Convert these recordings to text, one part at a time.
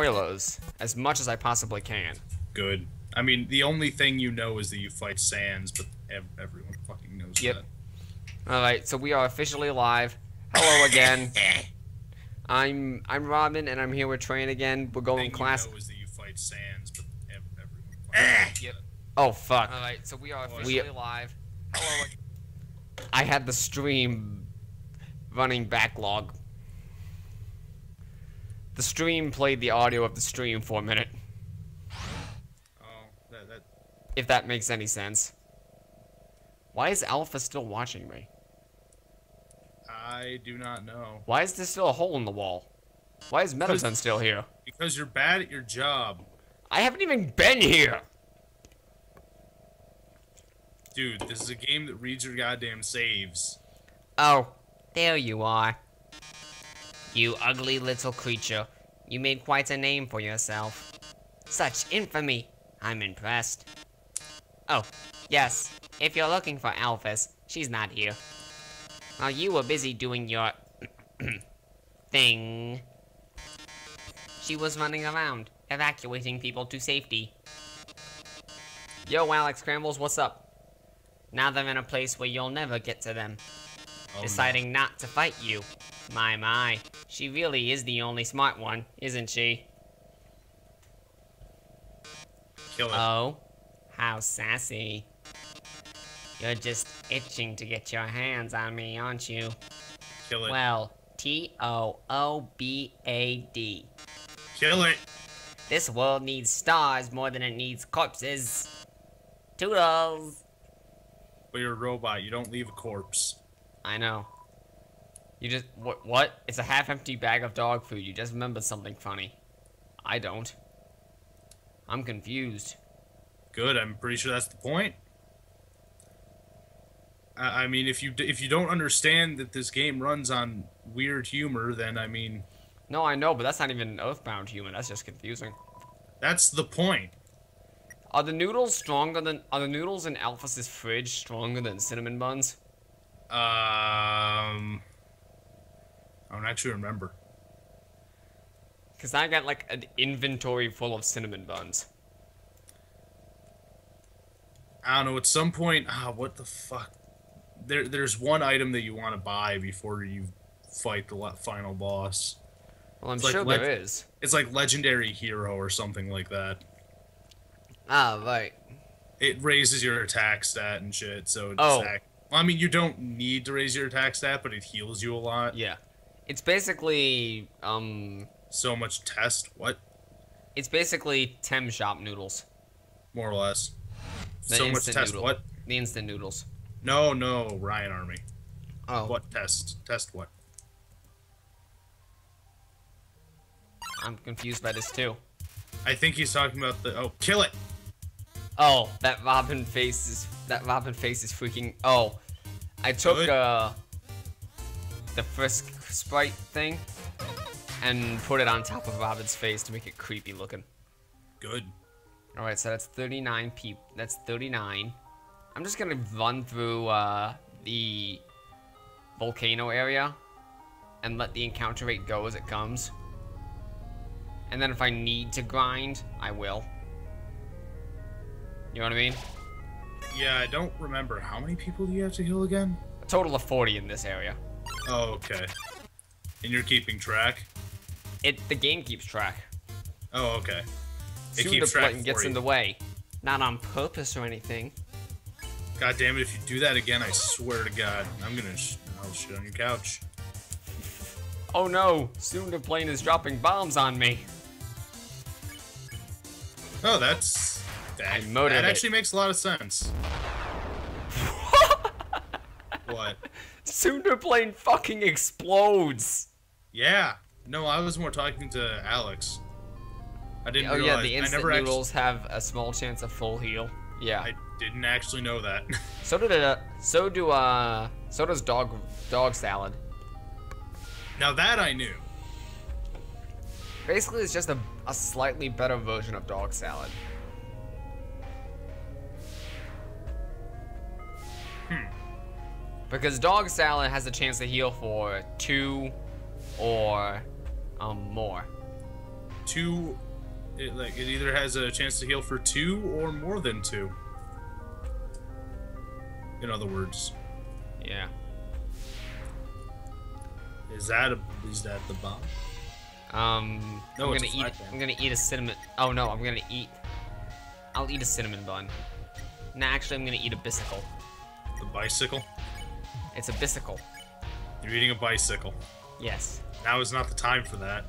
spoilers as much as I possibly can. Good. I mean, the only thing you know is that you fight Sans, but everyone fucking knows that. Alright, so we are officially live. Hello again. I'm Robin, and I'm here with Train again. We're going class. You know is that you fight Sans, but everyone fucking knows that. Oh, fuck. Alright, so we are officially live. Hello. I had the stream running backlog. The stream played the audio of the stream for a minute. If that makes any sense. Why is Alpha still watching me? I do not know. Why is there still a hole in the wall? Why is Medicine still here? Because you're bad at your job. I haven't even been here! Dude, this is a game that reads your goddamn saves. Oh, there you are. You ugly little creature. You made quite a name for yourself. Such infamy. I'm impressed. Oh, yes. If you're looking for Alphys, she's not here. While you were busy doing your thing, she was running around, evacuating people to safety. Yo, Alex Scrambles, what's up? Now they're in a place where you'll never get to them. Oh, Deciding not to fight you. My, she really is the only smart one, isn't she? Kill it. Oh, how sassy. You're just itching to get your hands on me, aren't you? Kill it. Well, T-O-O-B-A-D. Kill it. This world needs stars more than it needs corpses. Toodles. But you're a robot. You don't leave a corpse. I know. You just, what? It's a half-empty bag of dog food. You just remembered something funny. I don't. I'm confused. Good. I'm pretty sure that's the point. I mean, if you don't understand that this game runs on weird humor, then I mean. No, I know, but that's not even Earthbound humor. That's just confusing. That's the point. Are the noodles stronger than? Are the noodles in Alphys' fridge stronger than cinnamon buns? I don't actually remember. Cause I got like an inventory full of cinnamon buns. I don't know. At some point, what the fuck? There's one item that you want to buy before you fight the final boss. Well, I'm sure there is. It's like Legendary Hero or something like that. Ah, right. It raises your attack stat and shit. So well, I mean, you don't need to raise your attack stat, but it heals you a lot. Yeah. It's basically, So much test? What? It's basically Tem Shop noodles. More or less. The so much test noodle. what? The instant noodles. No, Ryan Army. Oh. What test? Test what? I'm confused by this too. I think he's talking about the... Oh, kill it! Oh, that Robin face is freaking... Oh. I took, the Frisk sprite thing and put it on top of Robin's face to make it creepy looking. Good. Alright, so that's 39 people. That's 39. I'm just gonna run through, the volcano area and let the encounter rate go as it comes. And then if I need to grind, I will. You know what I mean? Yeah, I don't remember. How many people do you have to kill again? A total of 40 in this area. Oh, okay. And you're keeping track? The game keeps track. Oh, okay. It Soon keeps the track button gets in the way. Not on purpose or anything. God damn it, if you do that again, I swear to God, I'll shit on your couch. Oh no, soon the plane is dropping bombs on me. Oh, that actually makes a lot of sense. What? Soon the plane fucking explodes. Yeah. No, I was more talking to Alex. I didn't realize. Yeah, the instant noodles have a small chance of full heal. Yeah. I didn't actually know that. So does dog salad. Now that I knew. Basically, it's just a slightly better version of dog salad. Because dog salad has a chance to heal for 2 or more. 2. It either has a chance to heal for 2 or more than 2. In other words. Yeah. Is that the bomb? No, I'm gonna eat a cinnamon. Oh no, I'll eat a cinnamon bun. Nah, actually, I'm gonna eat a bicycle. The bicycle? It's a bicycle. You're eating a bicycle. Yes. Now is not the time for that.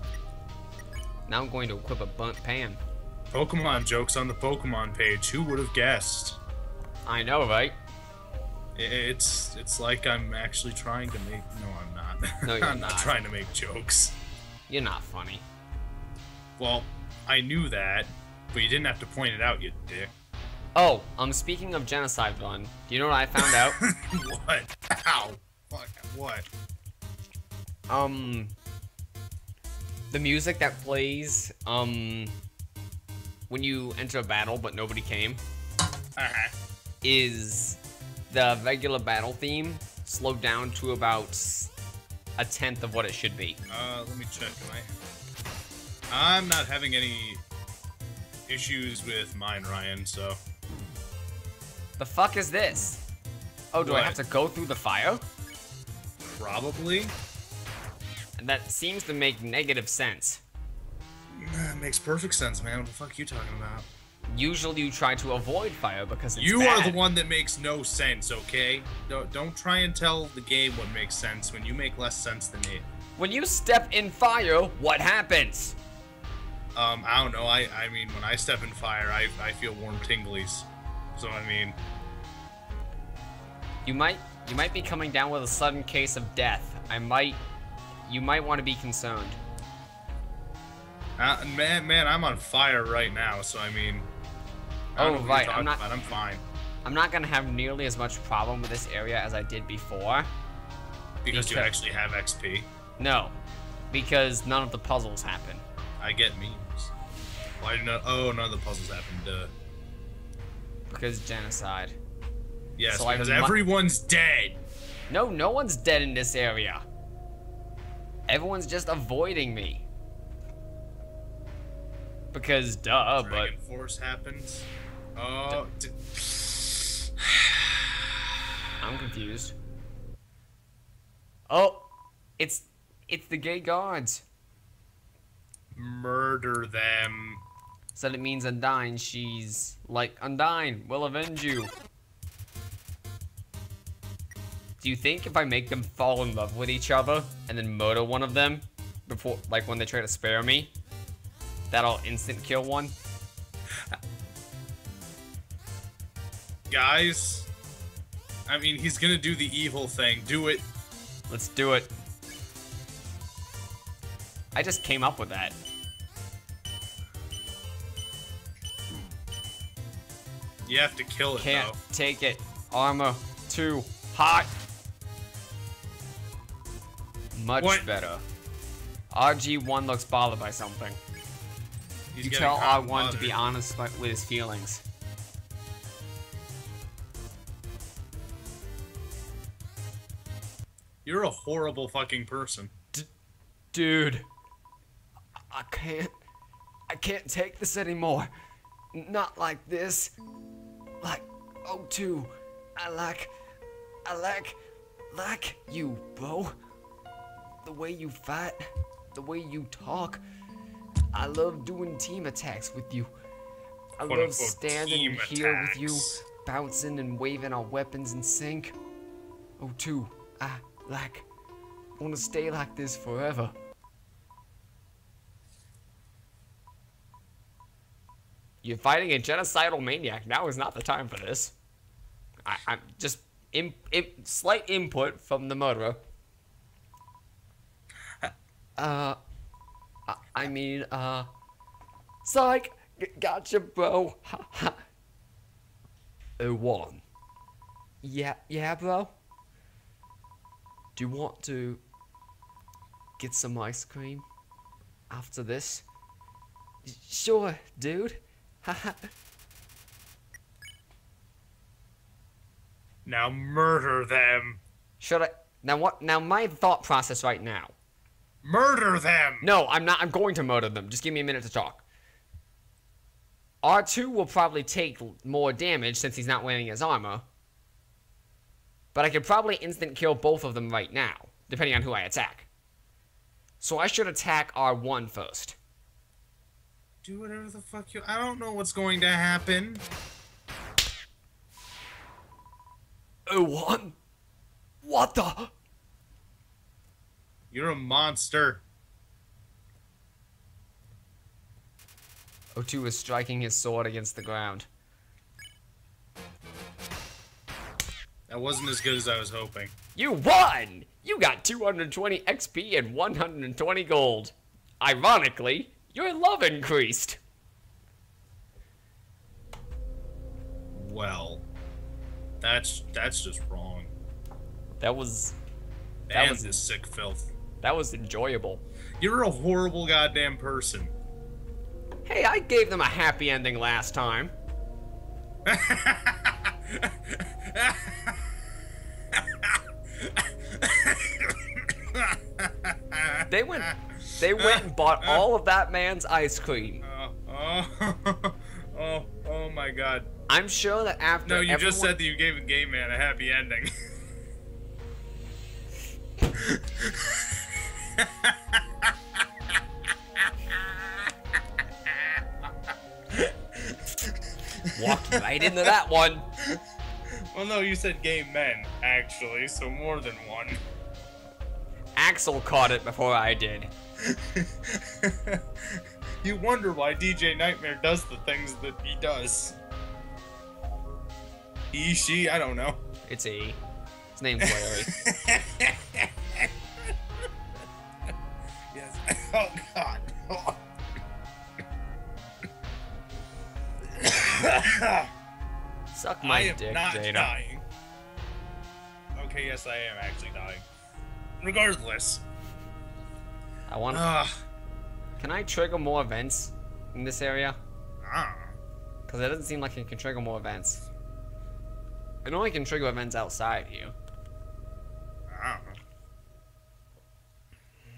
Now I'm going to equip a burnt pan. Pokemon jokes on the Pokemon page. Who would have guessed? I know, right? It's like I'm actually trying to make. No, I'm not. No, you're I'm not trying to make jokes. You're not funny. Well, I knew that, but you didn't have to point it out, you dick. Oh, speaking of genocide run, do you know what I found out? What? Ow. Fuck. What? The music that plays, when you enter a battle but nobody came, is the regular battle theme slowed down to about 1/10 of what it should be. Let me check. I'm not having any issues with mine, Ryan, so. The fuck is this? Oh, do I have to go through the fire? Probably. And that seems to make negative sense. That makes perfect sense, man. What the fuck are you talking about? Usually you try to avoid fire because it's You bad. are the one that makes no sense, okay? Don't try and tell the game what makes sense when you make less sense than it. When you step in fire, what happens? I don't know. I mean, when I step in fire, I feel warm tinglies. So, I mean... You might be coming down with a sudden case of death. You might want to be concerned. Man, I'm on fire right now, so I mean... Oh, right, I'm fine. I'm not gonna have nearly as much problem with this area as I did before. Because you actually have XP. No, because none of the puzzles happen. I get memes. Why did none of the puzzles happen? Duh. Because genocide. Yes, So because everyone's dead. No one's dead in this area. Everyone's just avoiding me. Because duh, Dragon Force happens. Oh, I'm confused. Oh, it's the gay guards. Murder them. So that means Undyne, she's like, Undyne, we'll avenge you. Do you think if I make them fall in love with each other and then murder one of them before, like when they try to spare me, that'll instant kill one? Guys, I mean, he's gonna do the evil thing. Do it. Let's do it. I just came up with that. You have to kill it, Can't though. take it. Armor too hot. Much better. RG1 looks bothered by something. He's You getting tell hot and R1 to bothered. be honest with his feelings. You're a horrible fucking person. Dude, I can't take this anymore. Not like this. Like, O2, I like you, bro. The way you fight, the way you talk. I love doing team attacks with you. I Quote, love unquote, standing team here with you, attacks. bouncing and waving our weapons in sync. O2, I wanna stay like this forever. You're fighting a genocidal maniac. Now is not the time for this. I'm just slight input from the murderer. I mean, psych, gotcha, bro. O1. Yeah, bro. Do you want to get some ice cream after this? Sure, dude. Now murder them. Should I? Now what? Now my thought process right now Murder them! No, I'm not. I'm going to murder them. Just give me a minute to talk. R2 will probably take more damage since he's not wearing his armor. But I could probably instant kill both of them right now, depending on who I attack. So I should attack R1 first. Do whatever the fuck you... I don't know what's going to happen. O1? What the... You're a monster. O2 is striking his sword against the ground. That wasn't as good as I was hoping. You won! You got 220 XP and 120 gold. Ironically, your love increased. Well, that's just wrong. That was this sick filth. That was enjoyable. You're a horrible goddamn person. Hey, I gave them a happy ending last time. They went and bought all of that man's ice cream. Oh my god. I'm sure that after No, you just said that you gave a gay man a happy ending. Walked right into that one. Well, no, you said gay men, actually, so more than one. Axel caught it before I did. You wonder why DJ Nightmare does the things that he does. He, she, I don't know. It's E. His name's Larry. Yes. Oh, God. Oh. Suck my I am dick, not Jada. dying. Okay, yes, I am actually dying. Regardless. I want. Can I trigger more events in this area? Because it doesn't seem like it can trigger more events. It only can trigger events outside here.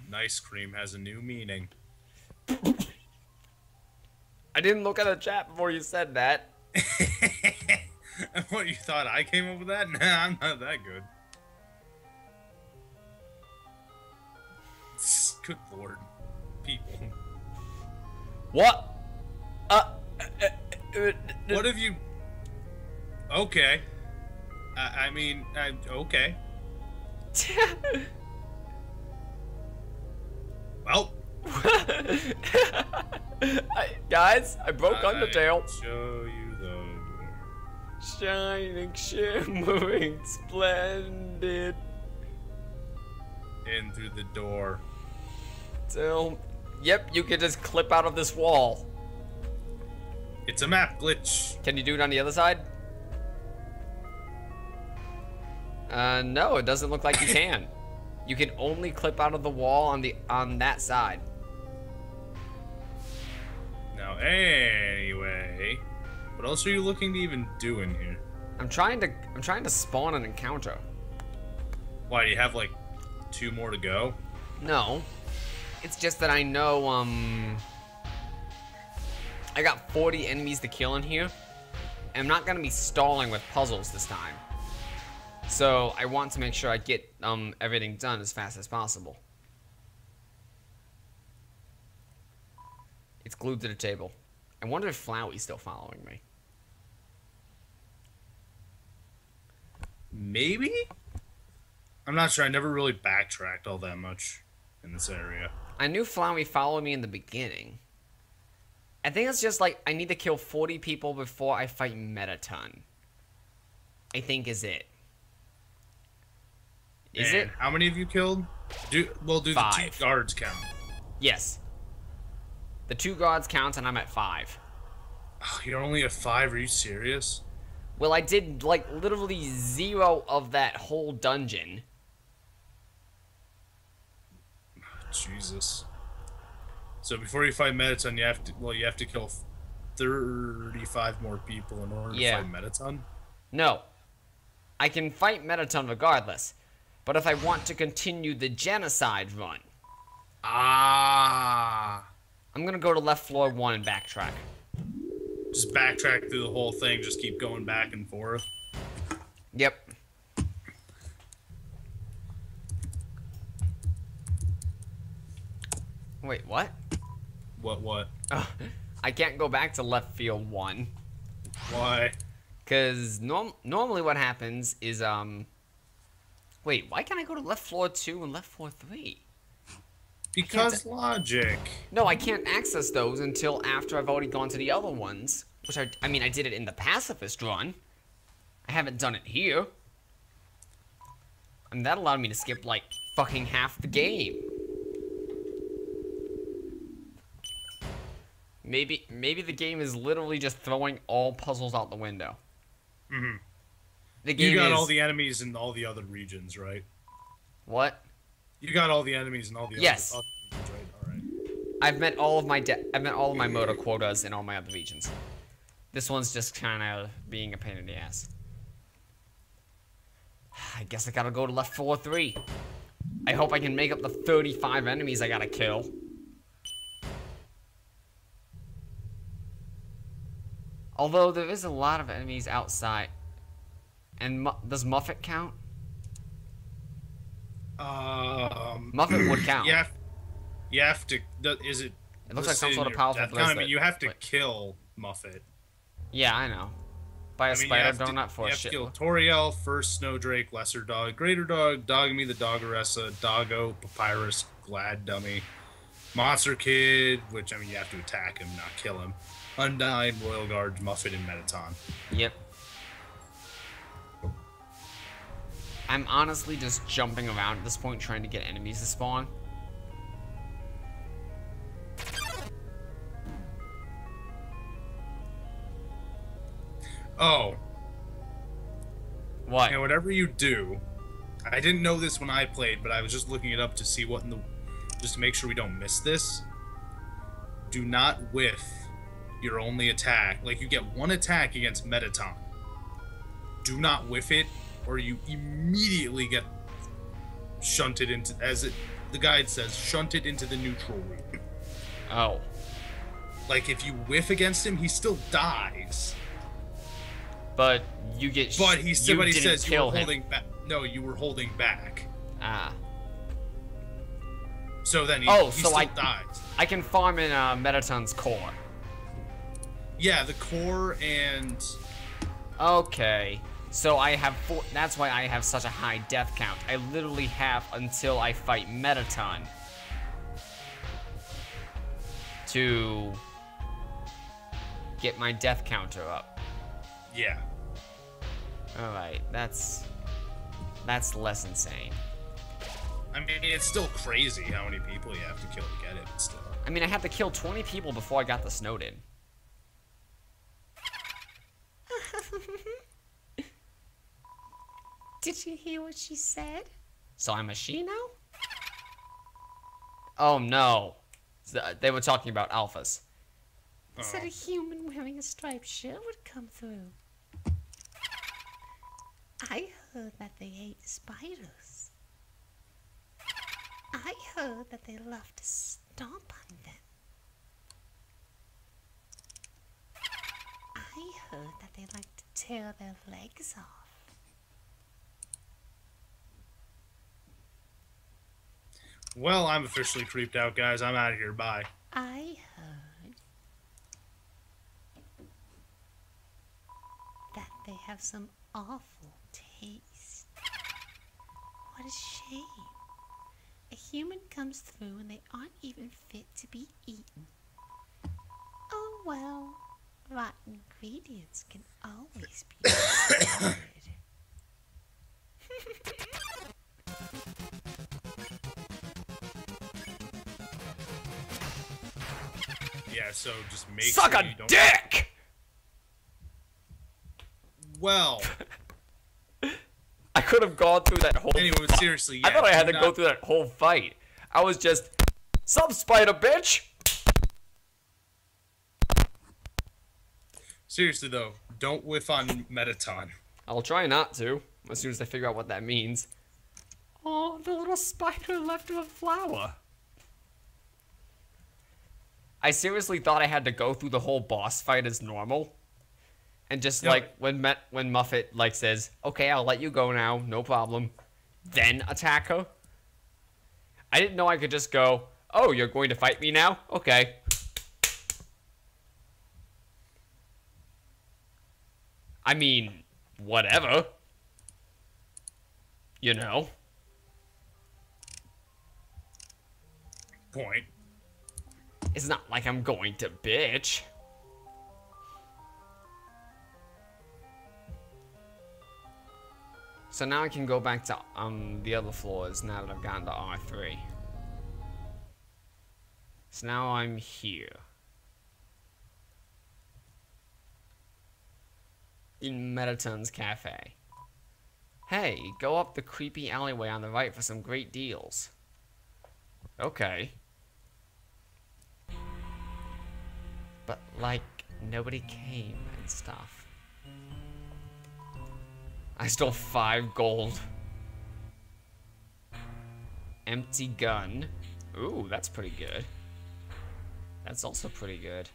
Nice cream has a new meaning. I didn't look at the chat before you said that. What, you thought I came up with that? Nah, I'm not that good. Good lord. People. What? What have you... Okay. I mean, okay. Well. Guys, I broke Undertale. Show you the Shining, shimmering, splendid. in through the door. So, yep, you can just clip out of this wall. It's a map glitch. Can you do it on the other side? No, it doesn't look like you can. You can only clip out of the wall on that side. Now, anyway, what else are you looking to even do in here? I'm trying to spawn an encounter. Why, do you have like 2 more to go? No. It's just that I know, I got 40 enemies to kill in here. And I'm not gonna be stalling with puzzles this time. So I want to make sure I get everything done as fast as possible. It's glued to the table. I wonder if Flowey's still following me. Maybe? I'm not sure. I never really backtracked all that much in this area. I knew Flowey followed me in the beginning. I think it's just like I need to kill 40 people before I fight Metaton. I think is it. Is it? How many have you killed? Do 5. The 2 guards count? Yes. The 2 guards count and I'm at 5. Oh, you're only at 5? Are you serious? Well, I did like literally 0 of that whole dungeon. Jesus. So before you fight Metaton, you have to kill 35 more people in order to fight Metaton? No. I can fight Metaton regardless. But if I want to continue the genocide run, Ah. I'm gonna go to left floor 1 and backtrack. Just backtrack through the whole thing. Just keep going back and forth. Yep. Wait, what? What? I can't go back to left field 1. Why? Because normally what happens is, wait, why can't I go to left floor 2 and left floor 3? Because logic. No, I can't access those until after I've already gone to the other ones. Which I mean, I did it in the pacifist run. I haven't done it here. And that allowed me to skip, like, fucking half the game. Maybe the game is literally just throwing all puzzles out the window. Mm-hmm. The game You got is... all the enemies in all the other regions, right? What? You got all the enemies in all the yes. other regions, right? All right. I've met all of my motor quotas in all my other regions. This one's just kind of being a pain in the ass. I guess I gotta go to left floor 3. I hope I can make up the 35 enemies I gotta kill. Although there is a lot of enemies outside. And does Muffet count? Muffet would count. You have to. Is it? It looks like some sort of powerful blizzard. I mean, you have to kill Muffet. Yeah, I know. By a spider donut for a shit. You have to kill Toriel, First Snowdrake, Lesser Dog, Greater Dog, Dogamy the Doggeressa, Doggo, Papyrus, Glad Dummy, Monster Kid, which, I mean, you have to attack him, not kill him, Undyne, Royal Guards, Muffet, and Metaton. Yep. I'm honestly just jumping around at this point trying to get enemies to spawn. Oh. What? And whatever you do, I didn't know this when I played, but I was just looking it up to see what in the... just to make sure we don't miss this. Do not whiff your only attack. Like, you get one attack against Metaton. Do not whiff it, or you immediately get shunted into, as the guide says, shunted into the neutral room. Oh. Like, if you whiff against him, he still dies. But you get. But he says you were holding back. No, you were holding back. Ah. So then he still dies. I can farm in Metaton's core. Yeah, the core and. Okay. So I have that's why I have such a high death count. I literally have until I fight Metaton to get my death counter up. Yeah. Alright, that's less insane. I mean, it's still crazy how many people you have to kill to get it, but still. I mean, I had to kill 20 people before I got the Snowden. Did you hear what she said? So I'm a she now? Oh no. They were talking about alphas. Said a human wearing a striped shirt would come through. I heard that they ate spiders. I heard that they love to stomp on them. I heard that they like to tear their legs off. Well, I'm officially creeped out, guys. I'm out of here. Bye. I heard that they have some awful taste. What a shame. A human comes through and they aren't even fit to be eaten. Oh well, rotten ingredients can always be restored. Yeah, so just make Suck sure a you don't... dick! Well... I could have gone through that whole... Anyway, but seriously, yeah. I thought I had to go through that whole fight. I was just... Sup, spider bitch! Seriously, though, don't whiff on Metaton. I'll try not to, as soon as I figure out what that means. Oh, the little spider left a flower. I seriously thought I had to go through the whole boss fight as normal. And just, No. like, when Muffet, like, says, okay, I'll let you go now, no problem, then attack her. I didn't know I could just go, oh, you're going to fight me now? Okay. I mean, whatever. You know? Point. It's not like I'm going to bitch. So now I can go back to the other floors now that I've gotten to R3. So now I'm here. In Metaton's Cafe. Hey, go up the creepy alleyway on the right for some great deals. Okay. But, like, nobody came and stuff. I stole 5 gold. Empty gun. Ooh, that's pretty good. That's also pretty good.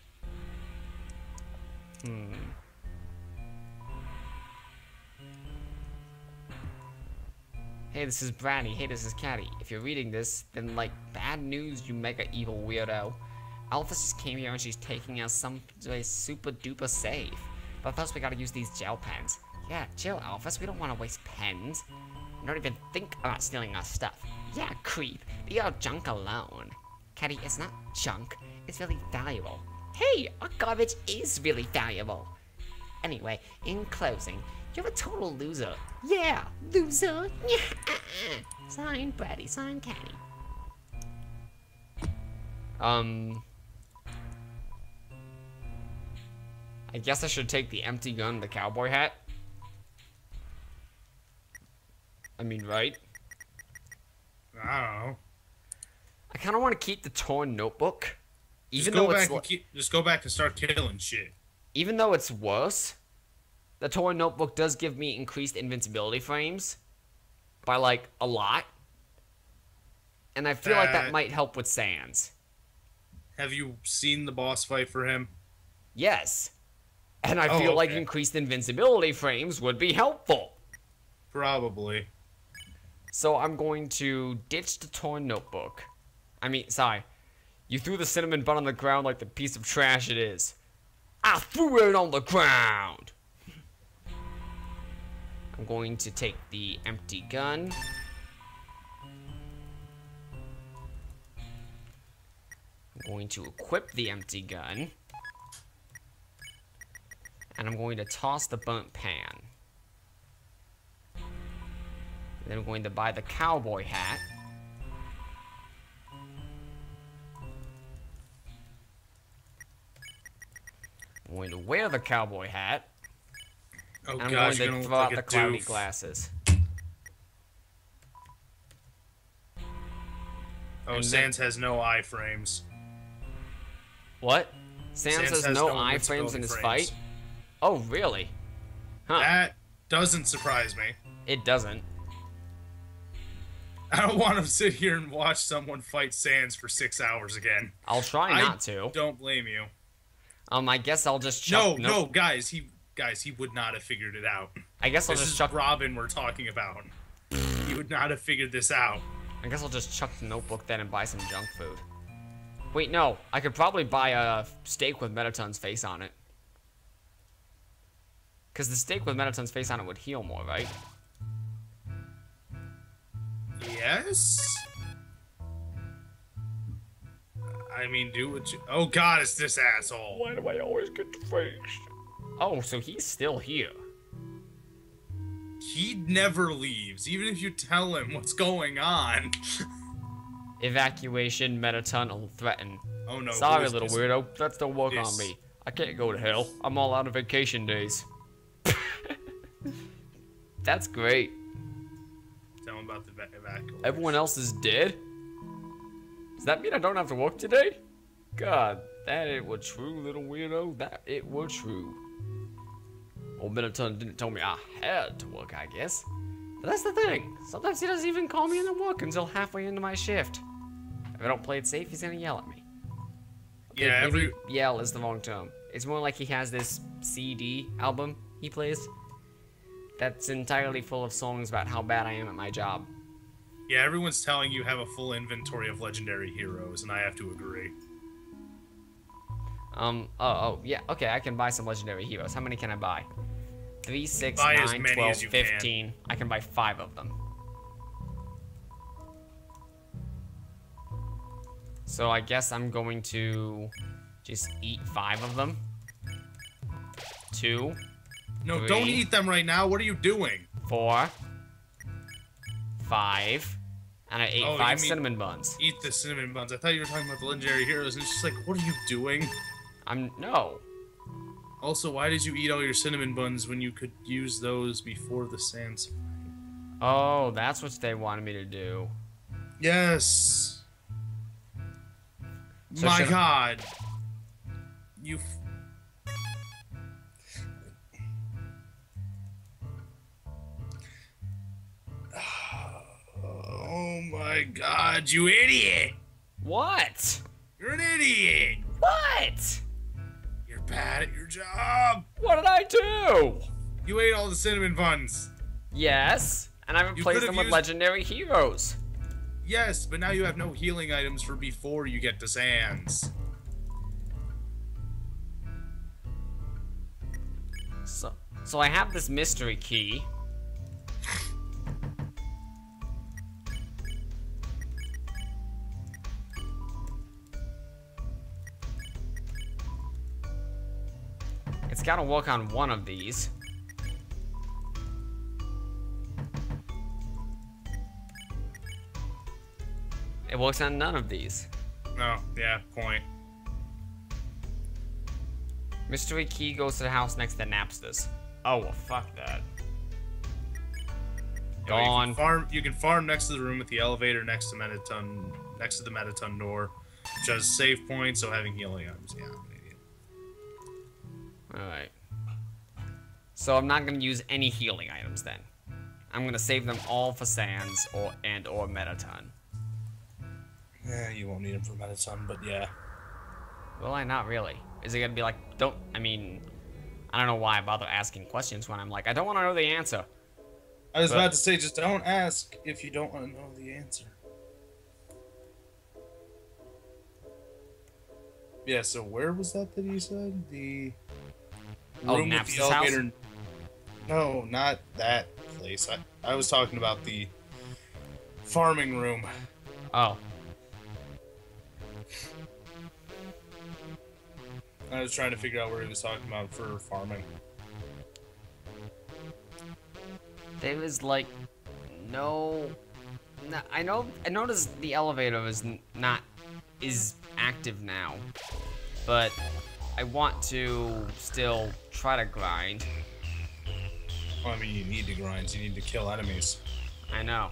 Hey, this is Braddy. Hey, this is Caddy. If you're reading this, then, like, bad news, you mega evil weirdo. Alphys just came here and she's taking us some super duper safe. But first we gotta use these gel pens. Yeah, chill, Alphys. We don't want to waste pens. Don't even think about stealing our stuff. Yeah, creep. Leave our junk alone. Caddy, it's not junk. It's really valuable. Hey, our garbage is really valuable. Anyway, in closing, you're a total loser. Yeah, loser. Sign Braddy, sign Caddy. I guess I should take the empty gun and the cowboy hat. I mean, right? I don't know. I kind of want to keep the torn notebook. Just go back and start killing shit. Even though it's worse, the torn notebook does give me increased invincibility frames. By, like, a lot. And I feel like that might help with Sans. Have you seen the boss fight for him? Yes. And I feel like increased invincibility frames would be helpful. Probably. So I'm going to ditch the torn notebook. I mean, sorry. You threw the cinnamon bun on the ground like the piece of trash it is. I threw it on the ground! I'm going to take the empty gun. I'm going to equip the empty gun. And I'm going to toss the burnt pan. Then I'm going to buy the cowboy hat. I'm going to wear the cowboy hat. Oh and I'm gosh, going to throw out the cloudy glasses. Oh, And Sans has no iframes. What? Sans has no iframes in his fight? Oh, really? Huh. That doesn't surprise me. It doesn't. I don't want to sit here and watch someone fight Sans for 6 hours again. I'll try not to. Don't blame you. I guess I'll just chuck... No, guys, he would not have figured it out. I guess I'll just chuck... Robin we're talking about. He would not have figured this out. I guess I'll just chuck the notebook then and buy some junk food. Wait, no. I could probably buy a steak with Metaton's face on it. Because the steak with Metaton's face on it would heal more, right? Yes? I mean, do what you... Oh god, it's this asshole. Why do I always get the face? Oh, so he's still here. He never leaves, even if you tell him what's going on. Evacuation, Metaton, threaten. Oh no. Sorry, little weirdo. That don't work on me. I can't go to hell. I'm all out of vacation days. That's great. Tell him about the evacuation. Everyone else is dead? Does that mean I don't have to work today? God, that it were true, little weirdo. That it were true. Old Metaton didn't tell me I had to work, I guess. But that's the thing. Sometimes he doesn't even call me into work until halfway into my shift. If I don't play it safe, he's gonna yell at me. Okay, Yeah, maybe yell is the wrong term. It's more like he has this CD album he plays that's entirely full of songs about how bad I am at my job. Yeah, everyone's telling you have a full inventory of legendary heroes, and I have to agree. Yeah, okay, I can buy some legendary heroes. How many can I buy? 3, 6, Buy as 9, many 12, as you 15. I can buy 5 of them. So I guess I'm going to just eat 5 of them. 2. No, 3, don't eat them right now. What are you doing? 4, 5, and I ate Oh, 5 you mean cinnamon buns. Eat the cinnamon buns. I thought you were talking about the legendary heroes, and it's just like, what are you doing? No. Also, why did you eat all your cinnamon buns when you could use those before the sands? Oh, that's what they wanted me to do. Yes. So My should I- God. Oh my God, you idiot! What? You're an idiot! What? You're bad at your job! What did I do? You ate all the cinnamon buns. Yes, and I You replaced could've them with used- legendary heroes. Yes, but now you have no healing items for before you get to Sans. So I have this mystery key. It's gotta work on one of these. It works on none of these. No, yeah, point. Mystery key goes to the house next to Napster's. Oh, well, fuck that. Gone. You can farm next to the room with the elevator next to the Metaton door, which has save points, so having healing items. Yeah, I'm an idiot. Alright. So I'm not gonna use any healing items then. I'm gonna save them all for Sans or Metaton. Yeah, you won't need them for Metaton, but yeah. Will I? Not really. Is it gonna be like, I don't know why I bother asking questions when I'm like, I don't want to know the answer. I was about to say, just don't ask if you don't want to know the answer. Yeah, so where was that you said? The room with the Napster's house? elevator. No, not that place. I was talking about the farming room. Oh. I was trying to figure out where he was talking about for farming. There was like, no, I noticed the elevator is active now, but I want to still try to grind. Well, I mean, you need to grind. You need to kill enemies. I know.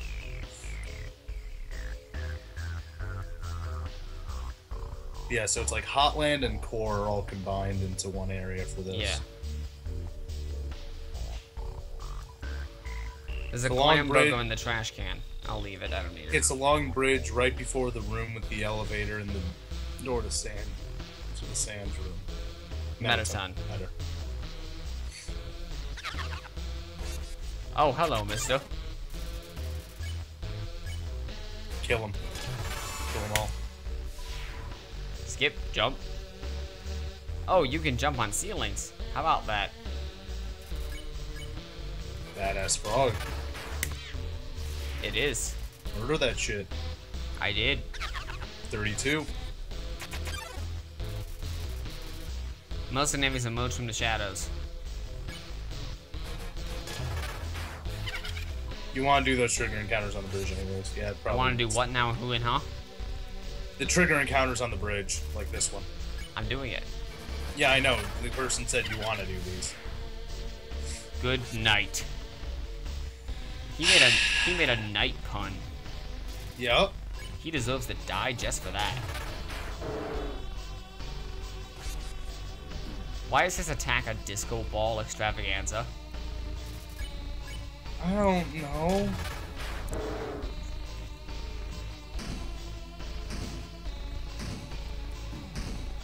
Yeah, so it's like Hotland and Core are all combined into one area for this. Yeah. There's a The long clam bridge- burger in the trash can. I'll leave it. I don't need it. It's a long bridge right before the room with the elevator and the door to sand. To the sand room. Metaton. Better. Oh, hello, mister. Kill him. Kill them all. Skip, jump. Oh, you can jump on ceilings. How about that? Badass frog. It is. Murder that shit. I did. 32. Most enemies emerge from the shadows. You want to do those trigger encounters on the bridge anyways. Yeah, I probably. want to do what now? Who and huh? The trigger encounters on the bridge, like this one. I'm doing it. Yeah, I know. The person said you want to do these. Good night. He made a night pun. Yep. He deserves to die just for that. Why is his attack a disco ball extravaganza? I don't know.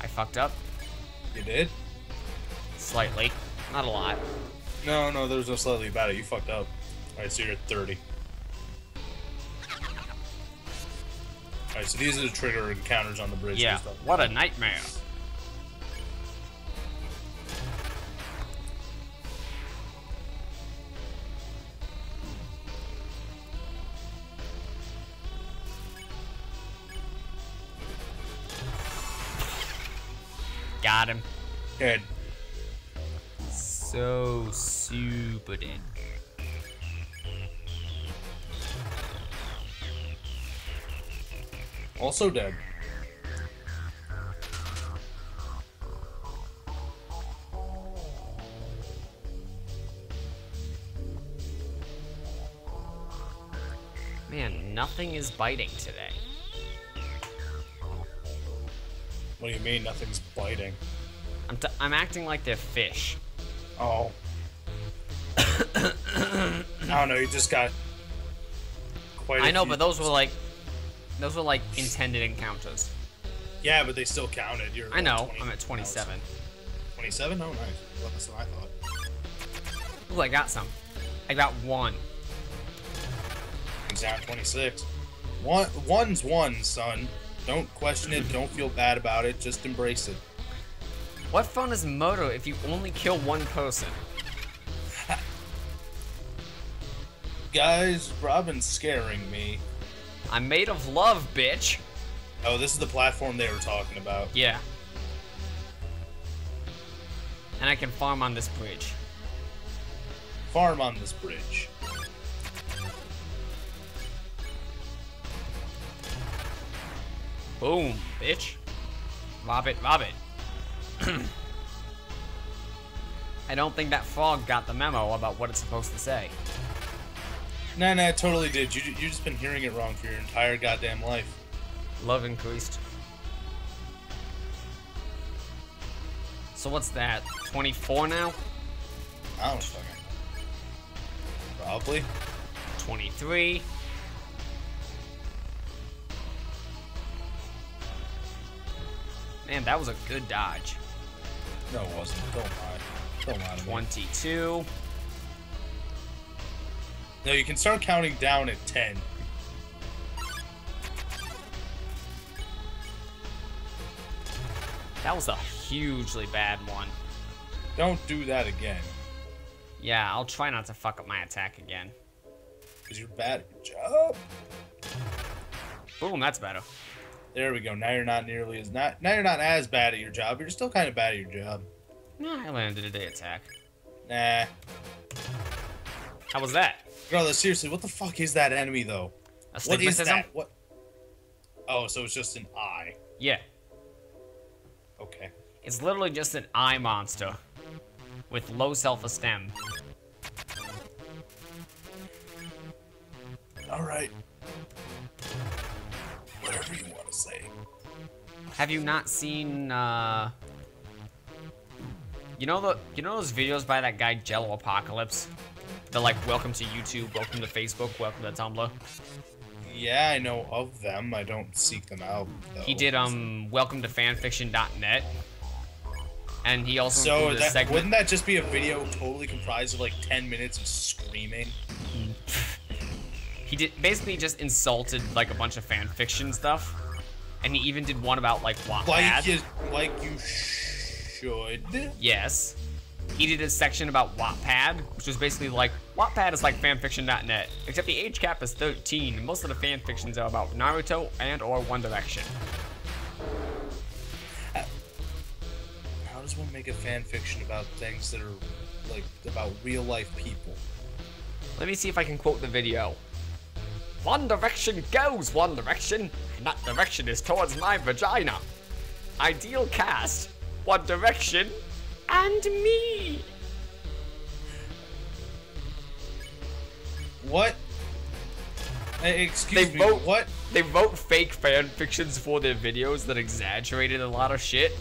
I fucked up. You did? Slightly. Not a lot. No, there was no slightly about it. You fucked up. Alright, so you're at 30. Alright, so these are the trigger encounters on the bridge. Yeah, what a nightmare. Got him. Good. So super dead. Also dead. Man, nothing is biting today. What do you mean nothing's biting? I'm acting like they're fish. Oh. I don't know, you just got quite a I know, few- but those were like intended encounters. Yeah, but they still counted. You're I know. 20 I'm at 27. 27? Oh, nice. Well, that's what I thought. Ooh, I got some. I got one. He's down 26. One's one, son. Don't question it. Don't feel bad about it. Just embrace it. What fun is Moto if you only kill one person? Guys, Robin's scaring me. I'm made of love, bitch. Oh, this is the platform they were talking about. Yeah. And I can farm on this bridge. Farm on this bridge. Boom, bitch. Rob it, rob it. I don't think that frog got the memo about what it's supposed to say. Nah, it totally did. You just been hearing it wrong for your entire goddamn life. Love increased. So what's that? 24 now? I don't fucking know. Probably. 23. Man, that was a good dodge. No, it wasn't. Don't lie. Don't lie to me. 22. No, you can start counting down at 10. That was a hugely bad one. Don't do that again. Yeah, I'll try not to fuck up my attack again. Because you're bad at your job. Boom, that's better. There we go. Now you're not nearly as now you're not as bad at your job. You're still kind of bad at your job. Nah, I landed a day attack. Nah. How was that? Bro, seriously, what the fuck is that enemy though? What is Astigmatism? that? What? Oh, so it's just an eye. Yeah. Okay. It's literally just an eye monster with low self-esteem. Alright. Whatever you want to say. Have you not seen, you know those videos by that guy Jello Apocalypse? They're like, welcome to YouTube, welcome to Facebook, welcome to Tumblr. Yeah, I know of them. I don't seek them out, though. He did, welcome to fanfiction.net. And he also So included a segment. wouldn't that just be a video totally comprised of like 10 minutes of screaming? He basically just insulted like a bunch of fanfiction stuff, and he even did one about like Wattpad. Like you should. Yes. He did a section about Wattpad, which was basically like, Wattpad is like fanfiction.net, except the age cap is 13, and most of the fanfictions are about Naruto and or One Direction. How does one make a fanfiction about things that are like about real life people? Let me see if I can quote the video. One Direction goes one direction, and that direction is towards my vagina. Ideal cast, One Direction, and me. What? Excuse me, what? They vote fake fanfictions for their videos that exaggerated a lot of shit,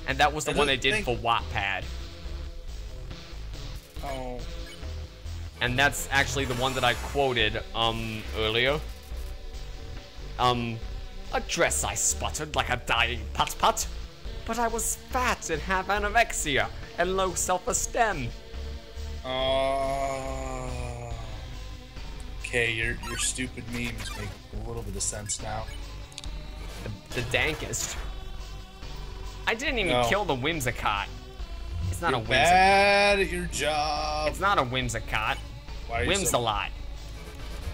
and that was the one they did for Wattpad. Oh. And that's actually the one that I quoted, earlier. A dress I sputtered like a dying putt-putt. But I was fat and have anorexia and low self-esteem. Okay, your stupid memes make a little bit of sense now. The dankest. I didn't even kill the Whimsicott. It's not You're a Whimsicott. bad at your job. It's not a Whimsicott. Why are you so... Whimsalot.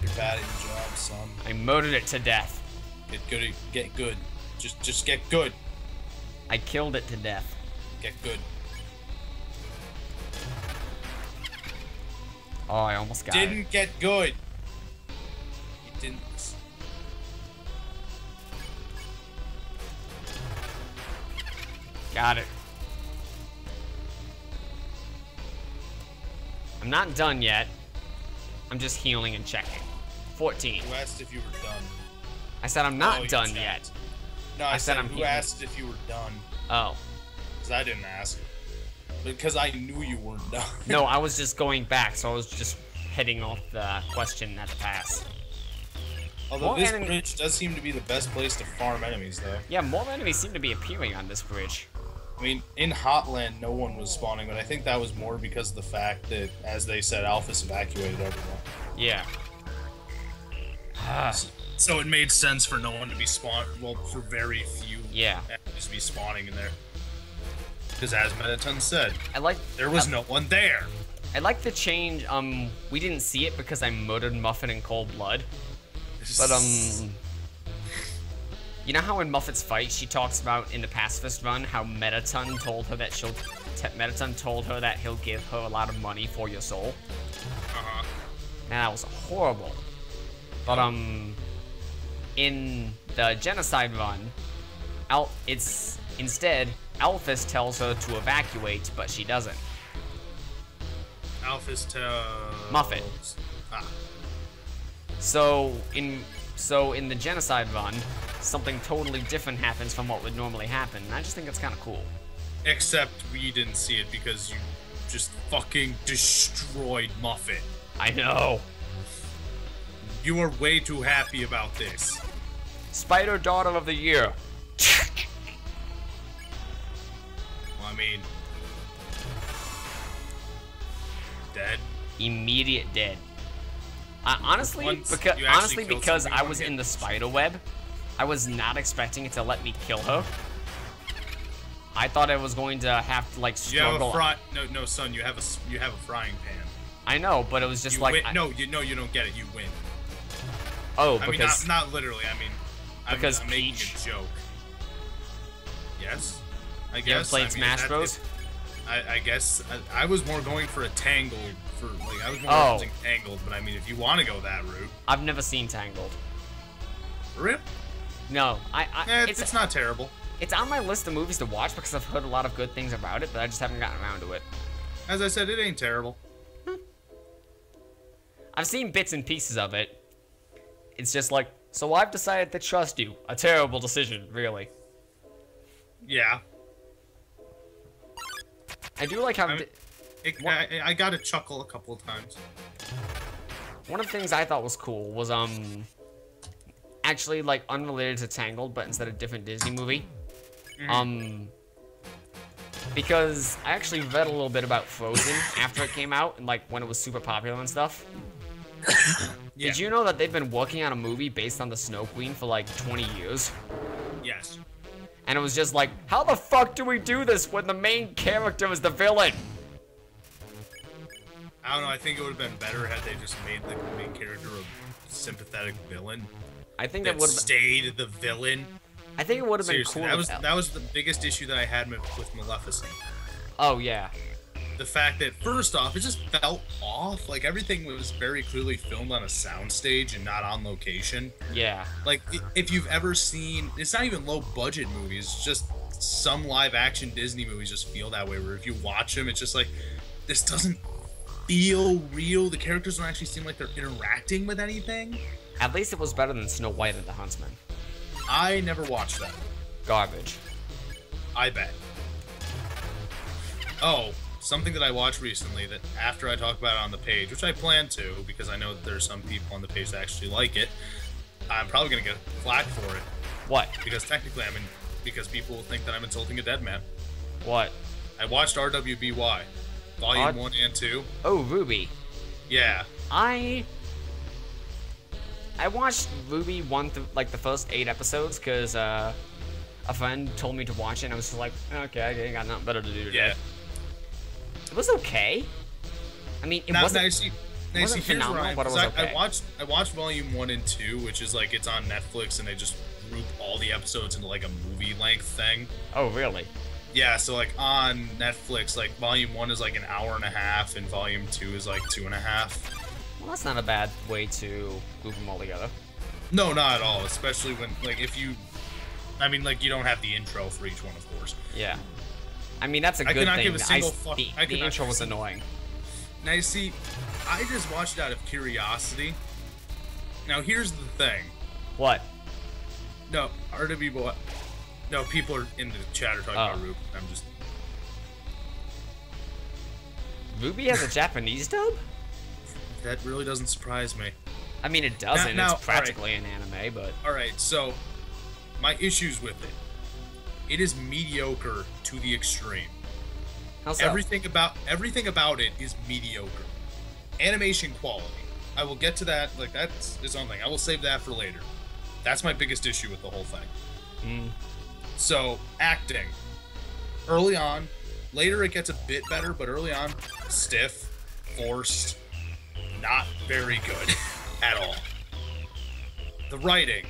You're bad at your job, son. I murdered it to death. Get good. Get good. Just get good. I killed it to death. Get good. Oh, I almost got it. Didn't get good. You didn't. Got it. I'm not done yet. I'm just healing and checking. 14. Who asked if you were done? I said I'm not you done checked. yet. No, I said I'm who healing. asked if you were done? Oh. Because I didn't ask. Because I knew you weren't done. No, I was just going back, so I was just heading off the question at the pass. Although More this enemy- bridge does seem to be the best place to farm enemies, though. Yeah, more enemies seem to be appearing on this bridge. I mean, in Hotland, no one was spawning, but I think that was more because of the fact that, as they said, Alphys evacuated everyone. Yeah. So it made sense for no one to be spawned, well, for very few Yeah. enemies to be spawning in there. Because as Mettaton said, I like there was no one there. I like the change. We didn't see it because I murdered Muffin in cold blood. But you know how in Muffet's fight she talks about in the pacifist run how Mettaton told her that he'll give her a lot of money for your soul. Uh-huh. Man, that was horrible. But in the genocide run, instead Alphys tells her to evacuate, but she doesn't. Alphys tells... Muffet. Ah. So in the genocide run, something totally different happens from what would normally happen, and I just think it's kind of cool. Except we didn't see it because you just fucking destroyed Muffet. I know. You are way too happy about this. Spider Daughter of the Year. Well, I mean... Dead? Immediate dead. Honestly, Once you actually killed because something I on was hit. in the spider web, I was not expecting it to let me kill her. I thought I was going to have to like You have struggle. no, son. You have a frying pan. I know, but it was just You like win. No, you don't get it. You win. oh, I mean, because not literally. I mean, I'm making Peach- a joke. Yes, I you ever guess. played I mean, Smash Bros? I guess I was more going for a Tangled. I was more Oh. referencing Tangled, but I mean, if you want to go that route, I've never seen Tangled. rip. No, It's not terrible. It's on my list of movies to watch because I've heard a lot of good things about it, but I just haven't gotten around to it. As I said, it ain't terrible. I've seen bits and pieces of it. It's just like, so I've decided to trust you. A terrible decision, really. Yeah. I do like how... I got a chuckle a couple of times. One of the things I thought was cool was, actually, like, unrelated to Tangled, but instead a different Disney movie. Because I actually read a little bit about Frozen after it came out, and, like, when it was super popular and stuff. Yeah. Did you know that they've been working on a movie based on the Snow Queen for, like, 20 years? Yes. And it was just like, how the fuck do we do this when the main character is the villain? I don't know. I think it would have been better had they just made the main character a sympathetic villain. I think That that would have stayed the villain. I think it would have been Seriously, cool. that was the biggest issue that I had with Maleficent. Oh yeah. The fact that, first off, it just felt off. Like, everything was very clearly filmed on a soundstage and not on location. Yeah. Like, if you've ever seen... It's not even low-budget movies. Just some live-action Disney movies just feel that way, where if you watch them, it's just like, this doesn't feel real. The characters don't actually seem like they're interacting with anything. At least it was better than Snow White and the Huntsman. I never watched that. Garbage. I bet. Oh, something that I watched recently that after I talk about it on the page, which I plan to, because I know that there's some people on the page that actually like it, I'm probably going to get flack for it. What? Because technically I'm because people will think that I'm insulting a dead man. What? I watched RWBY, Volume 1 and 2. Oh, Ruby. Yeah. I watched Ruby 1 through, like, the first 8 episodes, because, a friend told me to watch it, and I was just like, okay, I ain't got nothing better to do today. Yeah. It was okay. I mean, it wasn't phenomenal, but it was okay. I watched Volume 1 and 2, which is, like, it's on Netflix, and they just group all the episodes into, like, a movie-length thing. Oh, really? Yeah, so, like, on Netflix, like, Volume 1 is, like, an hour and a half, and Volume 2 is, like, 2.5. Well, that's not a bad way to group them all together. No, not at all, especially when, like, if you... I mean, like, you don't have the intro for each one, of course. Yeah. I mean, that's a good thing. I cannot give a single fuck... The intro was annoying. Now, you see, I just watched it out of curiosity. Now, here's the thing. What? No, RWBY... No, people are in the chat are talking about Ruby. I'm just... Ruby has a Japanese dub? That really doesn't surprise me. I mean, it doesn't. It's practically an anime, but... Alright, so... My issues with it. It is mediocre to the extreme. How so? Everything about it is mediocre. Animation quality. I will get to that. Like, that's its own thing. I will save that for later. That's my biggest issue with the whole thing. So, acting. Early on. Later it gets a bit better, but early on, stiff, forced, not very good at all. The writing.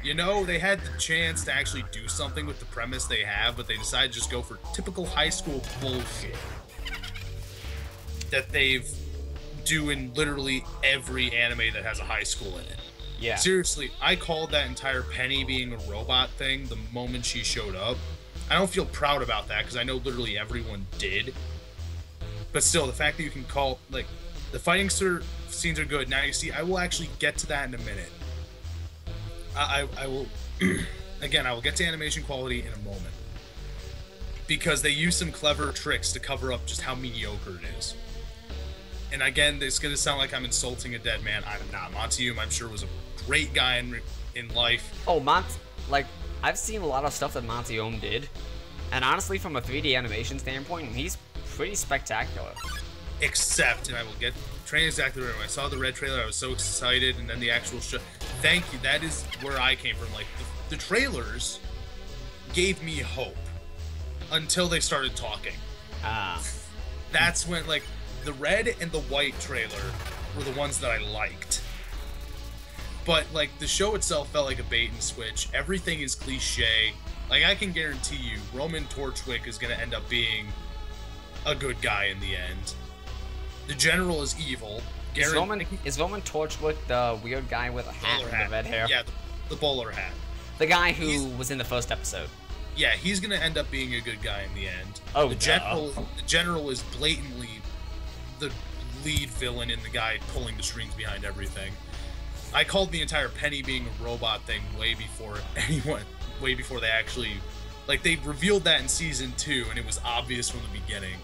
You know, they had the chance to actually do something with the premise they have, but they decided to just go for typical high school bullshit that they've do in literally every anime that has a high school in it. Yeah. Seriously, I called that entire Penny being a robot thing the moment she showed up. I don't feel proud about that because I know literally everyone did. But still, the fact that you can call, like, the fighting scenes are good. Now, you see, I will actually get to that in a minute. I will, again, I will get to animation quality in a moment. Because they use some clever tricks to cover up just how mediocre it is. And again, it's going to sound like I'm insulting a dead man. I'm not. Monty I'm sure, was a great guy in life. Oh, like, I've seen a lot of stuff that Monty did. And honestly, from a 3D animation standpoint, he's pretty spectacular. Except, and I will get train exactly right. When I saw the red trailer, I was so excited, and then the actual show. Thank you. That is where I came from. Like, the trailers gave me hope until they started talking. That's when, like, the red and the white trailer were the ones that I liked. But, like, the show itself felt like a bait and switch. Everything is cliche. Like, I can guarantee you, Roman Torchwick is going to end up being a good guy in the end. The general is evil. Is Roman Torchwick the weird guy with a hat and the red hair? Yeah, the bowler hat. The guy who was in the first episode. Yeah, he's going to end up being a good guy in the end. Oh, the general is blatantly the lead villain and the guy pulling the strings behind everything. I called the entire Penny being a robot thing way before they actually, like, they revealed that in season 2 and it was obvious from the beginning.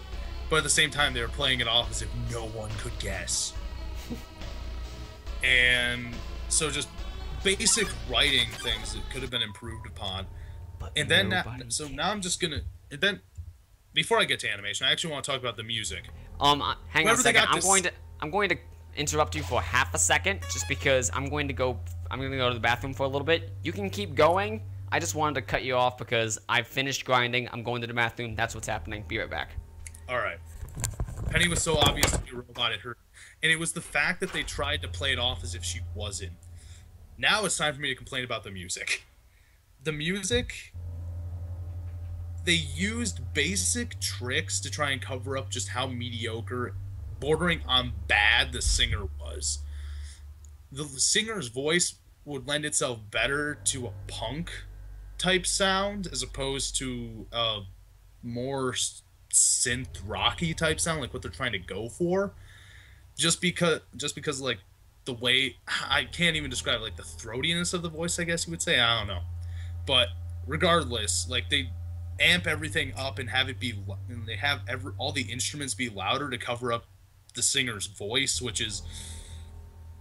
But at the same time, they were playing it off as if no one could guess. And so just basic writing things that could have been improved upon. And then, now I'm just gonna, and then, before I get to animation, I actually want to talk about the music. Hang on a second. I'm going to interrupt you for half a second, just because I'm going to go to the bathroom for a little bit. You can keep going. I just wanted to cut you off because I've finished grinding. I'm going to the bathroom. That's what's happening. Be right back. Alright. Penny was so obvious to be a robot, it hurt. And it was the fact that they tried to play it off as if she wasn't. Now it's time for me to complain about the music. The music, they used basic tricks to try and cover up just how mediocre, bordering on bad, the singer was. The singer's voice would lend itself better to a punk type sound as opposed to a more synth rocky type sound, like what they're trying to go for. Just because like the way, I can't even describe, like, the throatiness of the voice, I guess you would say. I don't know. But regardless, like, they amp everything up and have it be, and they have all the instruments be louder to cover up the singer's voice, which is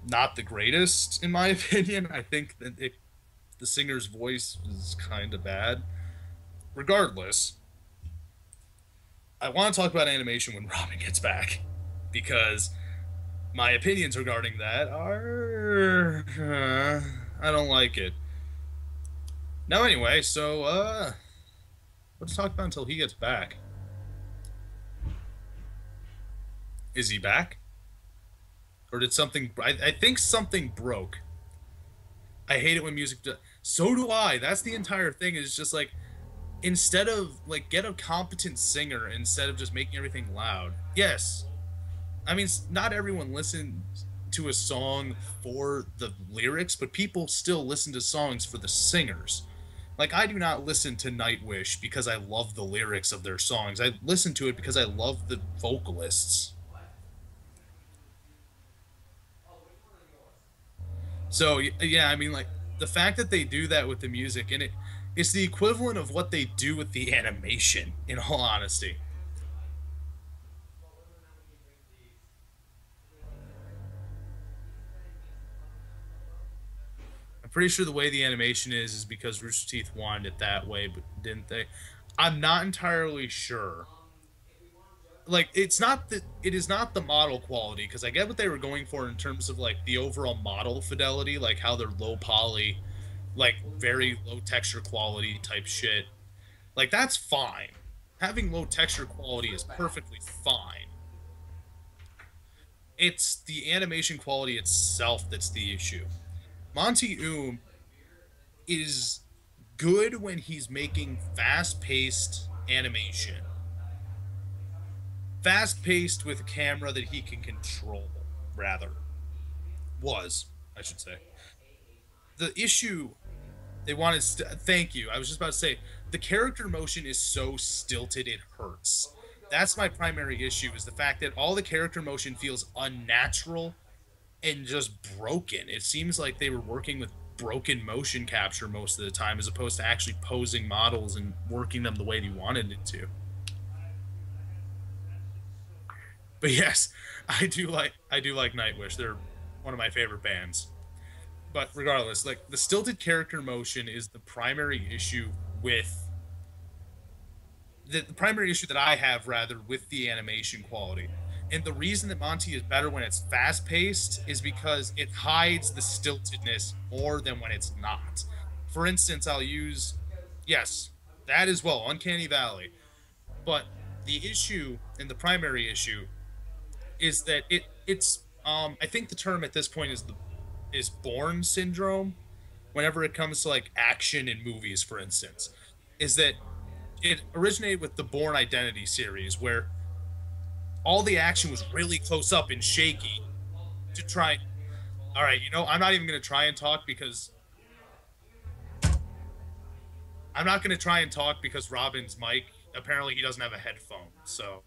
not the greatest in my opinion. I think that the singer's voice is kind of bad. Regardless, I want to talk about animation when Robin gets back, because my opinions regarding that are I don't like it. Now anyway, so let's talk about until he gets back. Is he back? Or did something I think something broke. I hate it when music so do I. That's the entire thing, is just like, instead of like, get a competent singer instead of just making everything loud. Yes, I mean, not everyone listens to a song for the lyrics, but people still listen to songs for the singers. Like, I do not listen to Nightwish because I love the lyrics of their songs. I listen to it because I love the vocalists. So yeah, I mean, like, the fact that they do that with the music, and it's the equivalent of what they do with the animation, in all honesty. I'm pretty sure the way the animation is because Rooster Teeth wanted it that way, but didn't they? I'm not entirely sure. Like, it's not that it is not the model quality, because I get what they were going for in terms of like the overall model fidelity, like how they're low poly, like very low texture quality type shit. Like, that's fine. Having low texture quality is perfectly fine. It's the animation quality itself that's the issue. Monty is good when he's making fast-paced animation. Fast-paced with a camera that he can control, rather. I should say. The issue they wanted... Thank you. I was just about to say, the character motion is so stilted it hurts. That's my primary issue, is the fact that all the character motion feels unnatural and just broken. It seems like they were working with broken motion capture most of the time, as opposed to actually posing models and working them the way they wanted it to. But yes, I do like Nightwish. They're one of my favorite bands. But regardless, like, the stilted character motion is the primary issue with the primary issue that I have, rather, with the animation quality. And the reason that Monty is better when it's fast-paced is because it hides the stiltedness more than when it's not. For instance, I'll use... Yes, that as well, Uncanny Valley. But the issue, and the primary issue, is that it's I think the term at this point is Bourne syndrome, whenever it comes to like action in movies, for instance, is that it originated with the Bourne Identity series, where all the action was really close up and shaky to try... All right, you know, I'm not even going to try and talk because... I'm not going to try and talk because Robin's mic, apparently he doesn't have a headphone, so...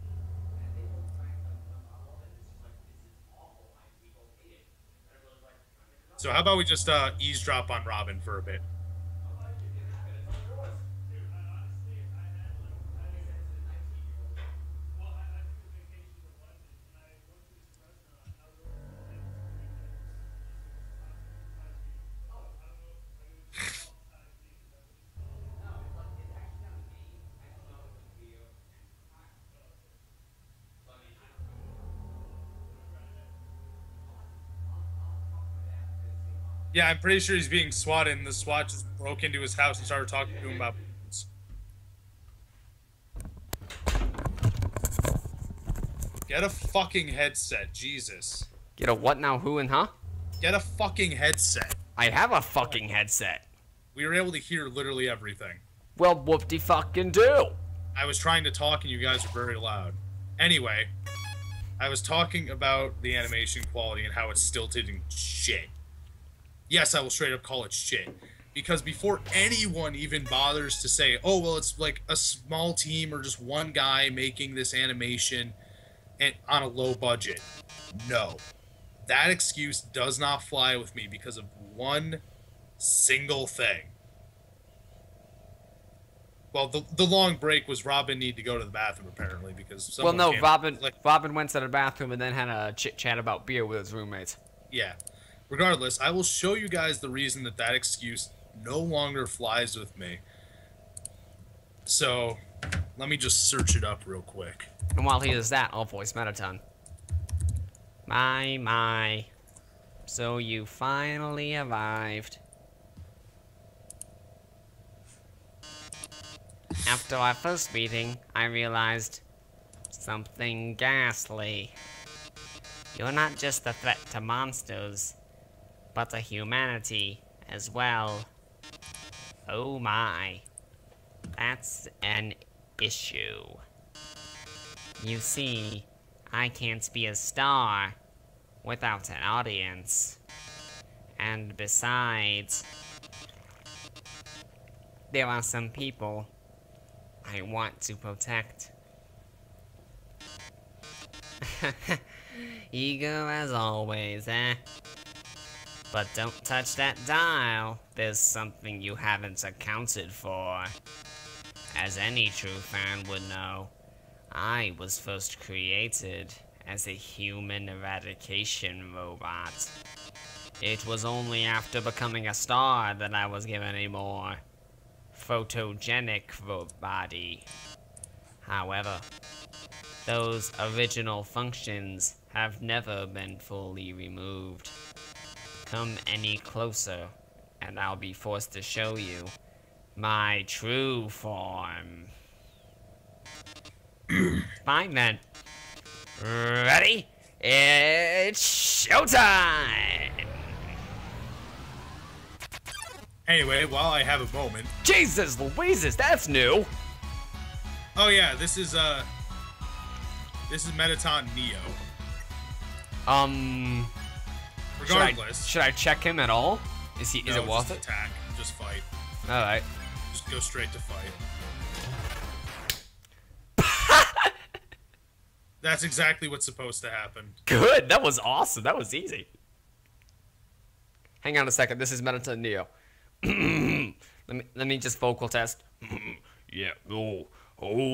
So how about we just eavesdrop on Robin for a bit? Yeah, I'm pretty sure he's being swatted, and the SWAT just broke into his house and started talking to him about boobs. Get a fucking headset, Jesus. Get a what now, who, and huh? Get a fucking headset. I have a fucking headset. We were able to hear literally everything. Well, whoop-de-fucking-do. I was trying to talk and you guys were very loud. Anyway, I was talking about the animation quality and how it's stilted and shit. Yes, I will straight up call it shit. Because before anyone even bothers to say, oh, well, it's like a small team or just one guy making this animation and on a low budget. No. That excuse does not fly with me because of one single thing. Well, the long break was Robin need to go to the bathroom, apparently, because someone Robin went to the bathroom and then had a chit-chat about beer with his roommates. Yeah. Regardless, I will show you guys the reason that excuse no longer flies with me. So, let me just search it up real quick. And while he does that, I'll voice Mettaton. My. So you finally arrived. After our first meeting, I realized something ghastly. You're not just a threat to monsters, but to humanity as well. Oh my. That's an issue. You see, I can't be a star without an audience. And besides, there are some people I want to protect. Eager as always, eh? But don't touch that dial. There's something you haven't accounted for. As any true fan would know, I was first created as a human eradication robot. It was only after becoming a star that I was given a more photogenic body. However, those original functions have never been fully removed. Come any closer, and I'll be forced to show you my true form. Fine then. Ready? It's showtime! Anyway, while I have a moment. Jesus Louises, that's new! Oh yeah, this is Mettaton Neo. Regardless. Should I check him at all? Is it worth it? Attack. Just fight. Alright. Just go straight to fight. That's exactly what's supposed to happen. Good, that was awesome. That was easy. Hang on a second, this is Mettaton Neo. let me just vocal test. Yeah, oh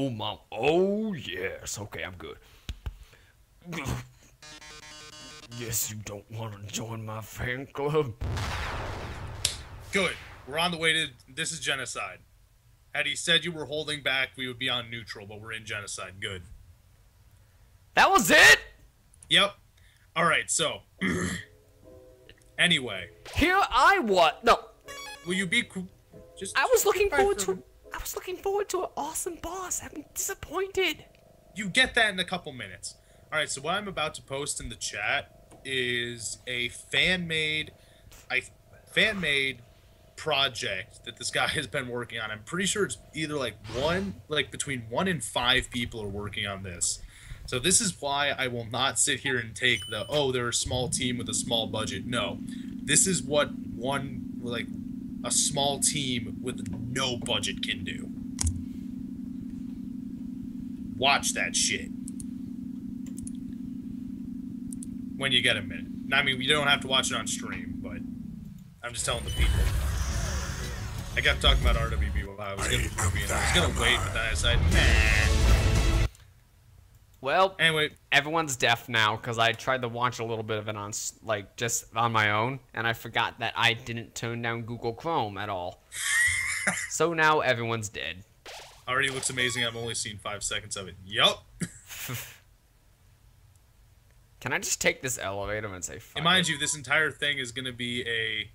mom, oh yes, okay, I'm good. Yes, you don't want to join my fan club. Good, we're on the way to, this is genocide. Had he said you were holding back, we would be on neutral, but we're in genocide, good. That was it? Yep. Alright, so. Anyway. Here I what? No. Will you be just? I was looking forward to an awesome boss. I'm disappointed. You get that in a couple minutes. Alright, so what I'm about to post in the chat is a fan-made project that this guy has been working on. I'm pretty sure it's either between 1 and 5 people are working on this. So this is why I will not sit here and take the, oh, they're a small team with a small budget. No. This is what a small team with no budget can do. Watch that shit. When you get a minute. I mean, you don't have to watch it on stream, but I'm just telling the people. I kept talking about RWB while I was gonna wait, but then I decided, nah. Well, anyway, everyone's deaf now because I tried to watch a little bit of it on, just on my own, and I forgot that I didn't turn down Google Chrome at all. So now everyone's dead. Already looks amazing. I've only seen 5 seconds of it. Yup. Can I just take this elevator and say fuck and mind you, this entire thing is going to be a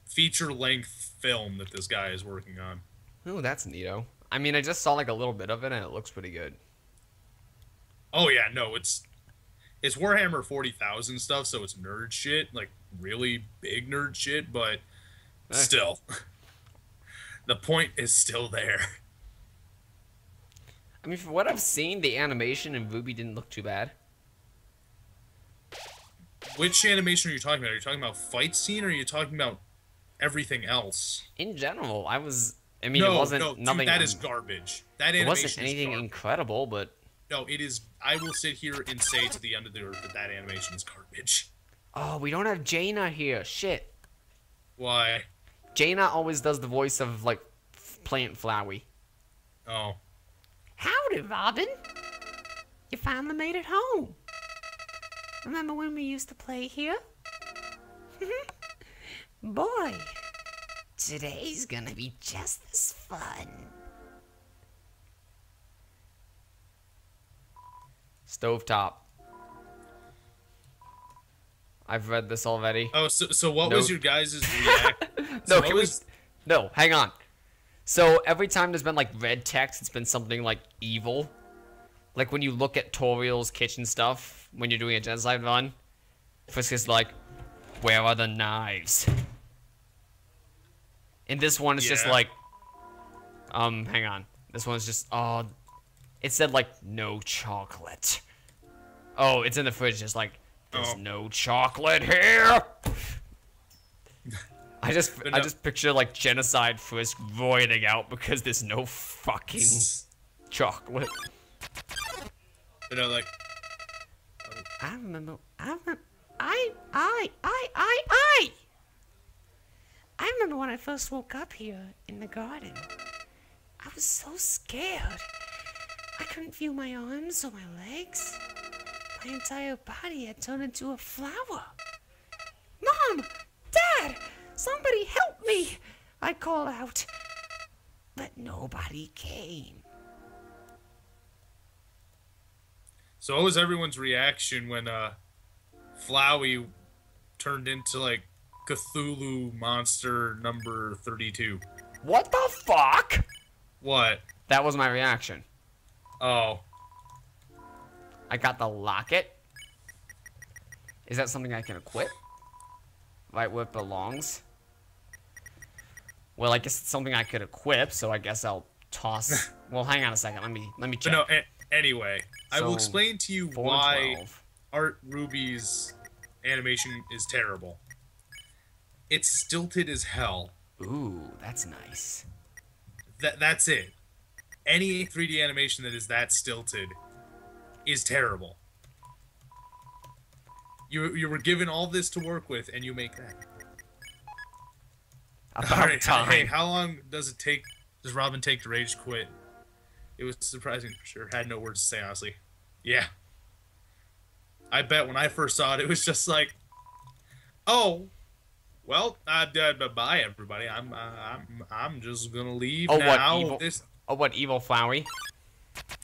feature-length film that this guy is working on. Oh, that's neato. I mean, I just saw a little bit of it, and it looks pretty good. Oh yeah, no, it's Warhammer 40,000 stuff, so it's nerd shit, really big nerd shit, but still, the point is still there. I mean, for what I've seen, the animation in Ruby didn't look too bad. Which animation are you talking about? Are you talking about fight scene, or are you talking about everything else? In general, it wasn't nothing. Dude, that is garbage. That animation wasn't anything incredible, but. No, it is. I will sit here and say to the end of the earth that animation is garbage. Oh, we don't have Jaina here. Shit. Why? Jaina always does the voice of, Plant Flowey. Oh. Howdy, Robin. You finally made it home. Remember when we used to play here? Boy, Today's gonna be just as fun. Stovetop. I've read this already. Oh, so what was your guys' react? No, can we... No, hang on. So every time there's been like red text, it's been something like evil. Like when you look at Toriel's kitchen stuff, when you're doing a genocide run, Frisk is like, where are the knives? And this one is just like, hang on. This one's just, oh, it said like, no chocolate. Oh, it's in the fridge, just like, there's no chocolate here. I just picture like genocide Frisk voiding out because there's no fucking chocolate. You know, like, I remember when I first woke up here in the garden. I was so scared. I couldn't feel my arms or my legs. My entire body had turned into a flower. Mom! Dad! Somebody help me! I called out. But nobody came. so what was everyone's reaction when Flowey turned into like Cthulhu monster number 32? What the fuck? What? That was my reaction. Oh. I got the locket. Is that something I can equip? Right where it belongs? Well, I guess it's something I could equip, so I guess I'll toss... Well, hang on a second. Let me check. But no, anyway, I will So, explain to you 4 why and 12. Art Ruby's animation is terrible. It's stilted as hell. Ooh, that's nice. That's it. Any 3D animation that is that stilted is terrible. You were given all this to work with, and you make that. About time. Hey, how long does Robin take to rage quit? It was surprising for sure. Had no words to say, honestly. Yeah. I bet when I first saw it, it was just like, oh, well, bye everybody. I'm just gonna leave now. What evil? Oh, what evil Flowey?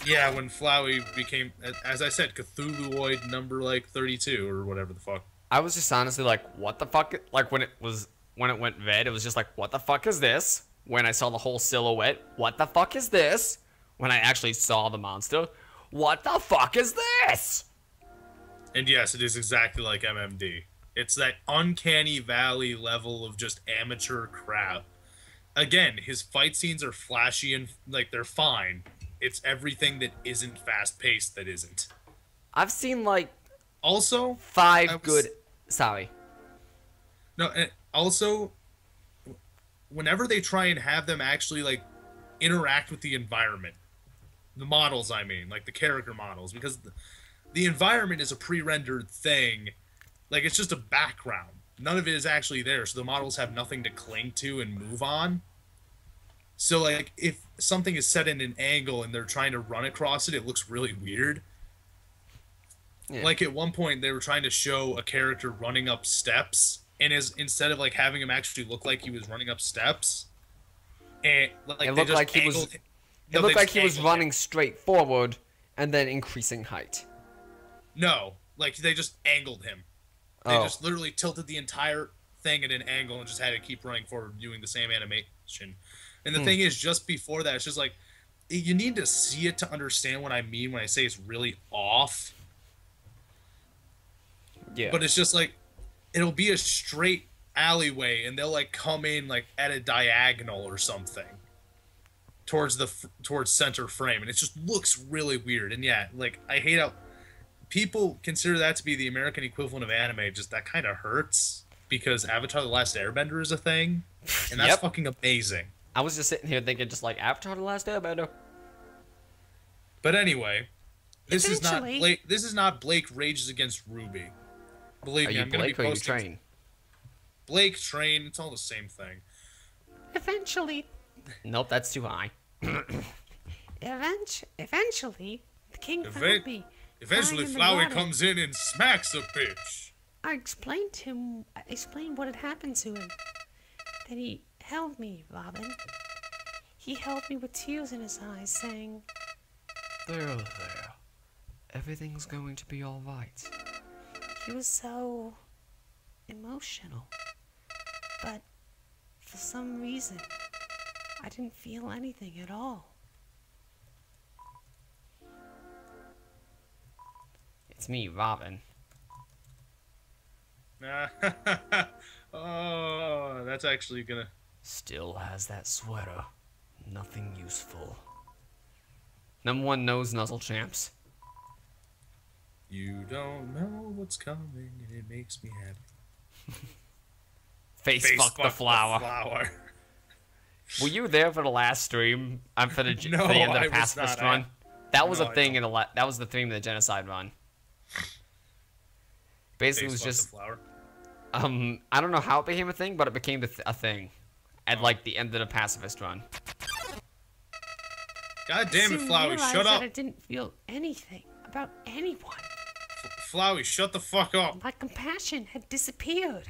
Yeah, when Flowey became, as I said, Cthulhuoid number like 32 or whatever the fuck. I was just honestly like, what the fuck? Like when it went red, it was just like, what the fuck is this? When I saw the whole silhouette, what the fuck is this? When I actually saw the monster, what the fuck is this? And yes, it is exactly like MMD. It's that uncanny valley level of just amateur crap. Again, his fight scenes are flashy and like they're fine. It's everything that isn't fast paced that isn't. I've seen like Also, 5 good. Sorry. No, and also, whenever they try and have them actually like interact with the environment, the models, I mean, like the character models, because the environment is a pre-rendered thing. Like it's just a background. None of it is actually there, so the models have nothing to cling to and move on. So like if something is set in an angle and they're trying to run across it, it looks really weird. Yeah. Like at one point they were trying to show a character running up steps, and instead of like having him actually look like he was running up steps, and like it looked like he was. It looked like he was running straight forward and then increasing height. No, like they just angled him. They just literally tilted the entire thing at an angle and just had to keep running forward doing the same animation. And the thing is, just before that, it's just like, you need to see it to understand what I mean when I say it's really off. Yeah. But it's just like, it'll be a straight alleyway and they'll like come in like at a diagonal or something towards center frame. And it just looks really weird. And yeah, like I hate how people consider that to be the American equivalent of anime. Just that kind of hurts because Avatar: The Last Airbender is a thing. And that's fucking amazing. I was just sitting here thinking, just like Avatar: The Last Airbender. But anyway, this is not Blake rages against Ruby. Believe me, I'm going to be posting. Train? Blake, Train, it's all the same thing. Eventually. Nope, that's too high. Eventually, the king found me. Eventually, Flowey comes in and smacks a bitch. I explained what had happened to him. That he held me, Robin. He held me with tears in his eyes, saying, There. Everything's going to be all right. he was so emotional. But for some reason, I didn't feel anything at all. It's me, Robin. Oh, that's actually gonna... Still has that sweater. Nothing useful. Number 1 nose nuzzle champs. You don't know what's coming, and it makes me happy. Face fuck the flower. Were you there for the last stream? For the No, for the end of I the was pacifist not. run. That was No, a I thing don't. in the that was the theme of the genocide run. Basically, it was just flower. I don't know how it became a thing, but it became a thing at like the end of the pacifist run. God damn it, Soon Flowey, realized shut that up. I didn't feel anything about anyone. Flowey, shut the fuck up. My compassion had disappeared.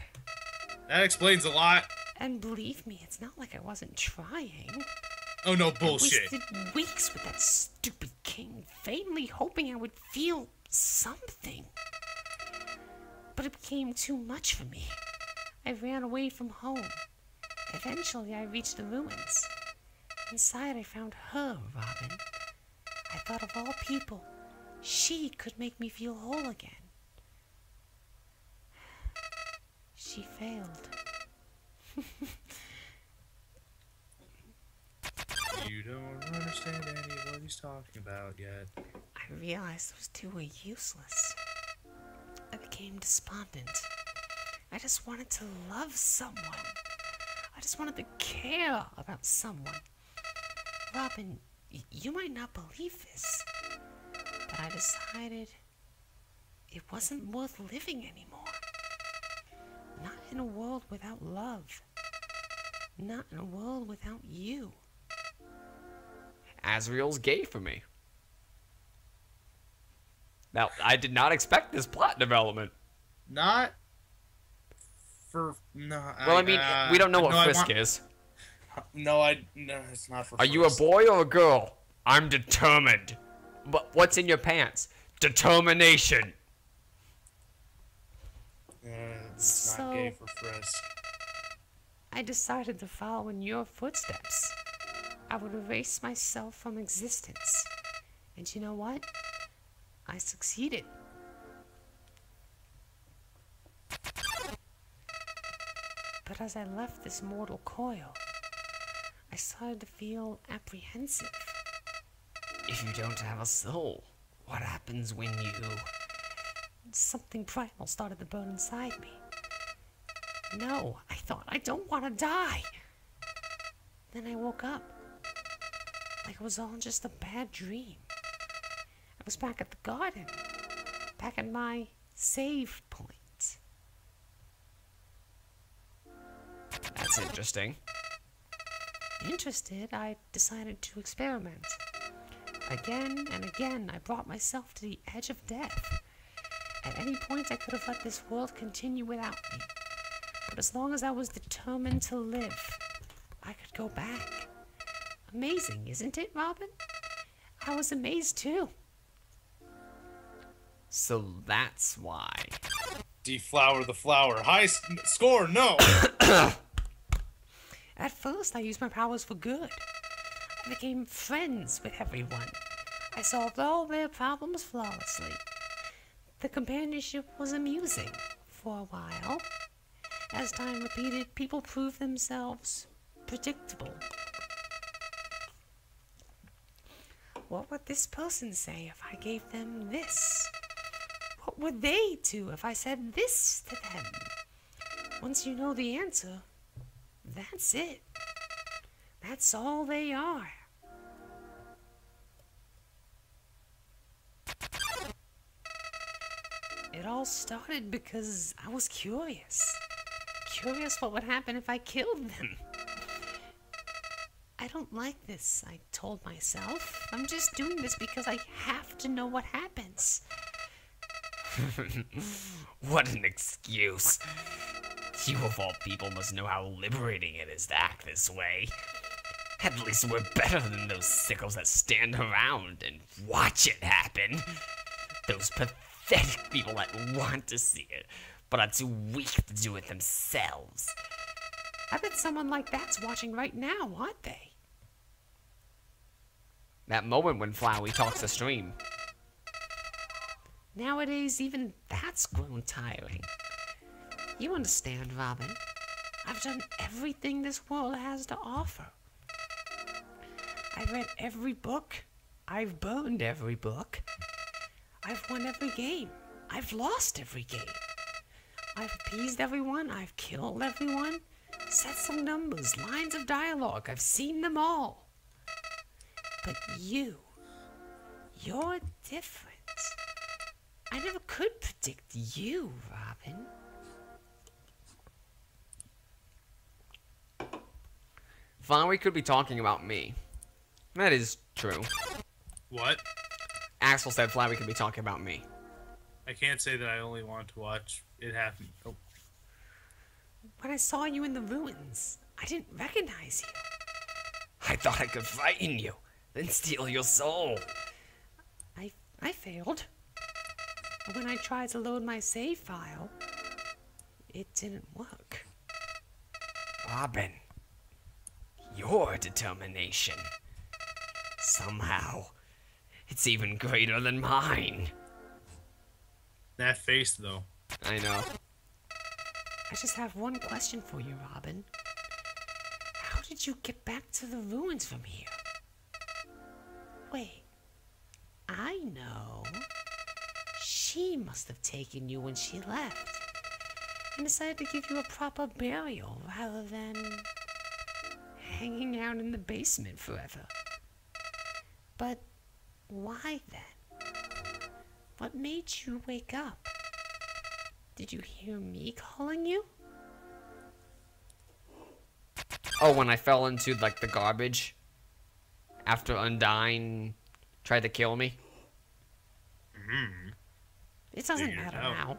That explains a lot. And believe me, it's not like I wasn't trying. Oh no, I bullshit. wasted weeks with that stupid king, vainly hoping I would feel something. But it became too much for me. I ran away from home. Eventually, I reached the ruins. Inside, I found her, Robin. I thought of all people, she could make me feel whole again. She failed. You don't understand any of what he's talking about yet. I realized those two were useless. I became despondent. I just wanted to love someone. I just wanted to care about someone. Robin, you might not believe this, but I decided it wasn't worth living anymore. Not in a world without love. Not in a world without you. Azrael's gay for me. Now, I did not expect this plot development. Not for no. Well, I mean, we don't know what no, Frisk is. No, it's not for. Are you a boy or a girl? I'm determined. But what's in your pants? Determination. It's not gay for Frisk. I decided to follow in your footsteps. I would erase myself from existence. And you know what? I succeeded. But as I left this mortal coil, I started to feel apprehensive. If you don't have a soul, what happens when you... Something primal started to burn inside me. No, I thought, I don't want to die. Then I woke up. Like it was all just a bad dream. I was back at the garden. Back at my save point. That's interesting. Interested, I decided to experiment. Again and again, I brought myself to the edge of death. At any point, I could have let this world continue without me. But as long as I was determined to live, I could go back. Amazing, isn't it, Robin? I was amazed too. So that's why. Deflower the flower. High score, no. At first, I used my powers for good. I became friends with everyone. I solved all their problems flawlessly. The companionship was amusing for a while. As time repeated, people proved themselves predictable. What would this person say if I gave them this? What would they do if I said this to them? Once you know the answer, that's it. That's all they are. It all started because I was curious. Curious what would happen if I killed them. I don't like this, I told myself. I'm just doing this because I have to know what happens. What an excuse. You of all people must know how liberating it is to act this way. At least we're better than those sickos that stand around and watch it happen. Those pathetic people that want to see it, but are too weak to do it themselves. I bet someone like that's watching right now, aren't they? That moment when Flowey talks to stream. Nowadays, even that's grown tiring. You understand, Robin. I've done everything this world has to offer. I've read every book. I've burned every book. I've won every game. I've lost every game. I've appeased everyone. I've killed everyone. Set some numbers, lines of dialogue. I've seen them all. But you're different. I never could predict you, Robin. Flowey could be talking about me. That is true. What? Axel said Flowey could be talking about me. I can't say that I only want to watch it happen. Oh. When I saw you in the ruins, I didn't recognize you. I thought I could frighten you, then steal your soul. I failed. But when I tried to load my save file, it didn't work. Robin, your determination. Somehow, it's even greater than mine. That face, though. I know. I just have one question for you, Robin. How did you get back to the ruins from here? Wait, I know. She must have taken you when she left and decided to give you a proper burial rather than hanging out in the basement forever. But why then? What made you wake up? Did you hear me calling you? Oh, when I fell into, like, the garbage after Undyne tried to kill me? It doesn't Figured matter out.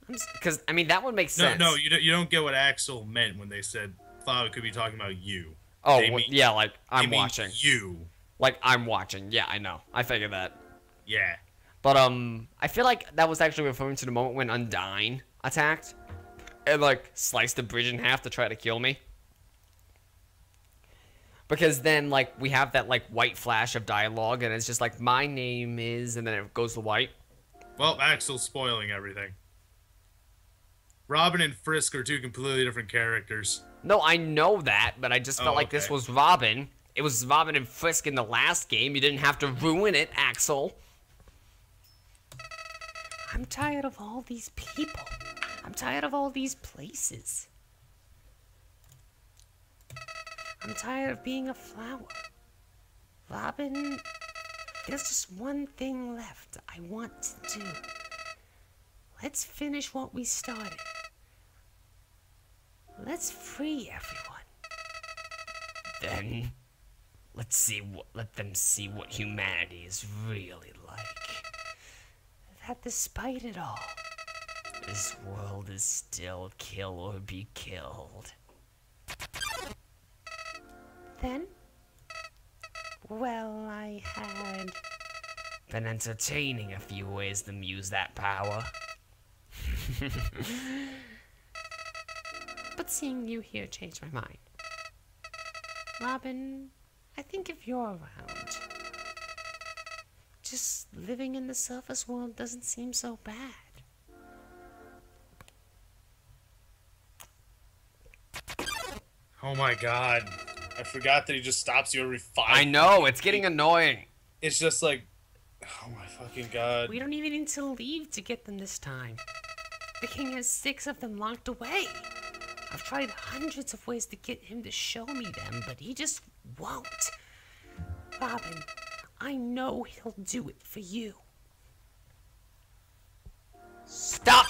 now. Because, I mean, that would make No, sense. no, you don't get what Axel meant when they said Flower could be talking about you. Oh, They mean- yeah, like, they I'm mean watching. You. Like, I'm watching. Yeah, I know. I figured that. Yeah. But, I feel like that was actually referring to the moment when Undyne attacked and, like, sliced the bridge in half to try to kill me. Because then, like, we have that, like, white flash of dialogue, and it's just like, my name is, and then it goes to white. Well, Axel's spoiling everything. Robin and Frisk are two completely different characters. No, I know that, but I just felt like this okay. was Robin. It was Robin and Frisk in the last game. You didn't have to ruin it, Axel. I'm tired of all these people. I'm tired of all these places. I'm tired of being a flower. Robin, there's just one thing left I want to do. Let's finish what we started. Let's free everyone. Then, let them see what humanity is really like. That despite it all, This world is still kill or be killed. then, well, I had... Been entertaining a few ways to use that power. But seeing you here changed my mind. Robin, I think if you're around, just living in the surface world doesn't seem so bad. Oh my god. I forgot that he just stops you every 5 I know, it's getting annoying. It's just like, oh my fucking god. We don't even need to leave to get them this time. The king has 6 of them locked away. I've tried hundreds of ways to get him to show me them, but he just won't. Robin, I know he'll do it for you. Stop!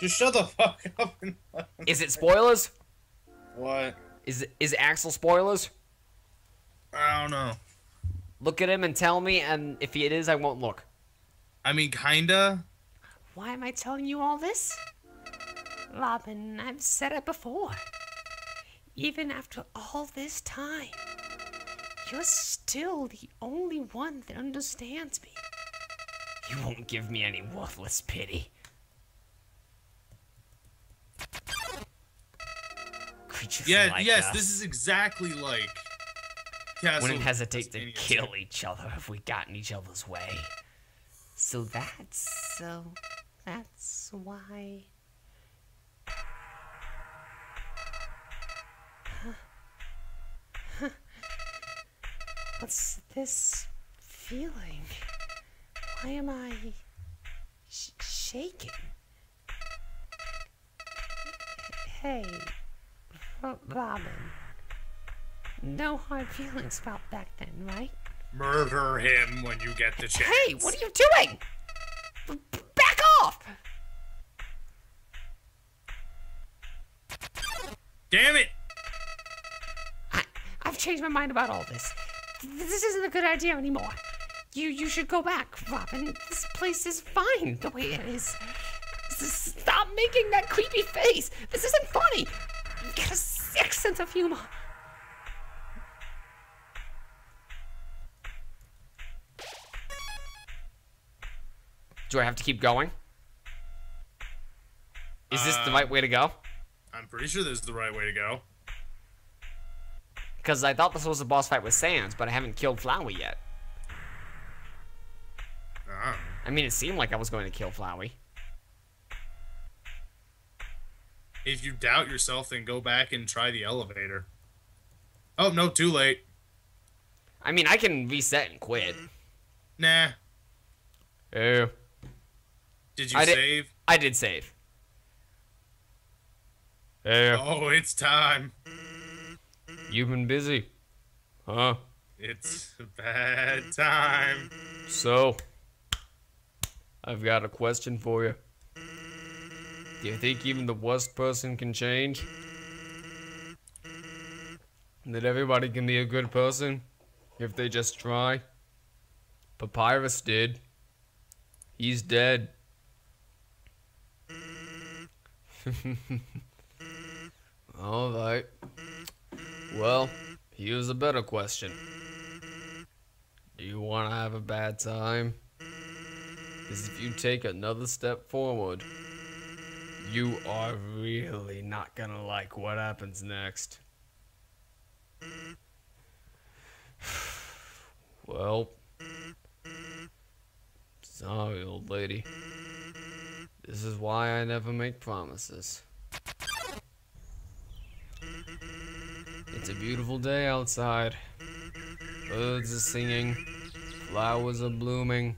Just shut the fuck up. Is it spoilers? What? Is Axel spoilers? I don't know. Look at him and tell me, and if it is, I won't look. I mean, kinda. Why am I telling you all this? Robin, I've said it before. Even after all this time, you're still the only one that understands me. You won't give me any worthless pity. Creatures like yes, us this is exactly like Castle wouldn't hesitate to Castlevania. kill each other if we got in each other's way. So that's why. What's this feeling? Why am I shaking? Hey, Robin. No hard feelings about back then, right? Murder him when you get the chance. Hey, what are you doing? Back off! Damn it! I've changed my mind about all this. This isn't a good idea anymore. You should go back, Robin. This place is fine the way it is. Stop making that creepy face. This isn't funny. You got a sick sense of humor. Do I have to keep going? Is this the right way to go? I'm pretty sure this is the right way to go. Because I thought this was a boss fight with Sans, but I haven't killed Flowey yet. I mean, it seemed like I was going to kill Flowey. If you doubt yourself, then go back and try the elevator. Oh, no, too late. I mean, I can reset and quit. Nah. Yeah. Did you save? I did save. Yeah. Oh, it's time. You've been busy. Huh? It's a bad time. So, I've got a question for you. Do you think even the worst person can change? That everybody can be a good person if they just try? Papyrus did. He's dead. Alright. Well, here's a better question. Do you want to have a bad time? Because if you take another step forward, you are really not gonna like what happens next. Well, sorry, old lady. This is why I never make promises. It's a beautiful day outside. Birds are singing. Flowers are blooming.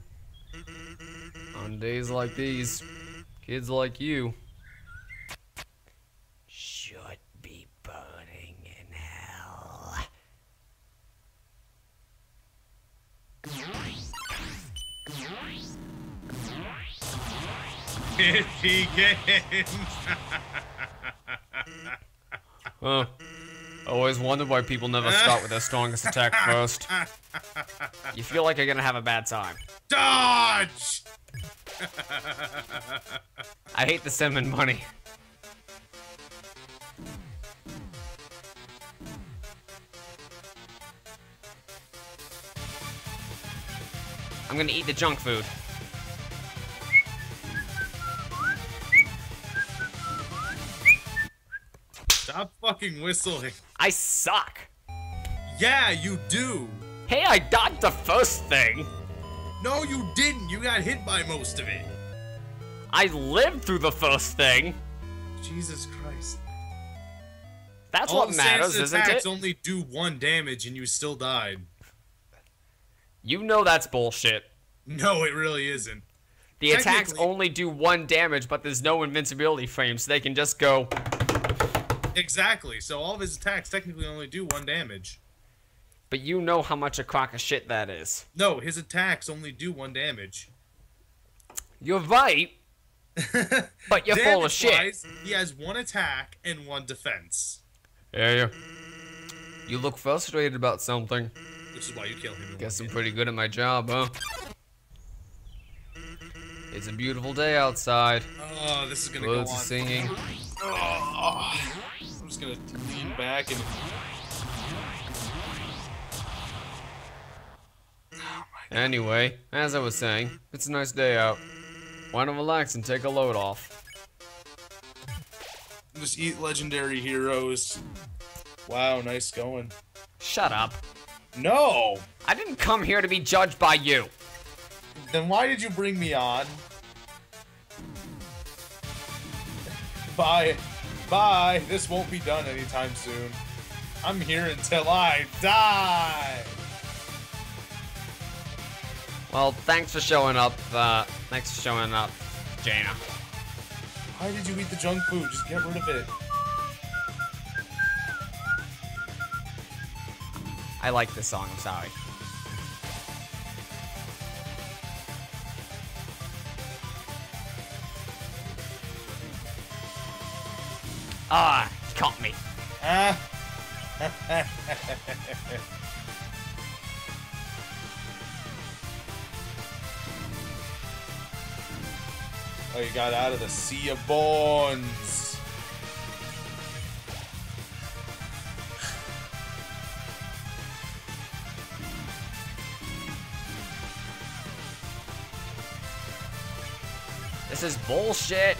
On days like these, kids like you should be burning in hell. It begins. Huh. I always wondered why people never start with their strongest attack first. You feel like you're gonna have a bad time. Dodge! I hate the cinnamon money. I'm gonna eat the junk food. Stop fucking whistling. I suck. Yeah, you do. Hey, I dodged the first thing. No, you didn't. You got hit by most of it. I lived through the first thing. Jesus Christ. That's All what matters, Sans isn't attacks it? only do 1 damage and you still died. You know that's bullshit. No, it really isn't. The attacks Technically- only do 1 damage, but there's no invincibility frame, so they can just go. Exactly. So all of his attacks technically only do 1 damage. But you know how much a crock of shit that is. No, his attacks only do 1 damage. You're right, but you're full of shit. Damage-wise, he has 1 attack and 1 defense. Yeah. You look frustrated about something. Which is why you kill him. Guess I'm pretty good at my job, huh? It's a beautiful day outside. Oh, this is gonna go on. Birds are singing. just gonna lean back and... Anyway, as I was saying, it's a nice day out. Why not relax and take a load off? Just eat legendary heroes. Wow, nice going. Shut up. No! I didn't come here to be judged by you. Then why did you bring me on? Bye. Bye. This won't be done anytime soon. I'm here until I die. Well, thanks for showing up, Jaina. Why did you eat the junk food? Just get rid of it. I like this song, I'm sorry. Ah, caught me. Ah. Oh, you got out of the sea of bones. This is bullshit.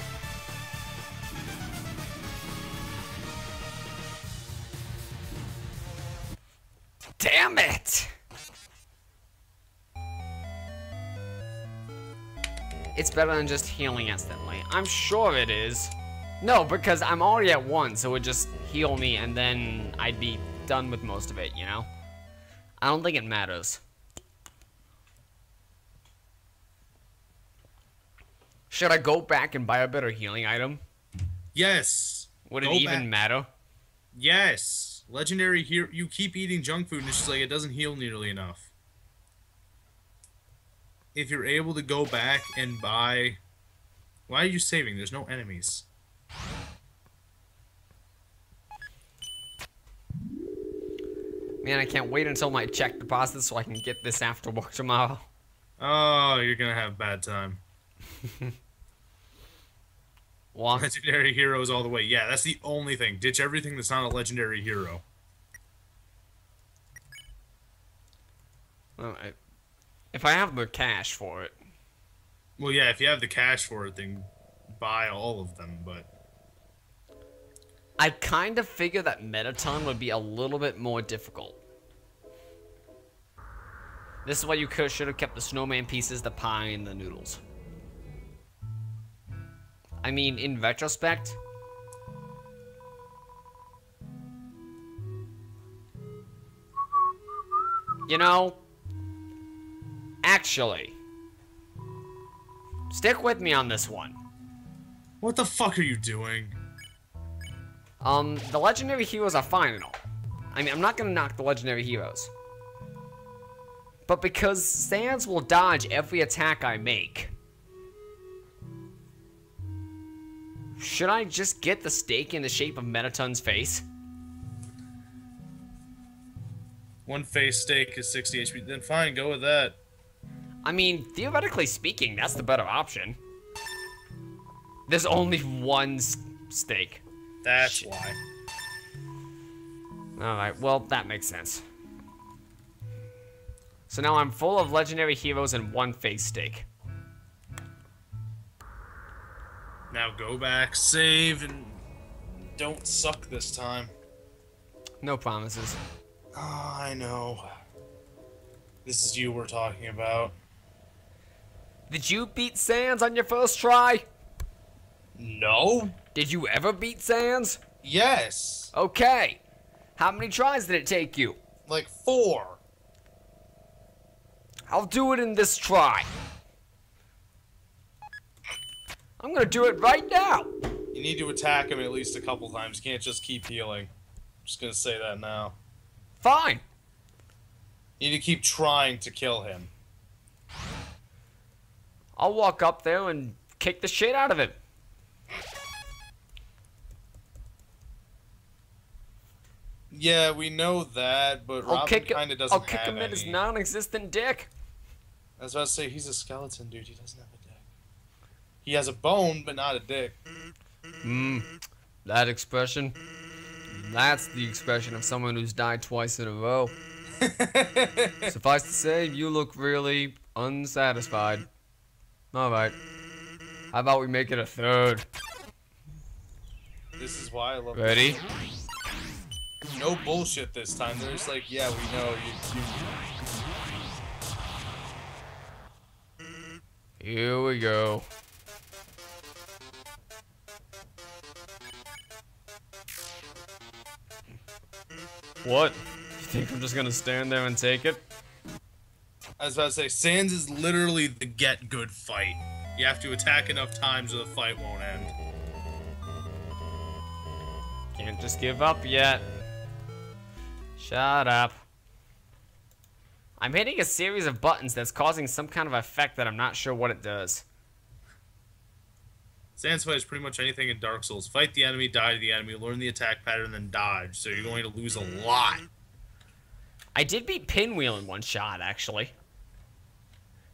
Damn it! It's better than just healing instantly. I'm sure it is. No, because I'm already at 1, so it would just heal me and then I'd be done with most of it, you know? I don't think it matters. Should I go back and buy a better healing item? Yes. Would it Go even back. matter? Yes. Legendary hero. You keep eating junk food and it's just like it doesn't heal nearly enough. If you're able to go back and buy... Why are you saving? There's no enemies. Man, I can't wait until my check deposits so I can get this after work tomorrow. Oh, you're gonna have a bad time. What? Legendary heroes all the way. Yeah, that's the only thing. Ditch everything that's not a legendary hero. Well, if I have the cash for it. Well, yeah, if you have the cash for it, then buy all of them, but... I kind of figure that Metaton would be a little bit more difficult. This is why you should have kept the snowman pieces, the pie, and the noodles. I mean, in retrospect... You know... Actually... Stick with me on this one. What the fuck are you doing? The legendary heroes are fine and all. I mean, I'm not gonna knock the legendary heroes. But because Sans will dodge every attack I make, should I just get the stake in the shape of Metaton's face? One face stake is 60 HP. Then fine, go with that. I mean, theoretically speaking, that's the better option. There's only one stake. That's why. Alright, well, that makes sense. So now I'm full of legendary heroes and one face stake. Now go back, save, and don't suck this time. No promises. Oh, I know. This is you we're talking about. Did you beat Sans on your first try? No? Did you ever beat Sans? Yes. Okay. How many tries did it take you? Like 4. I'll do it in this try. I'm gonna do it right now. You need to attack him at least a couple times. You can't just keep healing. I'm just gonna say that now. Fine. You need to keep trying to kill him. I'll walk up there and kick the shit out of him. Yeah, we know that, but Robin kind of doesn't I'll kick him in his non-existent dick. I was about to say, he's a skeleton, dude. He doesn't have a dick. He has a bone, but not a dick. That expression. That's the expression of someone who's died twice in a row. Suffice to say, you look really unsatisfied. Alright. How about we make it a third? This is why I love Ready? No bullshit this time. They're just like, yeah, we know you. Here we go. What? You think I'm just gonna stand there and take it? I was about to say, Sans is literally the get good fight. You have to attack enough times or the fight won't end. Can't just give up yet. Shut up. I'm hitting a series of buttons that's causing some kind of effect that I'm not sure what it does. Sans fight is pretty much anything in Dark Souls. Fight the enemy, die to the enemy, learn the attack pattern, then dodge. So you're going to lose a lot. I did beat Pinwheel in one shot, actually.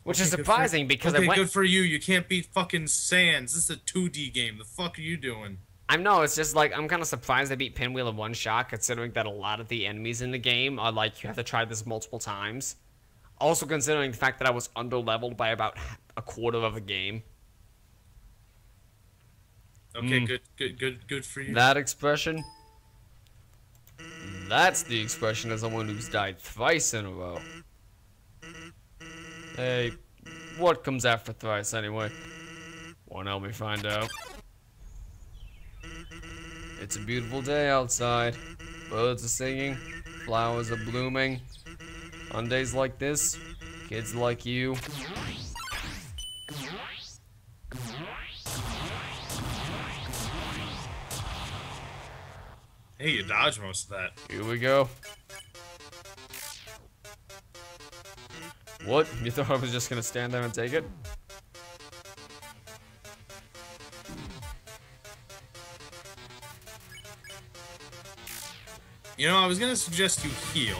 Which is surprising because I went... good for you. You can't beat fucking Sans. This is a 2D game. The fuck are you doing? I know, it's just like, I'm kind of surprised I beat Pinwheel in one shot, considering that a lot of the enemies in the game are like, you have to try this multiple times. Also considering the fact that I was under-leveled by about a quarter of a game. Okay, good for you. That expression? That's the expression of someone who's died thrice in a row. Hey, what comes after thrice anyway? Wanna help me find out? It's a beautiful day outside. Birds are singing, flowers are blooming. On days like this, kids like you. Hey, you dodged most of that. Here we go. What? You thought I was just gonna stand there and take it? You know, I was gonna suggest you heal.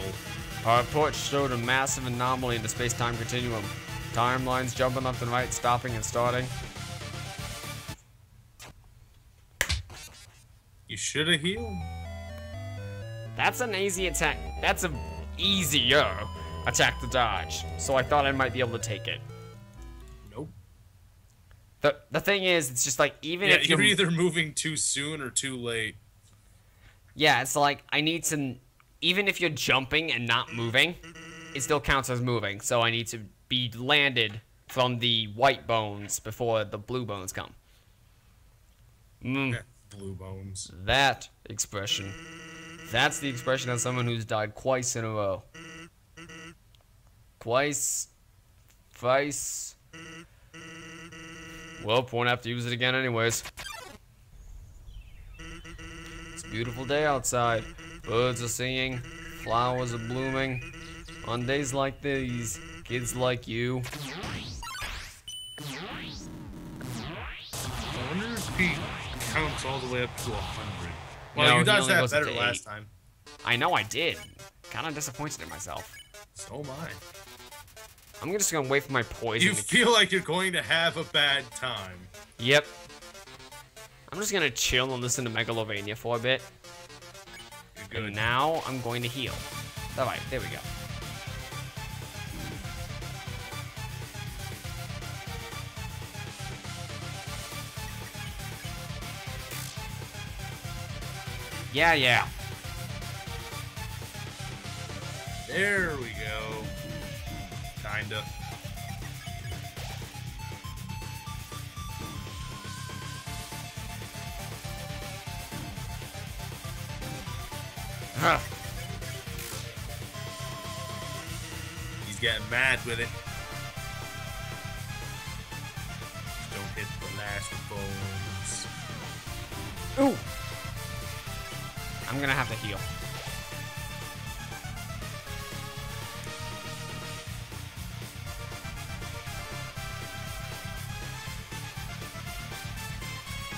Our approach showed a massive anomaly in the space-time continuum. Timelines jumping left and right, stopping and starting. You should have healed. That's an easy attack. That's an easier attack to dodge. So I thought I might be able to take it. Nope. The thing is, it's just like, even if you're either moving too soon or too late. Yeah, it's like, I need to... Even if you're jumping and not moving, it still counts as moving. So I need to be landed from the white bones before the blue bones come. Blue bones. That expression. That's the expression of someone who's died twice in a row. Twice. Thrice. Well, won't have to use it again anyways. It's a beautiful day outside. Birds are singing. Flowers are blooming. On days like these, kids like you. I wonder if he counts all the way up to 100. Well, No, you dodged he only that goes up better to last 8. time. I know I did. Kind of disappointed in myself. So am I. I'm just gonna wait for my poison. You feel like you're going to have a bad time. Yep. I'm just gonna chill and listen to Megalovania for a bit. You're And good. now I'm going to heal. Alright, there we go. Yeah. There we go. Kinda. Huh. He's getting mad with it. Don't hit the last bones. Ooh! I'm gonna have to heal.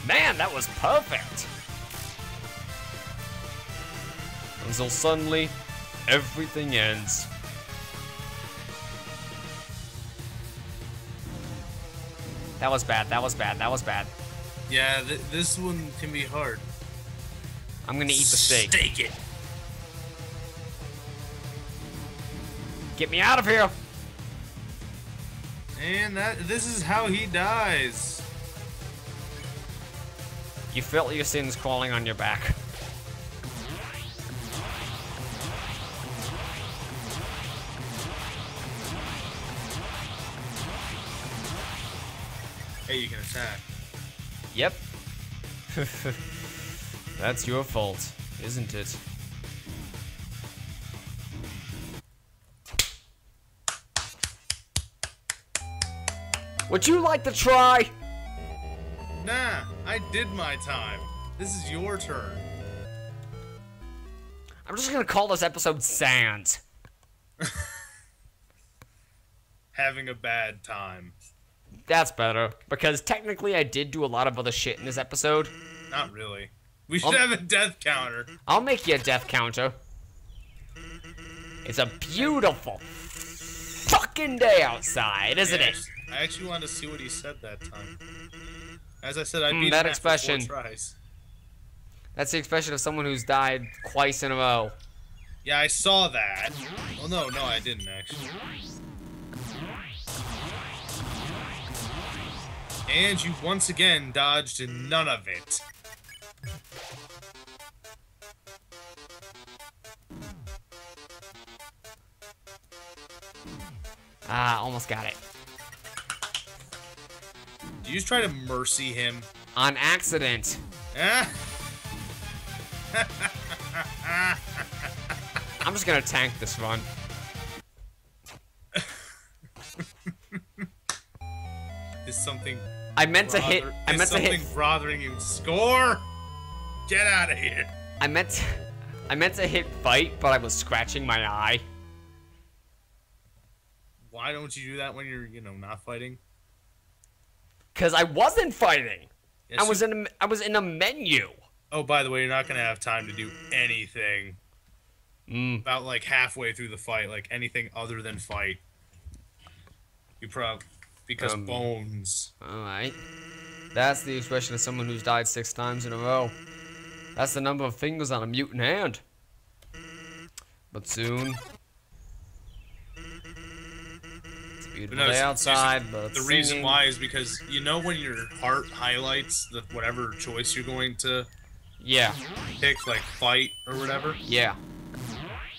Man, that was perfect! Until suddenly, everything ends. That was bad, that was bad, that was bad. Yeah, this one can be hard. I'm gonna eat the steak. Steak it. Get me out of here! And this is how he dies. You felt your sins crawling on your back. Hey, you can attack. Yep. That's your fault, isn't it? Would you like to try? Nah, I did my time. This is your turn. I'm just gonna call this episode Sand. Having a bad time. That's better, because technically I did do a lot of other shit in this episode. Not really. We should have a death counter. I'll make you a death counter. It's a beautiful fucking day outside, isn't it? I actually wanted to see what he said that time. As I said, I beat that him after 4 expression. tries. That's the expression of someone who's died twice in a row. Yeah, I saw that. Well, no, I didn't actually. And you once again dodged none of it. Ah, almost got it. Did you just try to mercy him? On accident. Eh? I'm just gonna tank this run. Is something... I meant to hit. I meant to hit. Something bothering you. Score! Get out of here. I meant to hit fight, but I was scratching my eye. Why don't you do that when you're, not fighting? Cause I wasn't fighting. Yes, I was in a menu. Oh, by the way, you're not gonna have time to do anything. About like halfway through the fight, like anything other than fight. Because bones. Alright. That's the expression of someone who's died 6 times in a row. That's the number of fingers on a mutant hand. But soon. It's a beautiful day outside, but the reason why is because when your heart highlights whatever choice you're going to pick, like fight or whatever? Yeah.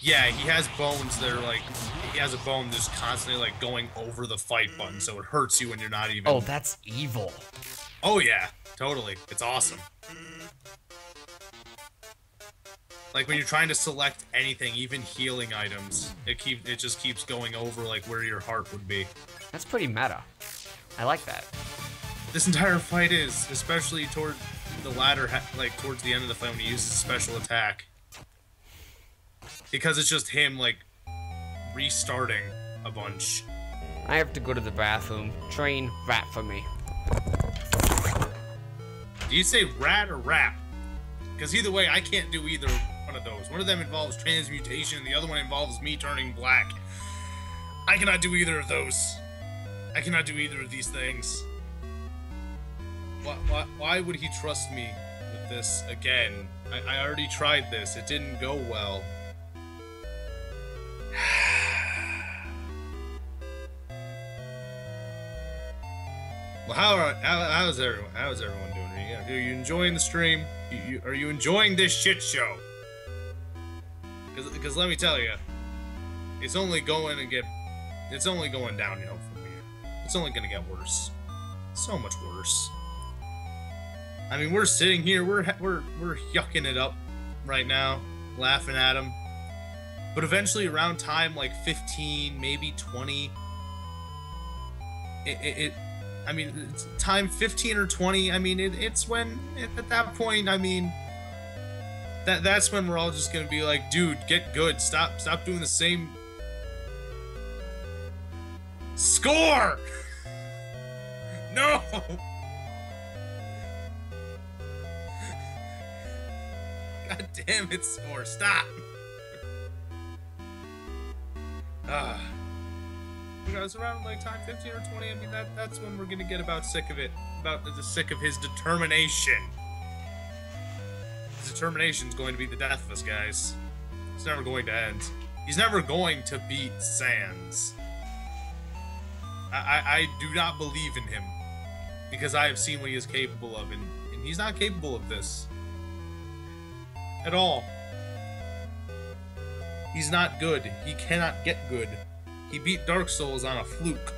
Yeah, he has bones that are like, he has a bone that's constantly like going over the fight button, so it hurts you when you're not even... Oh, that's evil. Oh yeah, totally. It's awesome. Like when you're trying to select anything, even healing items, it just keeps going over like where your heart would be. That's pretty meta. I like that. This entire fight is, especially toward the latter, like towards the end of the fight when he uses special attack. Because it's just him, like, restarting a bunch. I have to go to the bathroom. Train rat for me. Do you say rat or rap? Because either way, I can't do either one of those. One of them involves transmutation, and the other one involves me turning black. I cannot do either of those. I cannot do either of these things. Why would he trust me with this again? I already tried this. It didn't go well. Well, how's everyone doing? Are you enjoying the stream? Are you enjoying this shit show? Because let me tell you, it's only going downhill from here. It's only gonna get worse, so much worse. I mean, we're sitting here, we're yucking it up right now, laughing at him. But eventually, around time like 15, maybe 20, I mean, it's time 15 or 20. I mean, it's when at that point, I mean, that's when we're all just gonna be like, dude, get good. Stop doing the same. Score! No! God damn it, Score! Stop! It's around like time 15 or 20. I mean, that's when we're gonna get about sick of it. About sick of his determination. determination is going to be the death of us, guys. It's never going to end. He's never going to beat Sans. I do not believe in him. Because I have seen what he is capable of, and he's not capable of this. At all. He's not good. He cannot get good. He beat Dark Souls on a fluke.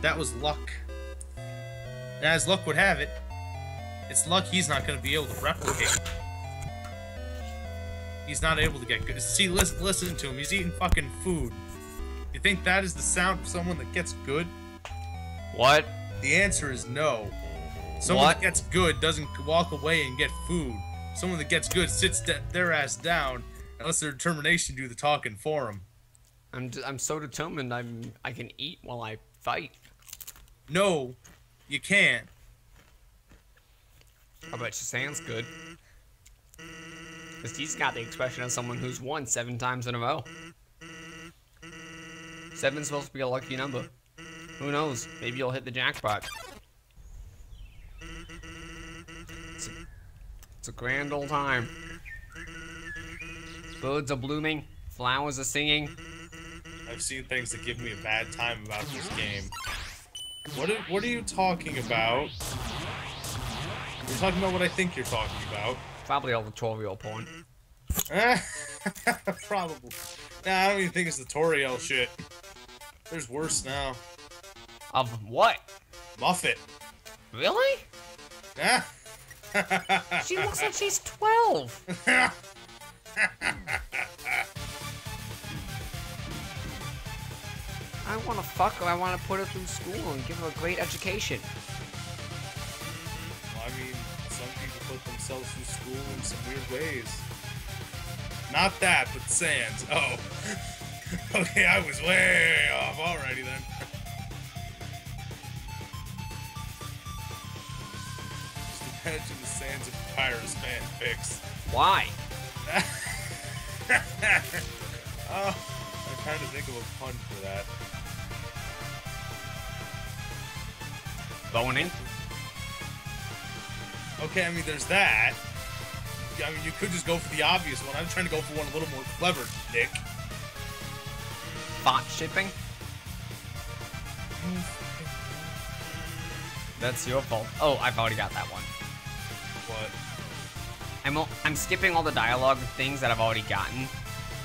That was luck. And as luck would have it, it's luck he's not going to be able to replicate. He's not able to get good. See, listen to him. He's eating fucking food. You think that is the sound of someone that gets good? What? The answer is no. Someone that gets good doesn't walk away and get food. Someone that gets good sits their ass down and lets their determination do the talking for them. I'm so determined I can eat while I fight. No, you can't. I bet you Sans good. Because he's got the expression of someone who's won 7 times in a row. 7's supposed to be a lucky number. Who knows? Maybe you'll hit the jackpot. It's a grand old time. Birds are blooming. Flowers are singing. I've seen things that give me a bad time about this game. What are you talking about? You're talking about what I think you're talking about. Probably all the tutorial porn. Probably. Nah, I don't even think it's the tutorial shit. There's worse now. Of what? Muffet. Really? She looks like she's 12. I want to fuck her. I want to put her through school and give her a great education. Well, I mean, some people put themselves through school in some weird ways. Not that, but Sans. Oh. Okay, I was way off already then. Just imagine the Sans of Papyrus fanfics. Why? Oh, I'm trying to think of a pun for that. Boning? Okay, I mean, there's that. I mean, you could just go for the obvious one. I'm trying to go for one a little more clever, Dick. Bot shipping? That's your fault. Oh, I've already got that one. What? I'm skipping all the dialogue things that I've already gotten.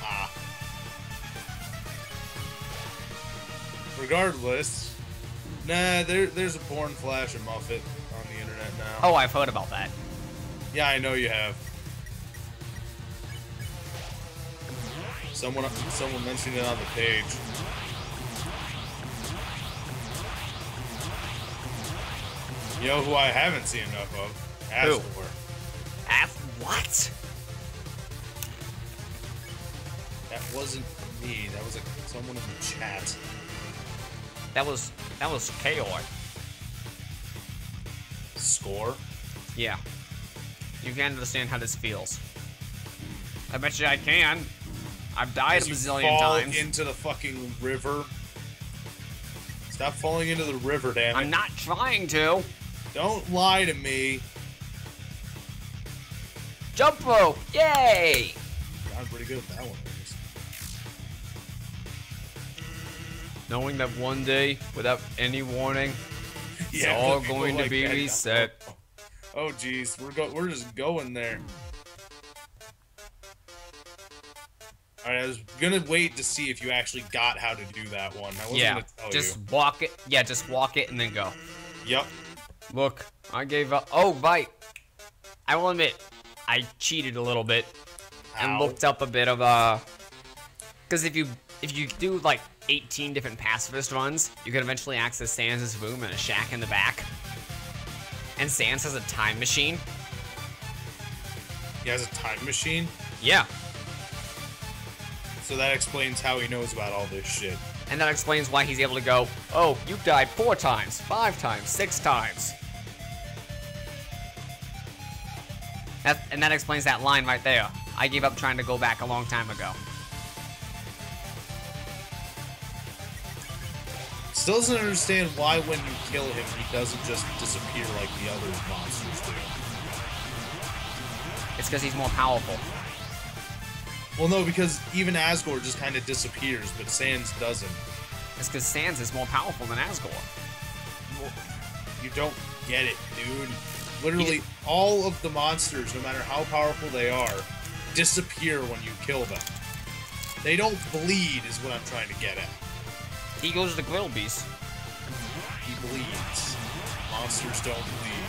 Ah. Regardless, nah, there's a porn flash of Muffet on the internet now. Oh, I've heard about that. Yeah, I know you have. Someone mentioned it on the page. You know who I haven't seen enough of? Astor. What? That wasn't me. That was someone in the chat. That was KO. Score? Yeah. You can't understand how this feels. I bet you I can. I've died a bazillion times. Fall into the fucking river. Stop falling into the river, damn it. I'm not trying to. Don't lie to me. Jump rope! Yay! I'm pretty good at that one. Knowing that one day, without any warning, it's Yeah, all people going to like be that. reset. Oh jeez, we're just going there. All right, I was gonna wait to see if you actually got how to do that one. I wasn't Yeah, gonna tell just you. walk it. Yeah, just walk it and then go. Yep. Look, I gave up. Oh, right. I will admit, I cheated a little bit and Ow. looked up a bit of because if you do like 18 different pacifist runs, you can eventually access Sans' room and a shack in the back. And Sans has a time machine. He has a time machine, Yeah. so that explains how he knows about all this shit. And that explains why he's able to go, oh, you died 4 times, 5 times, 6 times. And that explains that line right there. I gave up trying to go back a long time ago. Still doesn't understand why when you kill him, he doesn't just disappear like the other monsters do. It's because he's more powerful. Well, no, because even Asgore just kind of disappears, but Sans doesn't. It's because Sans is more powerful than Asgore. Well, you don't get it, dude. Literally, all of the monsters, no matter how powerful they are, disappear when you kill them. They don't bleed, is what I'm trying to get at. He goes to Grill Beast. He bleeds. Monsters don't bleed.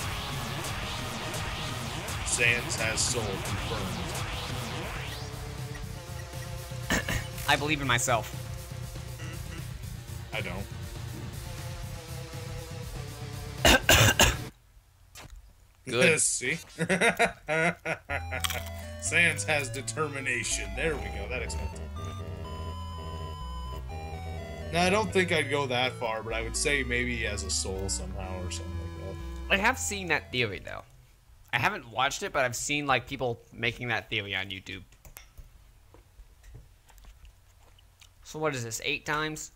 Sans has soul confirmed. I believe in myself. I don't. Good. See? Sans has determination. There we go. That explains it. No, I don't think I'd go that far, but I would say maybe he has a soul somehow or something like that. I have seen that theory, though. I haven't watched it, but I've seen, like, people making that theory on YouTube. So what is this, 8 times?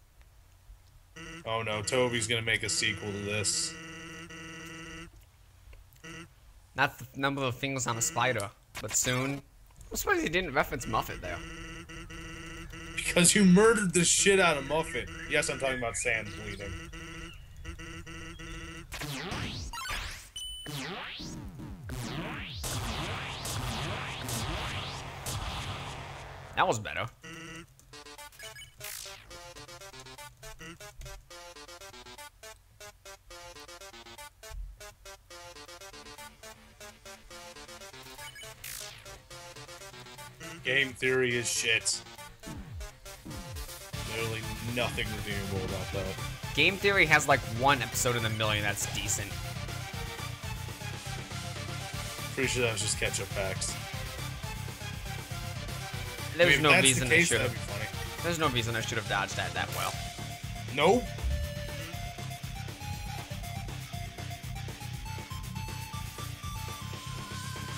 Oh no, Toby's gonna make a sequel to this. Not the number of fingers on a spider, but soon. I'm surprised he didn't reference Muffet there. Because you murdered the shit out of Muffet. Yes, I'm talking about Sans bleeding. That was better. Game theory is shit. Literally nothing redeemable about that. Game Theory has like 1 episode in a million that's decent. Pretty sure that was just ketchup packs. There's If no that's the reason case, they should that'd have. be funny. There's no reason I should have dodged that well. Nope.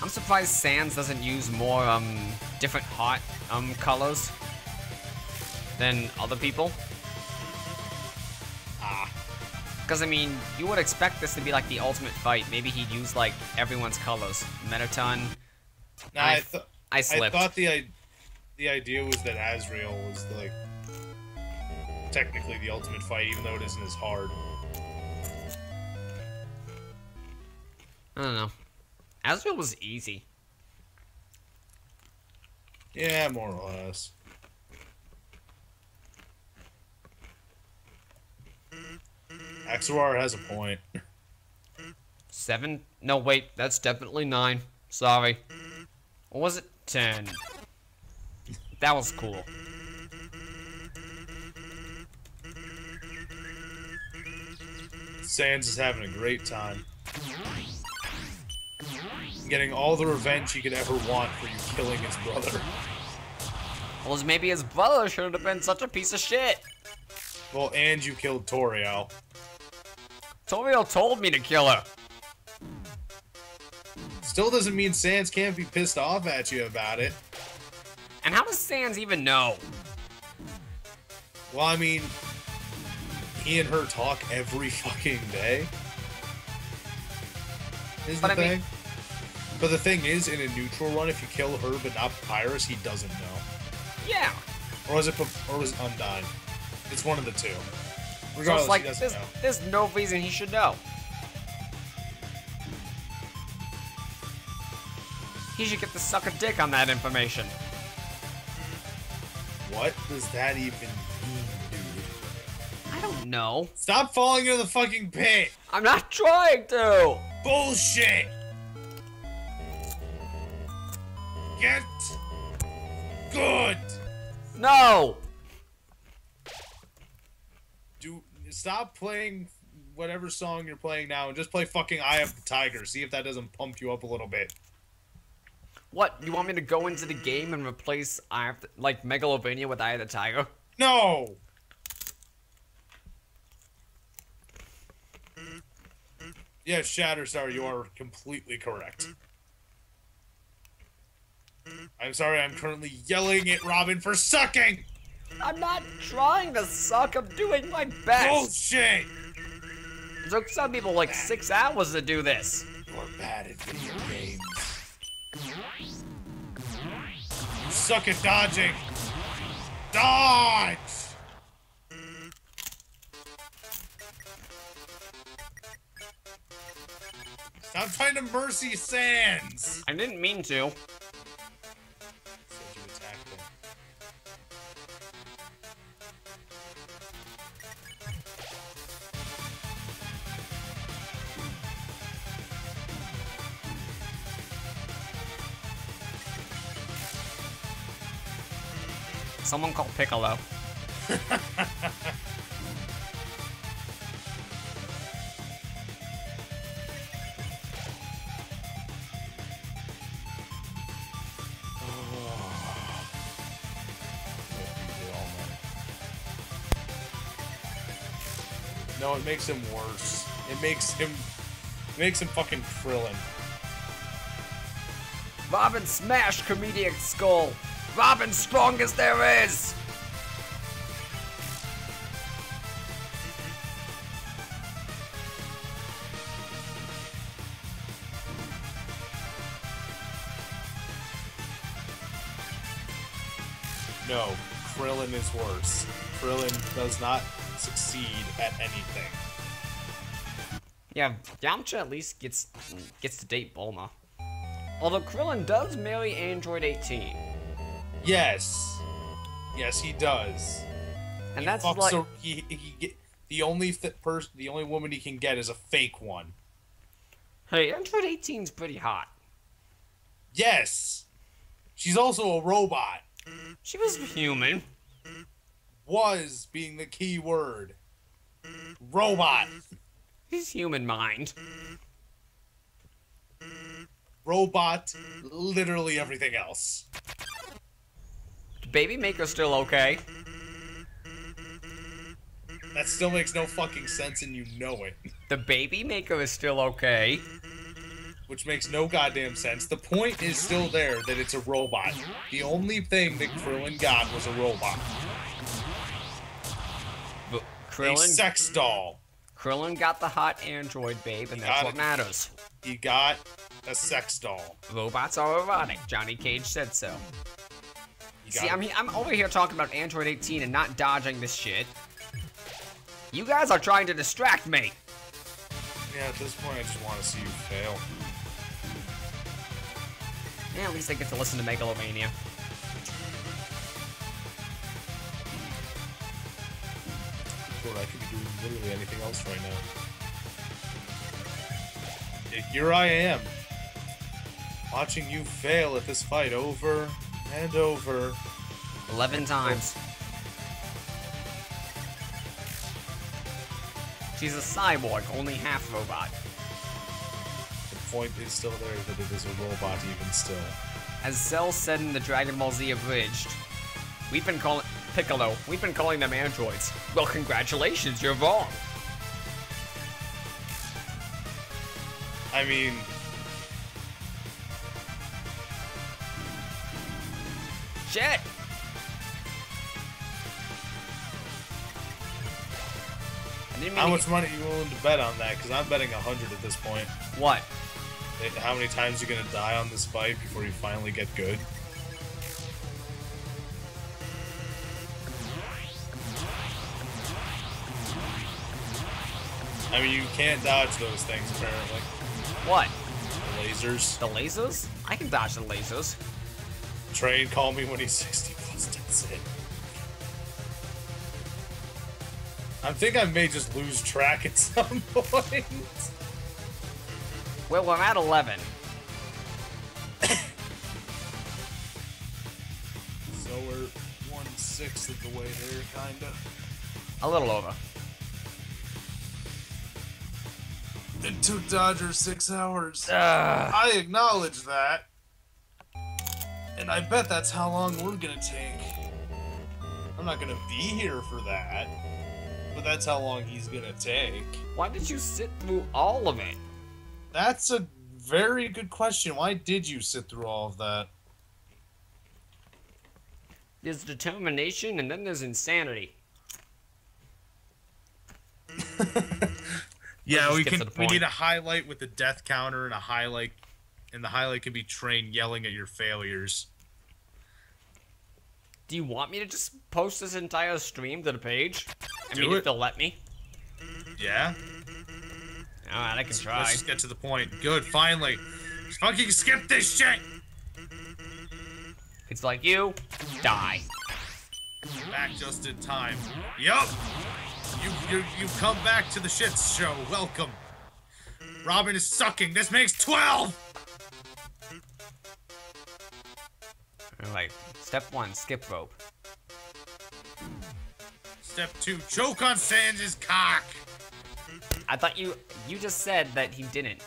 I'm surprised Sans doesn't use more different heart colors than other people. Because I mean, you would expect this to be like the ultimate fight. Maybe he'd use like everyone's colors. Metaton. Nah, I slipped. I thought the idea was that Azrael was like technically the ultimate fight, even though it isn't as hard. I don't know. Azrael was easy. Yeah, more or less. Axawar has a point. 7? No, wait. That's definitely 9. Sorry. Or was it 10? That was cool. Sans is having a great time. Getting all the revenge he could ever want for you killing his brother. Well, maybe his brother shouldn't have been such a piece of shit. Well, and you killed Toriel. Toriel told me to kill her. Still doesn't mean Sans can't be pissed off at you about it. And how does Sans even know? Well, I mean, he and her talk every fucking day. Is the But I thing. mean- But the thing is, in a neutral run, if you kill her but not Papyrus, he doesn't know. Yeah. Or was it Undyne? It's one of the two. So Regardless, it's like, he doesn't know. there's no reason he should know. He should get the sucker dick on that information. What does that even mean, dude? I don't know. Stop falling into the fucking pit! I'm not trying to. Bullshit! Get good! No. Stop playing whatever song you're playing now and just play fucking Eye of the Tiger. See if that doesn't pump you up a little bit. What? You want me to go into the game and replace like Megalovania with Eye of the Tiger? No! Yes, Shatterstar, you are completely correct. I'm sorry, I'm currently yelling at Robin for sucking! I'm not trying to suck. I'm doing my best. Bullshit! It took some people like 6 hours to do this. You're bad at video games. You suck at dodging. Dodge! Stop trying to mercy Sans! I didn't mean to. Said you attacked him. Someone called Piccolo. No, it makes him worse. It makes him fucking Krillin. Robin smash comedic skull. Robin strong as there is. No, Krillin is worse. Krillin does not succeed at anything. Yeah, Yamcha at least gets to date Bulma. Although Krillin does marry Android 18. Yes. Yes, he does. And He that's fucks like... the only the only woman he can get is a fake one. Hey, Android 18's pretty hot. Yes. She's also a robot. She was human. Was being the key word. Robot. She's human mind. Robot. Literally everything else. The baby maker's still okay. That still makes no fucking sense and you know it. The baby maker is still okay. Which makes no goddamn sense. The point is still there that it's a robot. The only thing that Krillin got was a robot. But A Krillin... sex doll. Krillin got the hot android babe, and that's what matters. He got a sex doll. Robots are erotic. Johnny Cage said so. See, I'm over here talking about Android 18 and not dodging this shit. You guys are trying to distract me. Yeah, at this point, I just want to see you fail. Yeah, at least I get to listen to Megalovania. Lord, I could be doing literally anything else right now. Yet here I am, watching you fail at this fight over and over. 11 times. She's a cyborg, only half robot. The point is still there that it is a robot even still. As Cell said in the Dragon Ball Z Abridged, we've been calling them androids. Well, congratulations, you're wrong. I mean... Shit! How much money are you willing to bet on that? Because I'm betting 100 at this point. What? How many times are you gonna die on this fight before you finally get good? I mean, you can't dodge those things, apparently. What? The lasers. The lasers? I can dodge the lasers. Train, call me when he's 60 plus, that's it. I think I may just lose track at some point. Well, we're at 11. So we're 1/6 of the way there, kinda. A little over. It took Dodger 6 hours. I acknowledge that. And I bet that's how long we're gonna take. I'm not gonna be here for that. But that's how long he's gonna take. Why did you sit through all of it? That's a very good question. Why did you sit through all of that? There's determination and then there's insanity. Yeah, we Just get to the we point. need a highlight with the death counter and a highlight and the highlight can be Train yelling at your failures. Do you want me to just post this entire stream to the page? If they'll let me. Yeah? Alright, I can try. Let's just get to the point. Good, finally. Just fucking skip this shit! It's like you, die. Back just in time. Yup! You come back to the shit show. Welcome. Robin is sucking. This makes 12! Alright, step 1, skip rope. Step 2, choke on Sans' cock. I thought you just said that he didn't.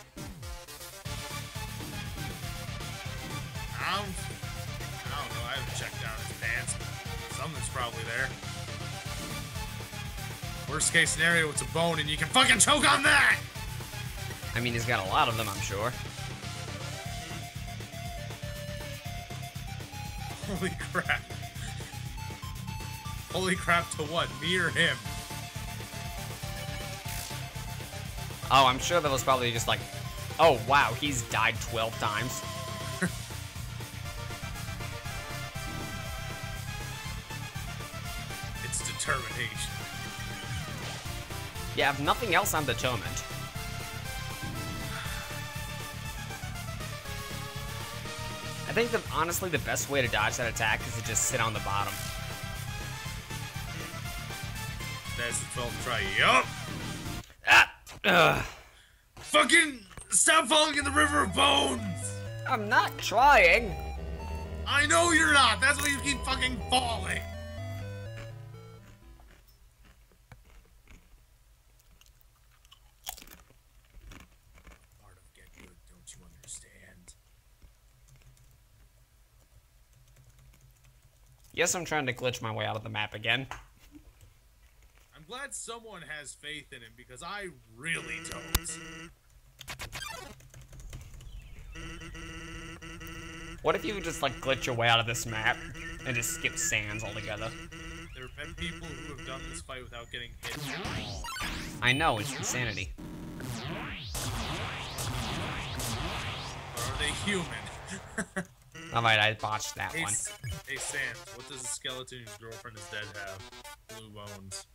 I don't know. I haven't checked down his pants. Something's probably there. Worst case scenario, it's a bone and you can fucking choke on that! I mean, he's got a lot of them, I'm sure. Holy crap. Holy crap to what? Me or him? Oh, I'm sure that was probably just like, oh wow, he's died 12 times. It's determination. Yeah, if nothing else, I'm determined. I think that honestly the best way to dodge that attack is to just sit on the bottom. That's the 12th try. Yup! Ah! Ugh. Fucking stop falling in the river of bones! I'm not trying. I know you're not! That's why you keep fucking falling! Part of get good, don't you understand? Yes, I'm trying to glitch my way out of the map again. I'm glad someone has faith in him because I really don't. What if you could just like glitch your way out of this map and just skip Sans altogether? There have been people who have done this fight without getting hit. I know, it's insanity. Or are they human? Alright, I botched that one. Hey Sans, what does a skeleton whose girlfriend is dead have? Blue bones.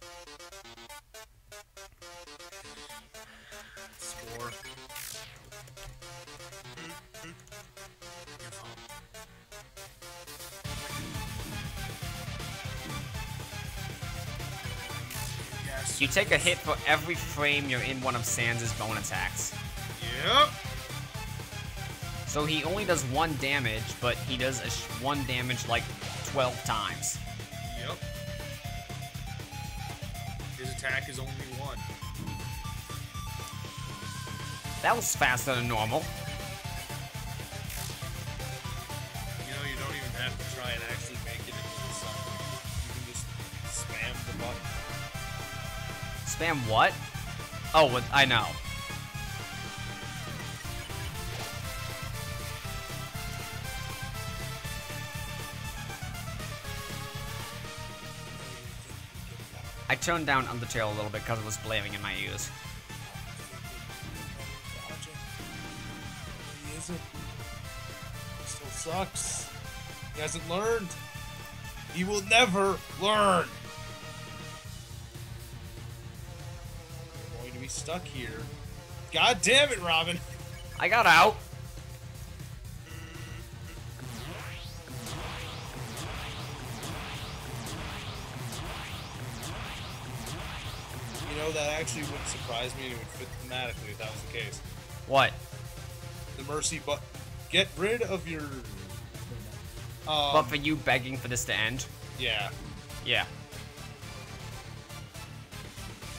Score. Your phone. Yes. You take a hit for every frame you're in one of Sans' bone attacks. Yep. So he only does 1 damage, but he does 1 damage like 12 times. Yep. His attack is only 1. That was faster than normal. You know, you don't even have to try and actually make it into the sun. You can just spam the button. Spam what? Oh, what? I know. I turned down Undertale a little bit because it was blaring in my ears. He isn't. He still sucks. He hasn't learned. He will never learn. We're going to be stuck here. God damn it, Robin. I got out. You know, that actually wouldn't surprise me and it would fit thematically if that was the case. What? The mercy, but get rid of your... But for you begging for this to end? Yeah. Yeah.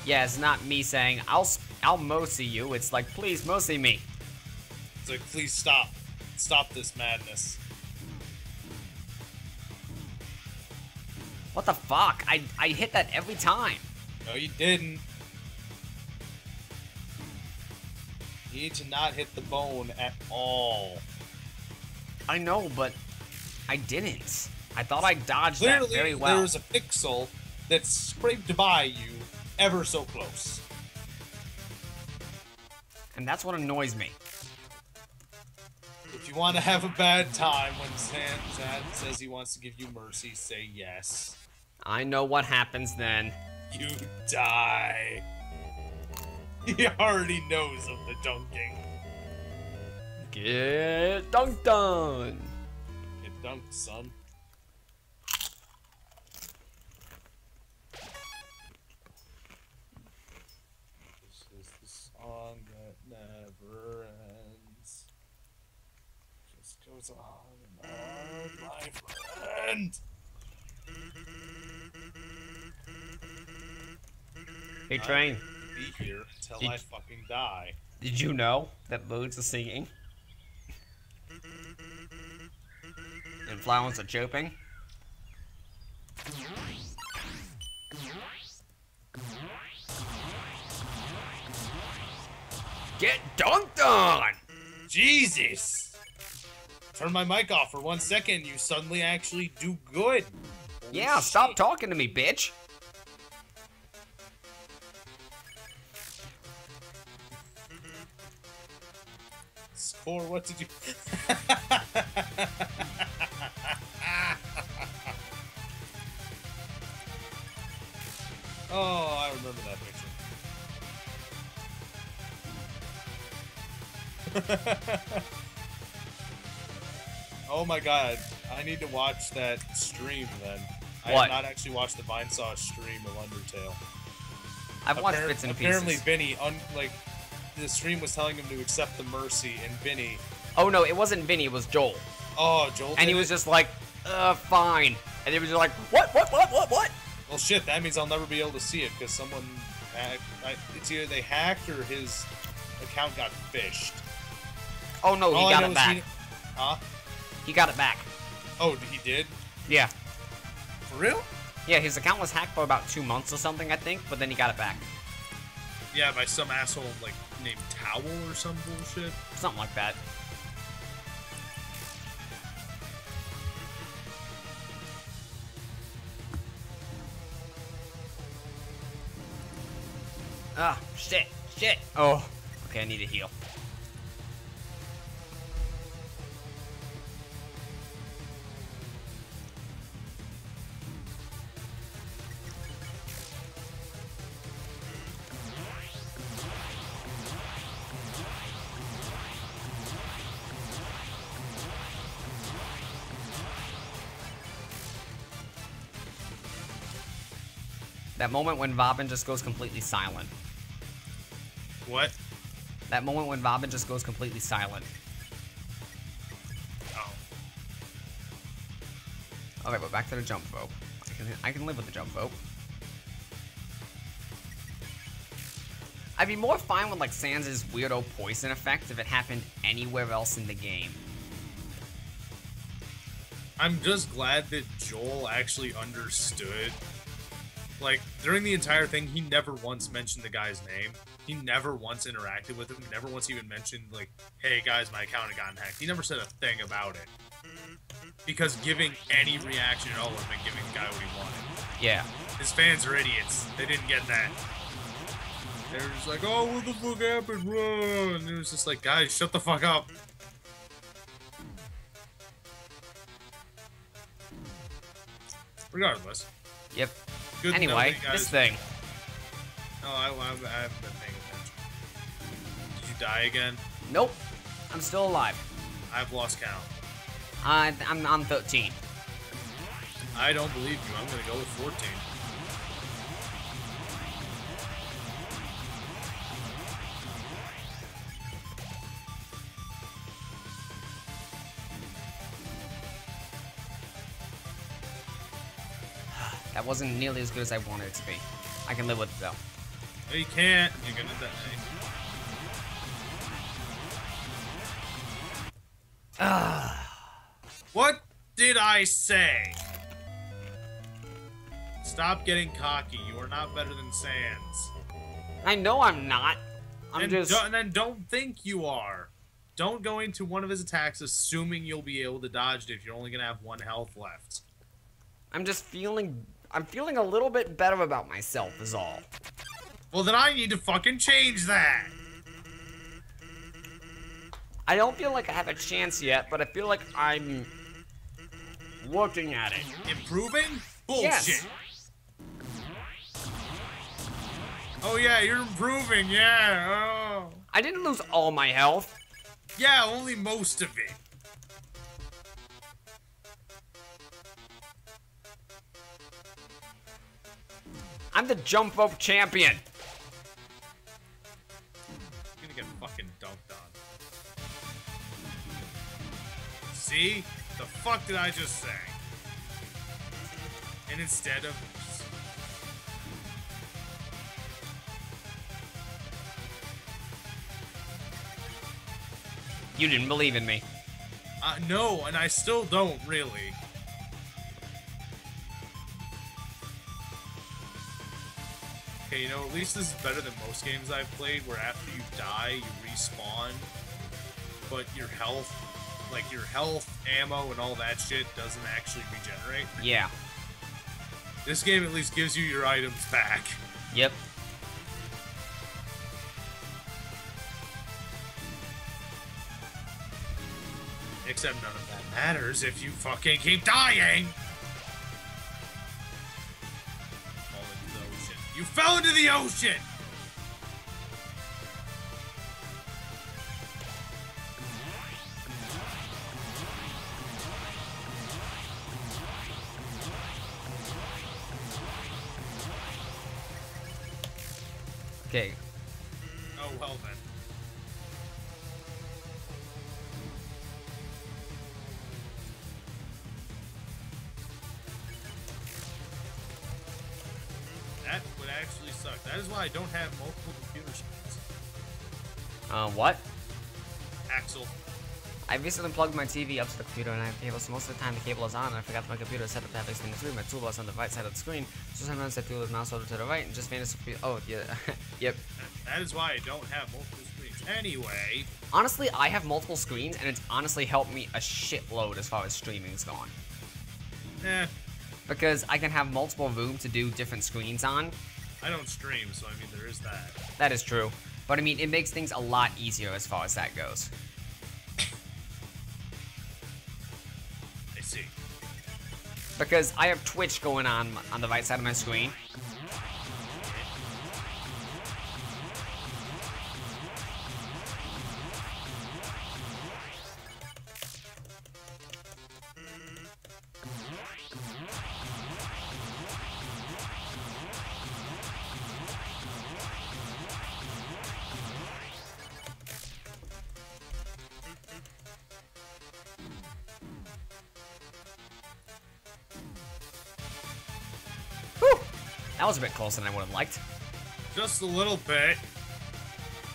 Yeah, it's not me saying, I'll mercy you. It's like, please mercy me. It's like, please stop. Stop this madness. What the fuck? I hit that every time. No, you didn't. You need to not hit the bone at all. I know, but I didn't. I thought I dodged that very well. There's a pixel that scraped by you ever so close. And that's what annoys me. If you want to have a bad time when Zan says he wants to give you mercy, say yes. I know what happens then. You die. He already knows of the dunking. Get dunked on. Get dunked, son. This is the song that never ends. Just goes on and on, my friend. Hey, Train. Be here until I fucking die. Did you know that birds are singing? And flowers are chirping? Get dunked on! Jesus! Turn my mic off for 1 second, you suddenly actually do good. Holy Yeah, stop talking to me, bitch. Score, what did you... Oh, I remember that picture. Oh my god, I need to watch that stream then. I What? have not actually watched the Vinesauce stream of Undertale. I've watched bits and pieces. Apparently, Vinny, the stream was telling him to accept the mercy, and Vinny... Oh no, it wasn't Vinny, it was Joel. Oh, Joel And he was just like, fine. And he was just like, what? Well, shit, that means I'll never be able to see it, because someone... It's either they hacked or his account got phished. Oh no, he got it back. Huh? He got it back. Oh, he did? Yeah. For real? Yeah, his account was hacked for about 2 months or something, I think, but then he got it back. Yeah, by some asshole, like, named Towel or some bullshit. Something like that. Ah, shit. Oh, okay, I need to heal. That moment when Vabin just goes completely silent. What? That moment when Vabin just goes completely silent. Oh. Okay, but back to the jump rope. I can live with the jump rope. I'd be more fine with like Sans' weirdo poison effect if it happened anywhere else in the game. I'm just glad that Joel actually understood. Like, during the entire thing, he never once mentioned the guy's name. He never once interacted with him. He never once even mentioned, like, hey, guys, my account had gotten hacked. He never said a thing about it. Because giving any reaction at all would have been giving the guy what he wanted. Yeah. His fans are idiots. They didn't get that. They were just like, oh, what the fuck happened? Whoa. And it was just like, guys, shut the fuck up. Regardless. Yep. Good to know Anyway, that you guys... this thing. Oh, I haven't been paying attention. Did you die again? Nope. I'm still alive. I've lost count. I'm on 13. I don't believe you. I'm gonna go with 14. That wasn't nearly as good as I wanted it to be. I can live with it though. No, you can't. You're gonna die. What did I say? Stop getting cocky. You are not better than Sans. I know I'm not. And then don't think you are. Don't go into one of his attacks assuming you'll be able to dodge it if you're only gonna have 1 health left. I'm feeling a little bit better about myself is all. Well, then I need to fucking change that. I don't feel like I have a chance yet, but I feel like I'm working at it. Improving? Bullshit. Yes. Oh yeah, you're improving, yeah. Oh. I didn't lose all my health. Yeah, only most of it. I'm the jump rope champion. You're gonna get fucking dunked on. See? The fuck did I just say? And instead of... You didn't believe in me. No, and I still don't, really. Okay, you know, at least this is better than most games I've played, where after you die, you respawn, but your health, like your health, ammo, and all that shit doesn't actually regenerate. Yeah. This game at least gives you your items back. Yep. Except none of that matters if you fucking keep dying! Fall into the ocean. You fell into the ocean! Okay. Oh, well then. That would actually suck. That is why I don't have multiple computer screens. What? Axel. I recently plugged my TV up to the computer and I have cable, so most of the time the cable is on and I forgot that my computer is set up to have extended screen. My toolbar is on the right side of the screen, so sometimes I feel the mouse over to the right and just vanishes. Oh, yeah. Yep. That is why I don't have multiple screens. Anyway. Honestly, I have multiple screens and it's honestly helped me a shitload as far as streaming is gone. Because I can have multiple rooms to do different screens on. I don't stream, so I mean, there is that. That is true. But I mean, it makes things a lot easier as far as that goes. I see. Because I have Twitch going on the right side of my screen. Whew! That was a bit closer than I would have liked. Just a little bit.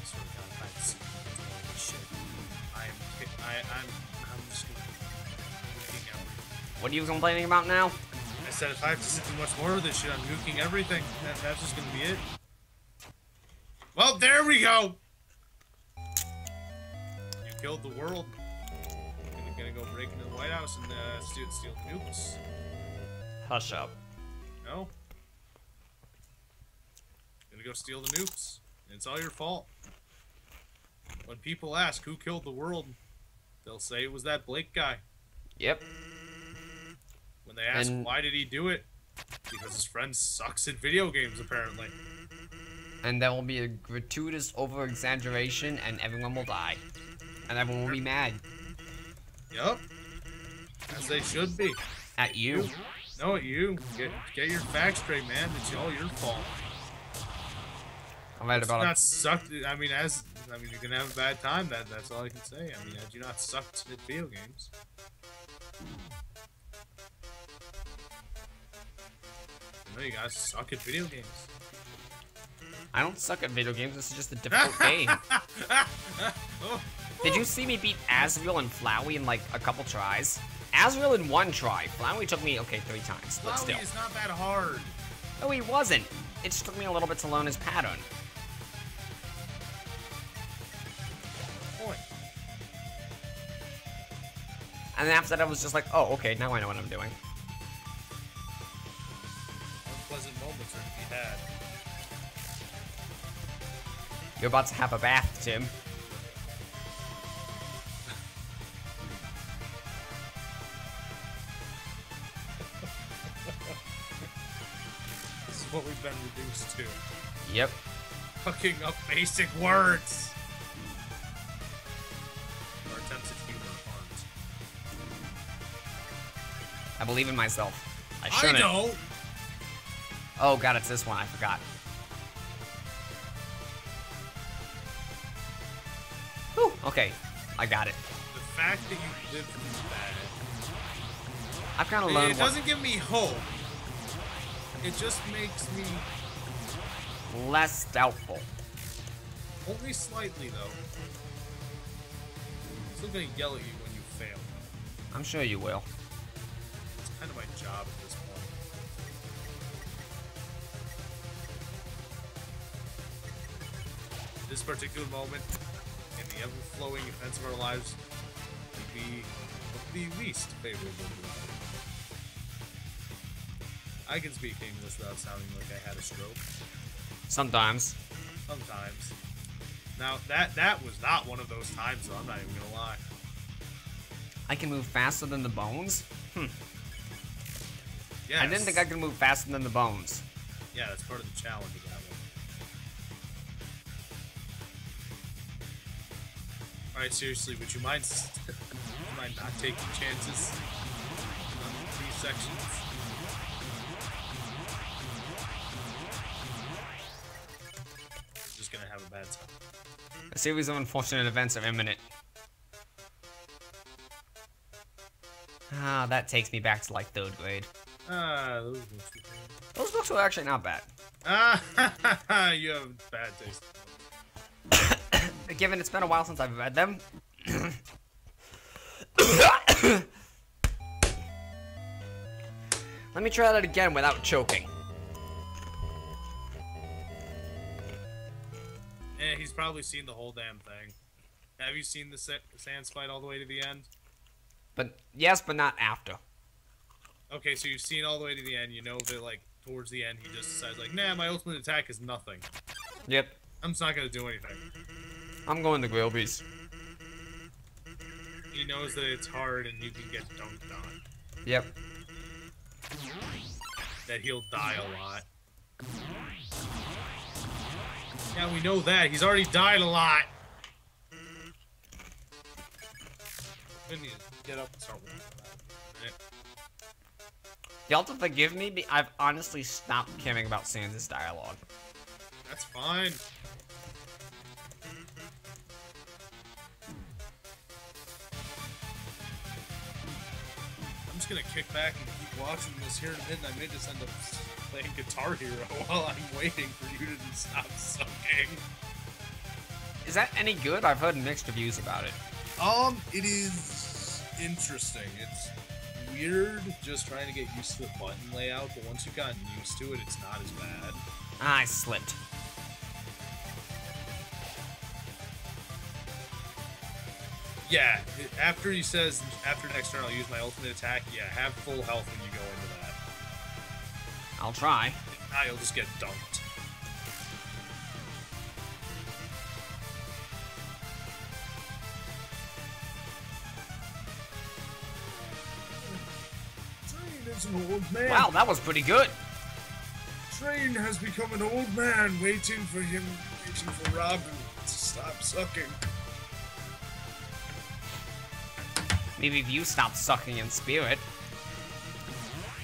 Swear to God, if I had to sit through all this shit, I'm just gonna nuking everything. What are you complaining about now? I said if I have to sit through much more of this shit, I'm nuking everything. That's just gonna be it. Well, there we go! You killed the world. I'm gonna go break into the White House and steal nukes. Hush up. No? Gonna go steal the nukes. And it's all your fault. When people ask who killed the world, they'll say it was that Blake guy. Yep. When they ask why did he do it, because his friend sucks at video games, apparently. And there will be a gratuitous over-exaggeration and everyone will die. And everyone will be mad. Yup. As they should be. At you. No, at you. Get your facts straight, man. It's all your fault. I'm right about not sucked. I mean, you're gonna have a bad time. That's all I can say. I mean, had you not sucked at video games. No, you guys suck at video games. I don't suck at video games, this is just a difficult game. Did you see me beat Asriel and Flowey in like a couple tries? Asriel in one try. Flowey took me, okay, 3 times, but still. Flowey is not that hard. No, he wasn't. It just took me a little bit to learn his pattern. Boy. And then after that I was just like, oh, okay, now I know what I'm doing. Unpleasant moments are to be had. You're about to have a bath, Tim. what we've been reduced to. Yep. Hooking up basic words. Our attempts at humor aren't. I believe in myself. I I shouldn't. know. Oh god, it's this one. I forgot. Whew. Okay, I got it. The fact that you lived through that. I've kind of It learned. doesn't give me hope. It just makes me Less doubtful. only slightly though. I'm still gonna yell at you when you fail. I'm sure you will. It's kind of my job at this point. This particular moment in the ever-flowing events of our lives would be of the least favorable to us. I can speak English without sounding like I had a stroke. Sometimes. Sometimes. Now, that was not one of those times, though. I'm not even gonna lie. I can move faster than the bones? Yes. I didn't think I could move faster than the bones. Yeah, that's part of the challenge of that one. Alright, seriously, would you mind not taking chances on these sections? I'm just gonna have a bad time. A series of unfortunate events are imminent. Ah, that takes me back to like 3rd grade. Those books were bad. Those books were actually not bad. You have bad taste. Given it's been a while since I've read them. Let me try that again without choking. He's probably seen the whole damn thing. Have you seen the Sans fight all the way to the end? But yes, but not after. Okay, so you've seen all the way to the end. You know that, like, towards the end, he just decides, like, nah, my ultimate attack is nothing. Yep. I'm just not gonna do anything. I'm going to Grilby's. He knows that it's hard and you can get dunked on. Yep. That he'll die a lot. Yeah, we know that. He's already died a lot. We need to get up and start walking about it. Y'all to forgive me, but I've honestly stopped caring about Sans' dialogue. That's fine. I'm just gonna kick back and keep watching this here in a minute. I may just end up playing Guitar Hero while I'm waiting for you to stop sucking. Is that any good? I've heard mixed reviews about it. It is interesting. It's weird just trying to get used to the button layout, but once you've gotten used to it, it's not as bad. I slipped. Yeah, after he says, after next turn I'll use my ultimate attack, yeah, have full health when you go into that. I'll try. If not, you'll just get dunked. Train is an old man. Wow, that was pretty good. Train has become an old man, waiting for Robin to stop sucking. Maybe if you stopped sucking in spirit.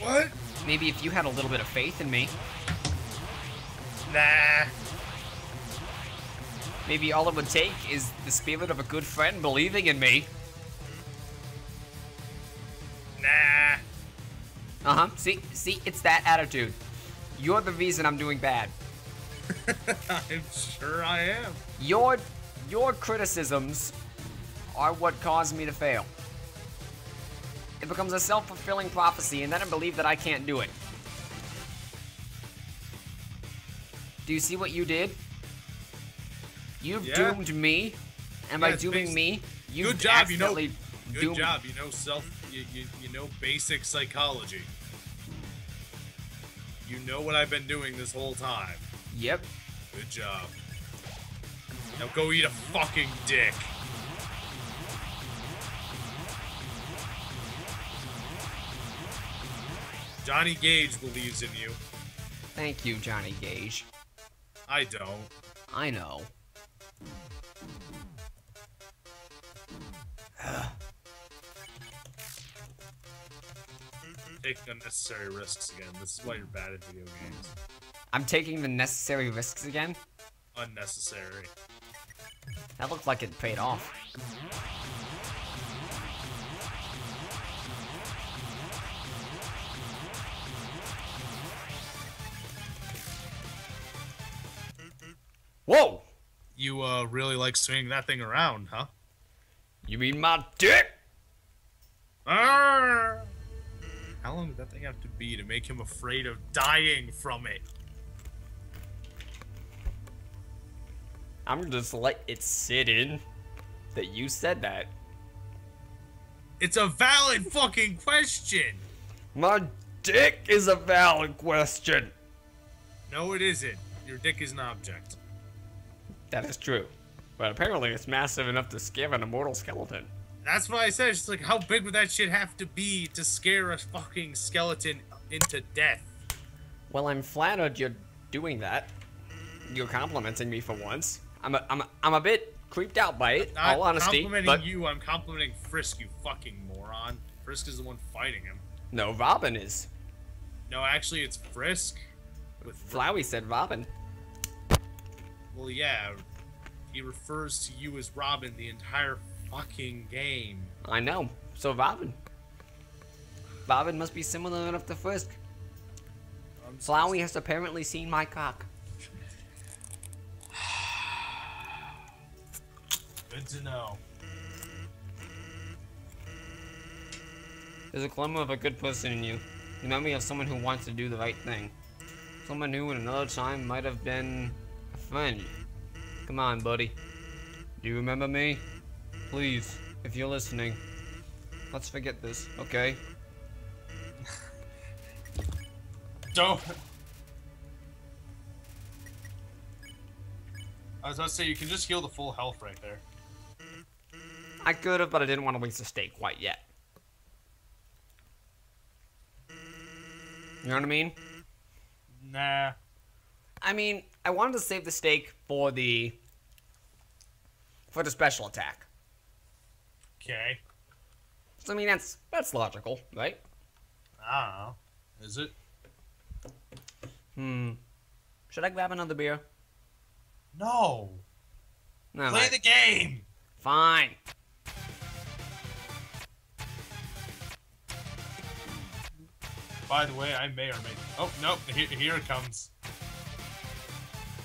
What? Maybe if you had a little bit of faith in me. Nah. Maybe all it would take is the spirit of a good friend believing in me. Nah. Uh-huh. See, it's that attitude. You're the reason I'm doing bad. I'm sure I am. Your criticisms are what caused me to fail. It becomes a self-fulfilling prophecy, and then I believe that I can't do it. Do you see what you did? You've doomed me, and by dooming me, you've good job, accidentally Good doomed. job. You know you know basic psychology. You know what I've been doing this whole time. Yep. Good job. Now go eat a fucking dick. Johnny Gage believes in you. Thank you, Johnny Gage. I don't. I know. Taking unnecessary risks again. This is why you're bad at video games. I'm taking the necessary risks again? Unnecessary. That looked like it paid off. Whoa! You, really like swinging that thing around, huh? You mean my dick? Arrgh! How long did that thing have to be to make him afraid of dying from it? I'm gonna just let it sit in that you said that. It's a valid fucking question! My dick is a valid question. No, it isn't. Your dick is an object. That is true. But apparently it's massive enough to scare an immortal skeleton. That's what I said. It's like, how big would that shit have to be to scare a fucking skeleton into death? Well, I'm flattered you're doing that. You're complimenting me for once. I'm a bit creeped out by it, Not all honesty. complimenting But you, I'm complimenting Frisk, you fucking moron. Frisk is the one fighting him. no, Robin is. No, actually, it's Frisk. Flowey said Robin. Well, yeah. He refers to you as Robin the entire fucking game. I know. So Robin. Robin must be similar enough to Frisk. Flowey has apparently seen my cock. Good to know. There's a glimmer of a good person in you. You remind me of someone who wants to do the right thing. Someone who, in another time, might have been a friend. Come on, buddy. Do you remember me? Please, if you're listening, let's forget this, okay? Don't. I was about to say, you can just heal the full health right there. I could have, but I didn't want to waste a steak quite yet. You know what I mean? Nah. I mean, I wanted to save the steak for the special attack. Okay. So I mean, that's logical, right? I don't know. Is it? Should I grab another beer? No. No, Play the game. Fine. By the way, I may or may. Oh nope! Here it comes.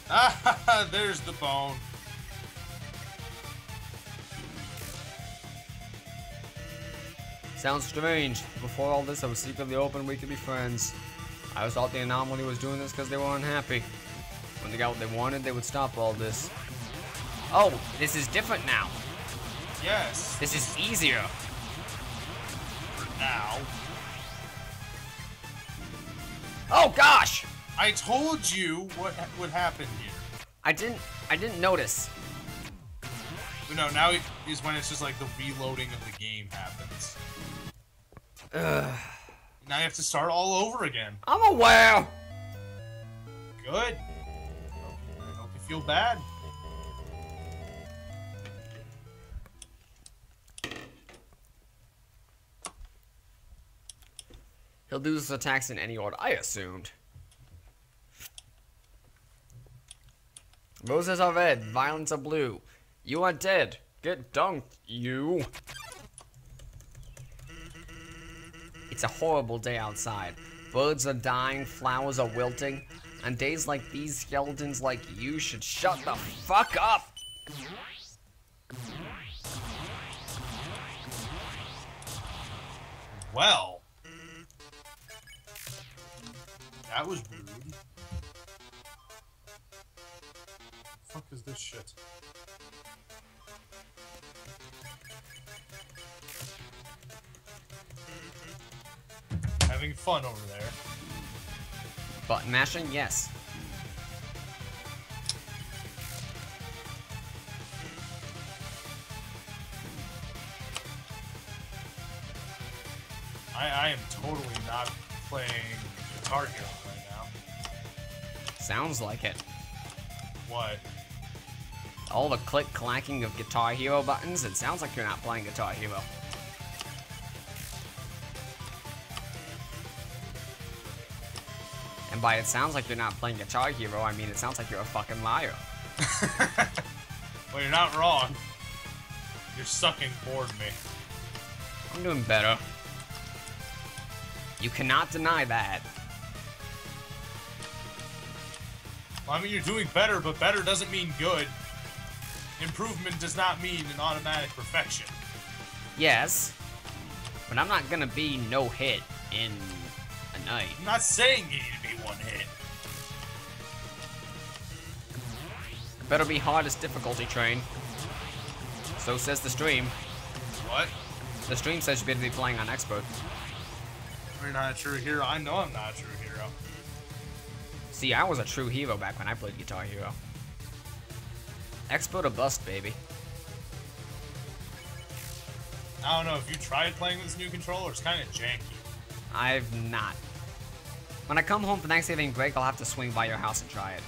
Ah, there's the bone. Sounds strange. Before all this, I was secretly hoping we could be friends. I thought the anomaly was doing this because they were unhappy. When they got what they wanted, they would stop all this. Oh, this is different now. Yes. This is easier. For now. Oh gosh! I told you what would happen here. I didn't notice. But no, now is when it's just like the reloading of the game happens. Ugh. Now you have to start all over again. I'm aware. Good. I hope you feel bad. He'll do his attacks in any order, I assumed. Roses are red, violets are blue. You are dead. Get dunked, you. It's a horrible day outside. Birds are dying, flowers are wilting. On days like these, skeletons like you should shut the fuck up! Well. That was rude. The fuck is this shit? Having fun over there. Button mashing, yes. I am totally not playing Guitar Hero right now. Sounds like it. What? All the click-clacking of Guitar Hero buttons, it sounds like you're not playing Guitar Hero. And by it sounds like you're not playing Guitar Hero, I mean it sounds like you're a fucking liar. Well, you're not wrong. You're sucking bored me. I'm doing better. You cannot deny that. Well, I mean, you're doing better, but better doesn't mean good. Improvement does not mean an automatic perfection. Yes, but I'm not gonna be no hit in a night. I'm not saying you need to be one hit. It better be hardest difficulty train. So says the stream. What? The stream says you better be playing on expert. You're not a true hero. I know I'm not a true hero. See, I was a true hero back when I played Guitar Hero. Expert or bust, baby. I don't know if you tried playing with this new controller. It's kind of janky. I've not. When I come home for Thanksgiving break, I'll have to swing by your house and try it.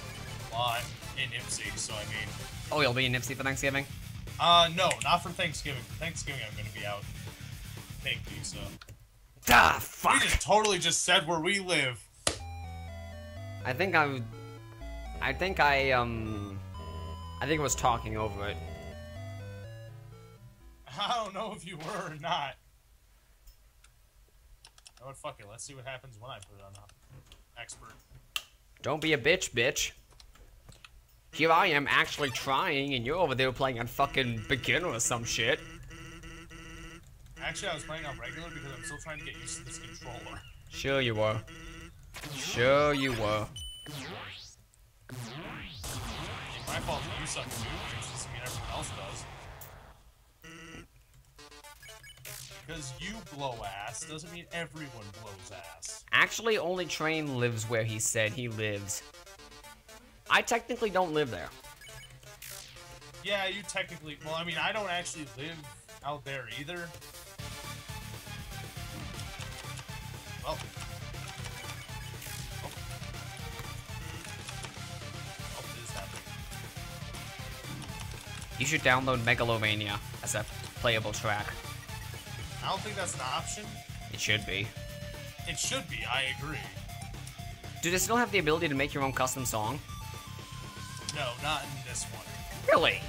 Well, I'm in Ipsy, so I mean. Oh, you'll be in Nipsey for Thanksgiving? No, not for Thanksgiving. For Thanksgiving, I'm gonna be out. Thank you, so. Ah, fuck! We just totally just said where we live. I think I was talking over it. I don't know if you were or not. Oh, fuck it. Let's see what happens when I put it on expert. Don't be a bitch, bitch. Here I am actually trying, and you're over there playing on fucking beginner or some shit. Actually, I was playing on regular because I'm still trying to get used to this controller. Sure you were. Sure you were. My fault that you suck too, which doesn't mean everyone else does. Because you blow ass doesn't mean everyone blows ass. Actually, only Train lives where he said he lives. I technically don't live there. Yeah, you technically... Well, I mean, I don't actually live out there either. Well... You should download Megalomania as a playable track. I don't think that's an option. It should be. It should be, I agree. Do they still have the ability to make your own custom song? No, not in this one. Really?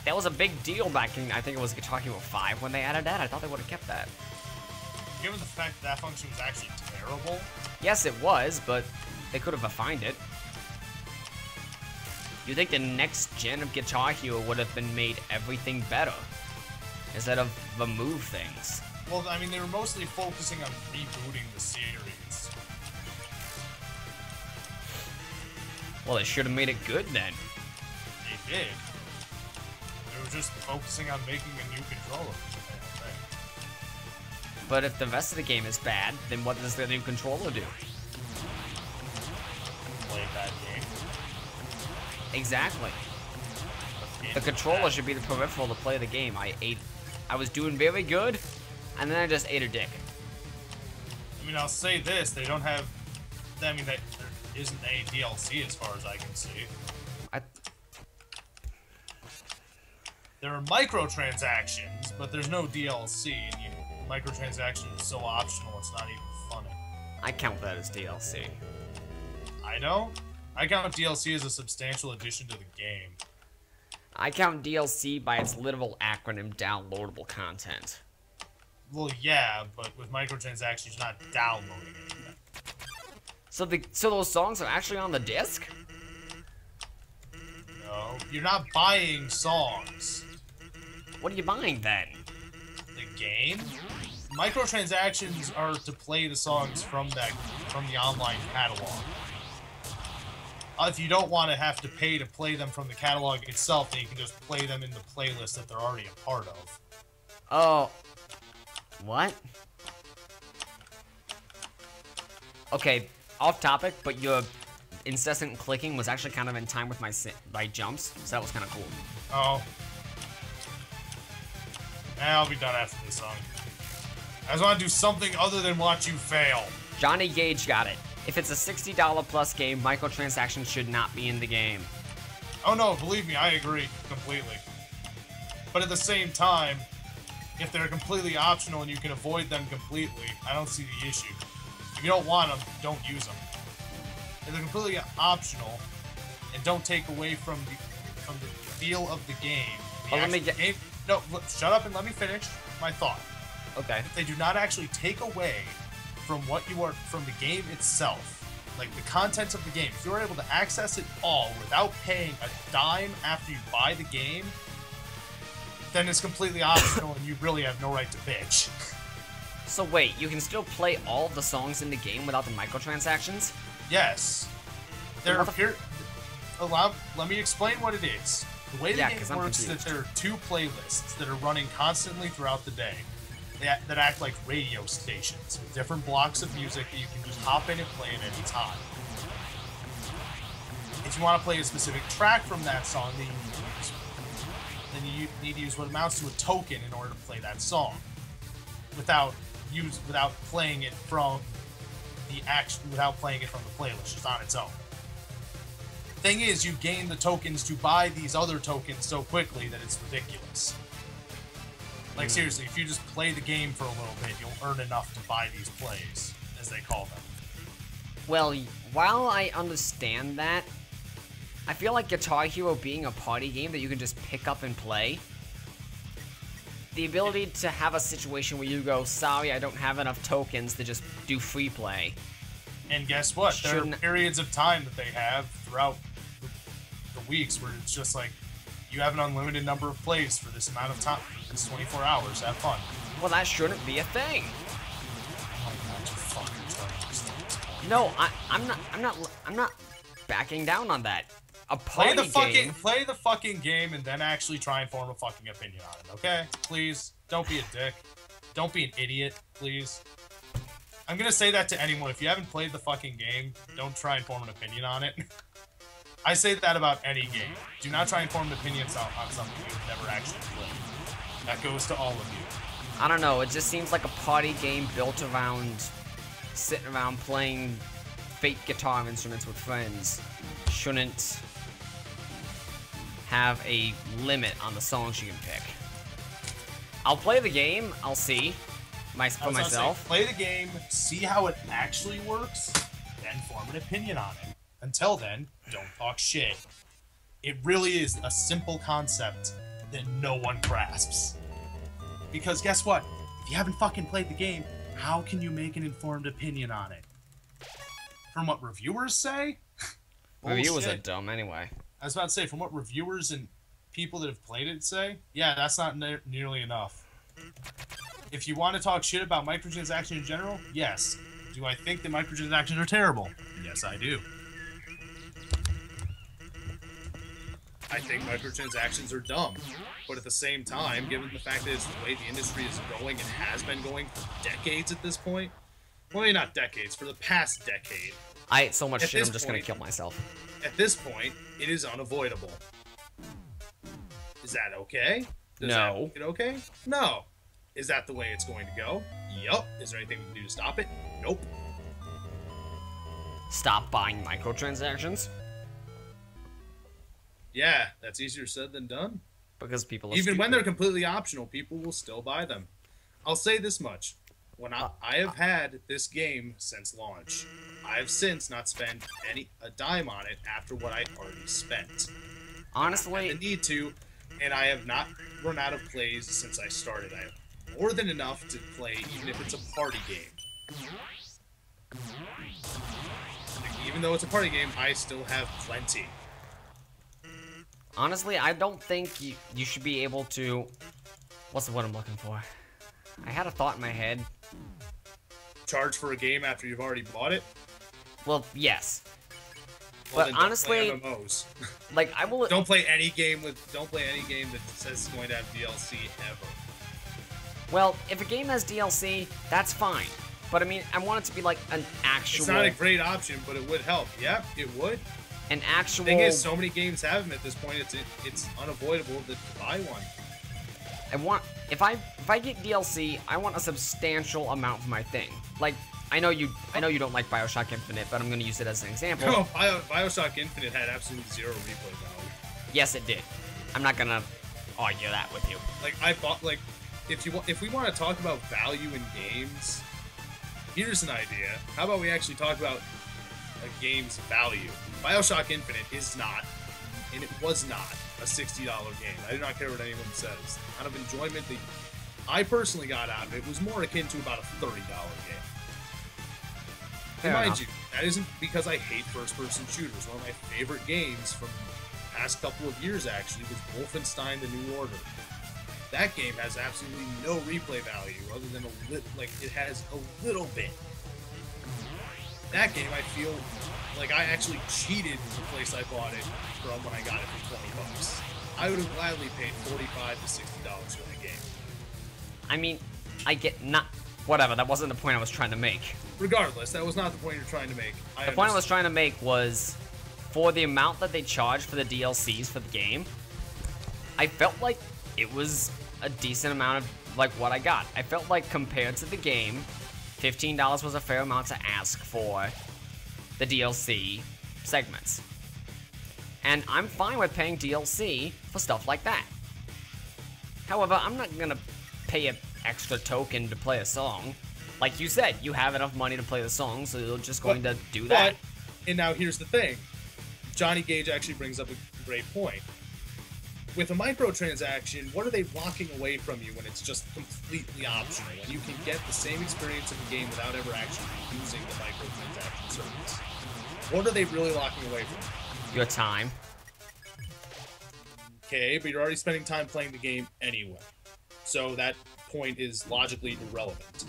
That was a big deal back in, I think it was Guitar Hero 5 when they added that. I thought they would have kept that. Given the fact that function was actually terrible. Yes, it was, but they could have refined it. You think the next gen of Guitar Hero would have been made everything better, instead of remove things? Well, I mean, they were mostly focusing on rebooting the series. Well, they should have made it good then. They did. They were just focusing on making a new controller. But if the rest of the game is bad, then what does the new controller do? Play that game. Exactly. The controller should be the peripheral to play the game. I was doing very good, and then I just ate a dick. I mean, I'll say this, they don't have... I mean, there isn't any DLC as far as I can see. There are microtransactions, but there's no DLC, and microtransactions is so optional it's not even funny. I count that as DLC. I know. I count DLC as a substantial addition to the game. I count DLC by its literal acronym, downloadable content. Well, yeah, but with microtransactions, you're not downloading anything. So those songs are actually on the disc? No, you're not buying songs. What are you buying then? The game? Microtransactions are to play the songs from the online catalog. If you don't want to have to pay to play them from the catalog itself, then you can just play them in the playlist that they're already a part of. Oh. What? Okay, off topic, but your incessant clicking was actually kind of in time with my jumps, so that was kind of cool. Oh. I'll be done after this song. I just want to do something other than watch you fail. Johnny Gage got it. If it's a $60 plus game, microtransactions should not be in the game. Oh no, believe me, I agree completely. But at the same time, if they're completely optional and you can avoid them completely, I don't see the issue. If you don't want them, don't use them. If they're completely optional and don't take away from the feel of the game. No, shut up and let me finish my thought. Okay. If they do not actually take away from from the game itself, like the content of the game, if you're able to access it all without paying a dime after you buy the game, then it's completely optional and you really have no right to bitch. So wait, you can still play all of the songs in the game without the microtransactions? Yes. Let me explain what it is. The way the game works is that there are 2 playlists that are running constantly throughout the day that act like radio stations with different blocks of music that you can just hop in and play at any time. If you want to play a specific track from that song, then you need to use what amounts to a token in order to play that song without playing it from the playlist, just on its own. Thing is, you gain the tokens to buy these other tokens so quickly that it's ridiculous. Like, seriously, if you just play the game for a little bit, you'll earn enough to buy these plays, as they call them. Well, while I understand that, I feel like Guitar Hero being a party game that you can just pick up and play, the ability to have a situation where you go, sorry, I don't have enough tokens to just do free play. And guess what? There are periods of time that they have throughout the weeks where it's just like, you have an unlimited number of plays for this amount of time. It's 24 hours. Have fun. Well, that shouldn't be a thing. Oh my God, you fucking no, I'm not backing down on that. Play the fucking game and then actually try and form a fucking opinion on it, okay? Please, don't be a dick. Don't be an idiot, please. I'm gonna say that to anyone. If you haven't played the fucking game, don't try and form an opinion on it. I say that about any game. Do not try and form an opinion on something you've never actually played. That goes to all of you. I don't know, it just seems like a party game built around sitting around playing fake guitar instruments with friends. Shouldn't have a limit on the songs you can pick. I'll play the game, I'll see for myself. Play the game, see how it actually works, then form an opinion on it. Until then, don't talk shit. It really is a simple concept that no one grasps. Because guess what? If you haven't fucking played the game, how can you make an informed opinion on it? From what reviewers say? Reviewers are dumb anyway. I was about to say, from what reviewers and people that have played it say, yeah, that's not nearly enough. If you want to talk shit about microtransactions in general, yes. Do I think that microtransactions are terrible? Yes, I do. I think microtransactions are dumb. But at the same time, given the fact that it's the way the industry is going and has been going for decades at this point, well, maybe not decades, for the past decade. I ate so much shit, I'm just gonna kill myself. At this point, it is unavoidable. Is that okay? Does that make it okay? No. Is that the way it's going to go? Yup. Is there anything we can do to stop it? Nope. Stop buying microtransactions? Yeah, that's easier said than done. Because people are Even stupid. when they're completely optional, people will still buy them. I'll say this much. When I have had this game since launch, I have since not spent a dime on it after what I already spent. Honestly, I had the need to, and I have not run out of plays since I started. I have more than enough to play, even if it's a party game. Even though it's a party game, I still have plenty. Honestly, I don't think you should be able to... What's the word I'm looking for? I had a thought in my head. Charge for a game after you've already bought it? Well, yes. Well, but honestly, MMOs. like I will. Don't play any game that says it's going to have DLC ever. Well, if a game has DLC, that's fine. But I mean, I want it to be like an actual. It's not a great option, but it would help. Yeah, it would. An actual. The thing is, so many games have them at this point. It's unavoidable to buy one. I want if I get DLC, I want a substantial amount for my thing. Like, I know you don't like BioShock Infinite, but I'm gonna use it as an example. No, BioShock Infinite had absolutely zero replay value. Yes, it did. I'm not gonna argue that with you. Like I bought like, if we want to talk about value in games, here's an idea. How about we actually talk about a game's value? BioShock Infinite is not, and it was not, a $60 game. I do not care what anyone says. The amount of enjoyment that I personally got out of it was more akin to about a $30 game. And mind you, that isn't because I hate first-person shooters. One of my favorite games from the past couple of years, actually, was Wolfenstein: The New Order. That game has absolutely no replay value, other than it has a little bit. That game, I feel like I actually cheated the place I bought it from when I got it for $20. I would have gladly paid $45 to $60 for that game. I mean, I get not. Whatever, that wasn't the point I was trying to make. Regardless, that was not the point you're trying to make. The point I was trying to make was, for the amount that they charged for the DLCs for the game, I felt like it was a decent amount of, like, what I got. I felt like, compared to the game, $15 was a fair amount to ask for the DLC segments. And I'm fine with paying DLC for stuff like that. However, I'm not gonna pay an extra token to play a song. Like you said, you have enough money to play the song, so you're just going to do that. And now here's the thing. Johnny Gage actually brings up a great point. With a microtransaction, what are they locking away from you when it's just completely optional? When you can get the same experience of the game without ever actually using the microtransaction service? What are they really locking away from you? Your time. Okay, but you're already spending time playing the game anyway. So that point is logically irrelevant.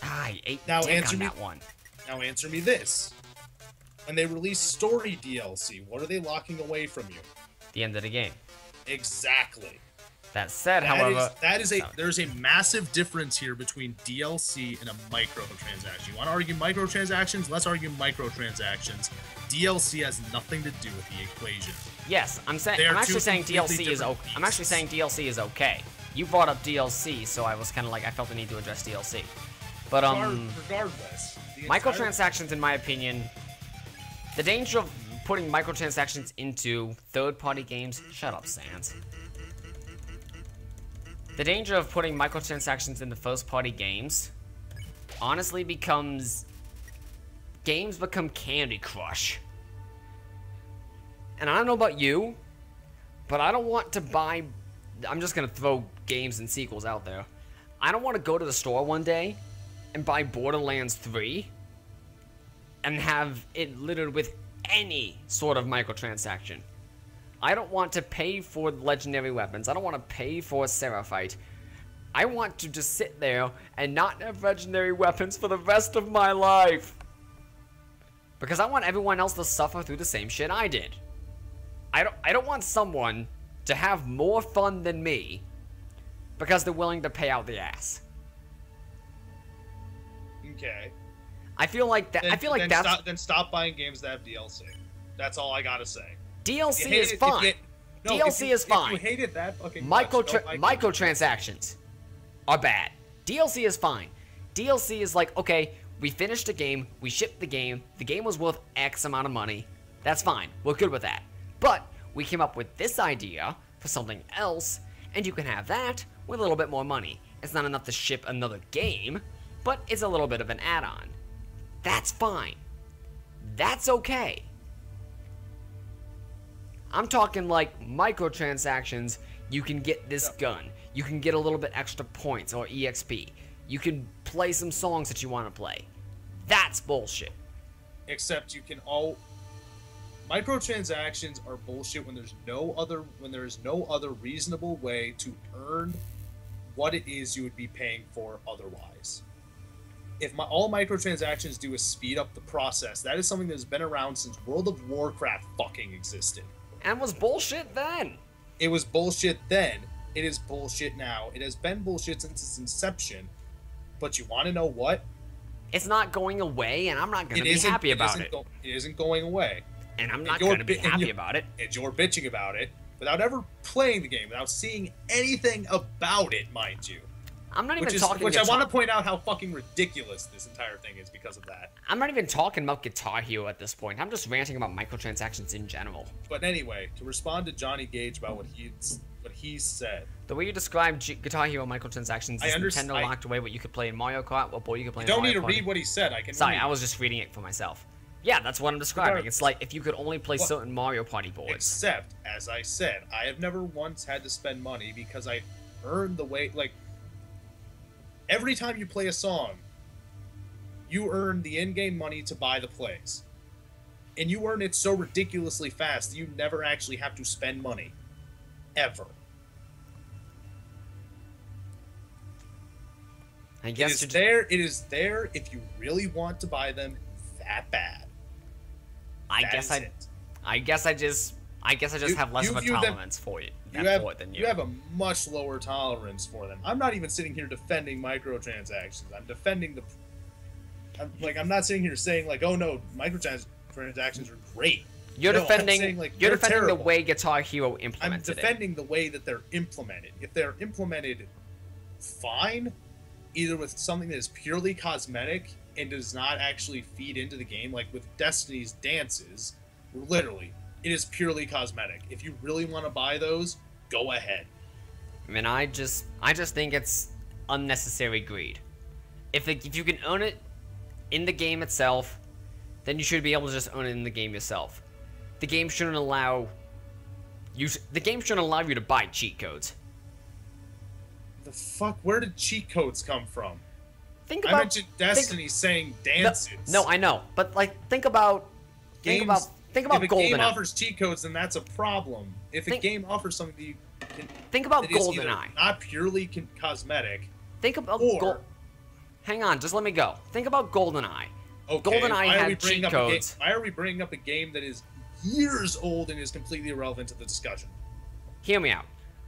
I ate Now dick on that one. Now answer me this. When they release story DLC, what are they locking away from you? The end of the game. Exactly. That said, however... There's a massive difference here between DLC and a microtransaction. You want to argue microtransactions? Let's argue microtransactions. DLC has nothing to do with the equation. Yes, I'm actually saying DLC is okay. I'm actually saying DLC is okay. You brought up DLC, so I was kind of like, I felt the need to address DLC. But, regardless. Microtransactions, in my opinion, the danger of putting microtransactions into third-party games... Shut up, Sans. The danger of putting microtransactions into first-party games honestly becomes... Games become Candy Crush. And I don't know about you, but I don't want to buy... I'm just gonna throw games and sequels out there. I don't want to go to the store one day and buy Borderlands 3 and have it littered with any sort of microtransaction. I don't want to pay for legendary weapons. I don't want to pay for Seraphite. I want to just sit there and not have legendary weapons for the rest of my life. Because I want everyone else to suffer through the same shit I did. I don't want someone to have more fun than me because they're willing to pay out the ass. Okay. I feel like that. Then stop buying games that have DLC. That's all I gotta say. DLC is fine. DLC is fine. If you hated that, okay. Microtransactions are bad. DLC is fine. DLC is like, okay, we finished the game, we shipped the game was worth X amount of money. That's fine. We're good with that. But we came up with this idea for something else, and you can have that with a little bit more money. It's not enough to ship another game, but it's a little bit of an add-on. That's fine. That's okay. I'm talking like microtransactions. You can get this gun. You can get a little bit extra points or EXP. You can play some songs that you want to play. That's bullshit. Except you can microtransactions are bullshit when there is no other reasonable way to earn what it is you would be paying for otherwise. If all microtransactions do is speed up the process, that is something that has been around since World of Warcraft fucking existed. And was bullshit then. It was bullshit then. It is bullshit now. It has been bullshit since its inception. But you want to know what? It's not going away, and I'm not going to be happy about it. It isn't going away. And I'm not going to be happy about it. And you're bitching about it without ever playing the game, without seeing anything about it, mind you. I'm not even Which talking. I want to point out how fucking ridiculous this entire thing is because of that. I'm not even talking about Guitar Hero at this point. I'm just ranting about microtransactions in general. But anyway, to respond to Johnny Gage about what he said. The way you describe Guitar Hero microtransactions is Nintendo locked away what you could play in Mario Kart, what boy you could play in Mario Kart. You don't need to read what he said. I can. Sorry, I was just reading it for myself. Yeah, that's what I'm describing. It's like if you could only play certain Mario Party boards. Except, as I said, I have never once had to spend money because I earned the way. Like, every time you play a song, you earn the in-game money to buy the plays. And you earn it so ridiculously fast that you never actually have to spend money. Ever. I guess it is there if you really want to buy them that bad. I guess I just have less of a tolerance for it. You have a much lower tolerance for them. I'm not even sitting here defending microtransactions. I'm defending I'm not sitting here saying like, oh no, microtransactions are great. You're defending terrible. the way Guitar Hero implemented I'm defending the way that they're implemented. If they're implemented fine, either with something that is purely cosmetic and does not actually feed into the game, like with Destiny's dances, literally, it is purely cosmetic. If you really want to buy those, go ahead. I mean, I just think it's unnecessary greed. If you can earn it in the game itself, then you should be able to just earn it in the game yourself. The game shouldn't allow you to buy cheat codes. The fuck? Where did cheat codes come from? I mentioned Destiny saying dances. No, I know, but like think about GoldenEye. If a game offers cheat codes, then that's a problem. If a game offers something that you can, think about GoldenEye, not purely cosmetic. Think about Hang on, just let me go. Think about GoldenEye. Okay, GoldenEye had cheat codes. Why are we bringing up a game that is years old and is completely irrelevant to the discussion? Hear me out.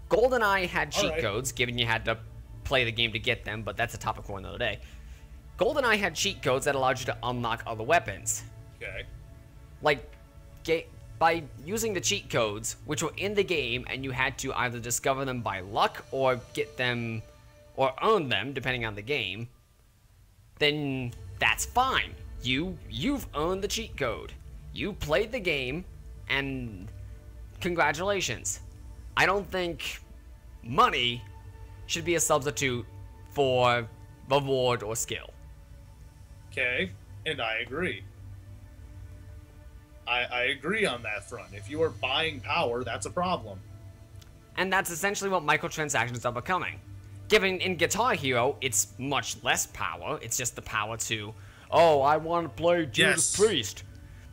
GoldenEye had cheat codes, given you had to play the game to get them, but that's a topic for another day. GoldenEye had cheat codes that allowed you to unlock other weapons. Okay. Like, by using the cheat codes, which were in the game, and you had to either discover them by luck or get them, or earn them, depending on the game, then that's fine. You've earned the cheat code. You played the game, and congratulations. I don't think money should be a substitute for reward or skill. Okay, and I agree. I agree on that front. If you are buying power, that's a problem. And that's essentially what microtransactions are becoming. Given in Guitar Hero, it's much less power. It's just the power to, oh, I want to play Judas Priest.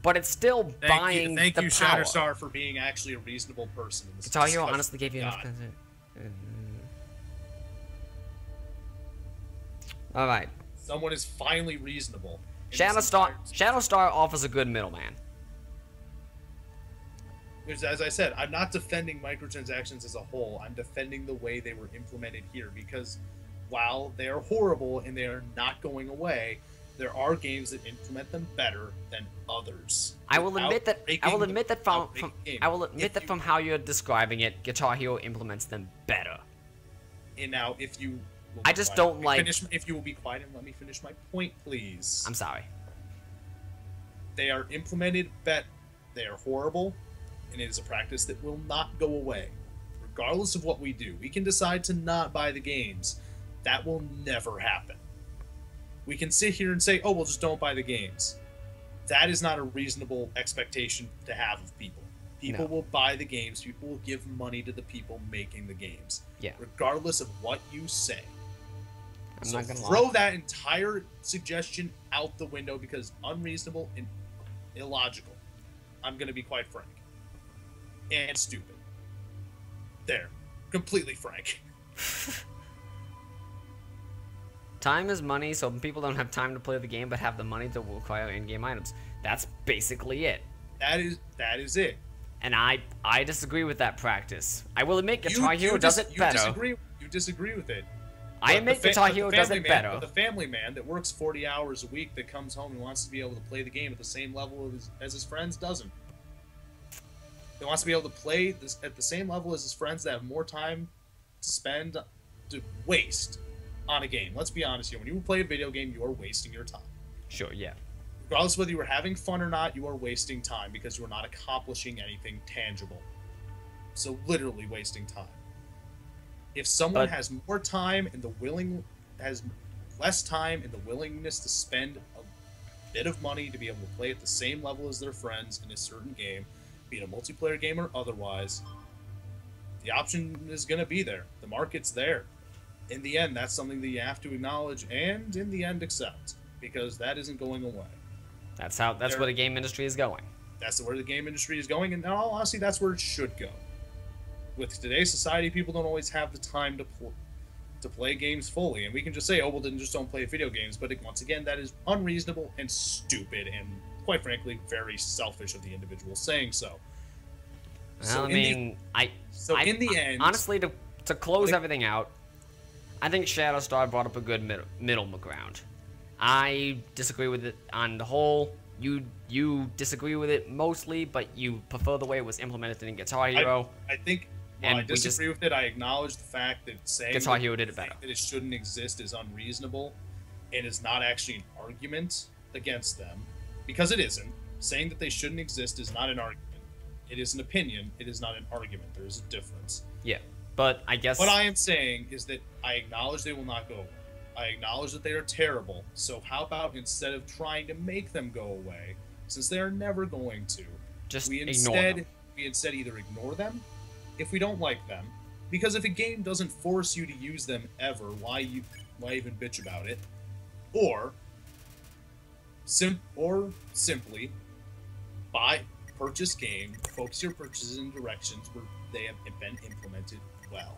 But it's still buying the power. Thank you, Shatterstar, for being actually a reasonable person. In this Guitar Hero honestly gave you enough. Alright. Someone is finally reasonable. Shatterstar offers a good middleman. As I said, I'm not defending microtransactions as a whole. I'm defending the way they were implemented here because while they are horrible and they are not going away, there are games that implement them better than others. I will admit that from how you're describing it, Guitar Hero implements them better. And now, if you if you will be quiet and let me finish my point, please. I'm sorry. They are implemented they are horrible, and it is a practice that will not go away. Regardless of what we do, we can decide to not buy the games. That will never happen. We can sit here and say, oh, well, just don't buy the games. That is not a reasonable expectation to have of people. People will buy the games. People will give money to the people making the games. Yeah. Regardless of what you say. I'm not gonna throw lie. that entire suggestion out the window because unreasonable and illogical. I'm going to be quite frank. And stupid. There. Completely frank. Time is money, so people don't have time to play the game but have the money to acquire in-game items. That's basically it. That is it. And I disagree with that practice. I will admit Guitar Hero does it better. You disagree with it. I admit Guitar Hero does it better. The family man that works 40 hours a week that comes home and wants to be able to play the game at the same level as his friends doesn't. He wants to be able to play this at the same level as his friends that have more time to spend, to waste on a game. Let's be honest here. When you play a video game, you are wasting your time. Sure, yeah. Regardless of whether you are having fun or not, you are wasting time because you are not accomplishing anything tangible. So literally wasting time. If someone has more time and has less time and the willingness to spend a bit of money to be able to play at the same level as their friends in a certain game, be it a multiplayer game or otherwise, the option is going to be there. The market's there. In the end, that's something that you have to acknowledge and in the end accept, because that isn't going away. That's where the game industry is going. That's where the game industry is going, and in all honesty, that's where it should go. With today's society, people don't always have the time to play games fully, and we can just say, oh, well, then just don't play video games, but once again, that is unreasonable and stupid, and quite frankly, very selfish of the individual saying so. Well, in the end, honestly, to close everything out, I think Shadowstar brought up a good middle ground. I disagree with it on the whole. You disagree with it mostly, but you prefer the way it was implemented in Guitar Hero. I think. Well, I disagree with it. I acknowledge the fact that saying Guitar Hero did it better. That it shouldn't exist is unreasonable, and is not actually an argument against them, because it isn't. Saying that they shouldn't exist is not an argument. It is an opinion. It is not an argument. There is a difference. Yeah, but I guess what I am saying is that I acknowledge they will not go away. I acknowledge that they are terrible. So how about instead of trying to make them go away, since they are never going to, we instead either ignore them if we don't like them, because if a game doesn't force you to use them ever, why even bitch about it? Or simply purchase game, focus your purchases in directions where they have been implemented well.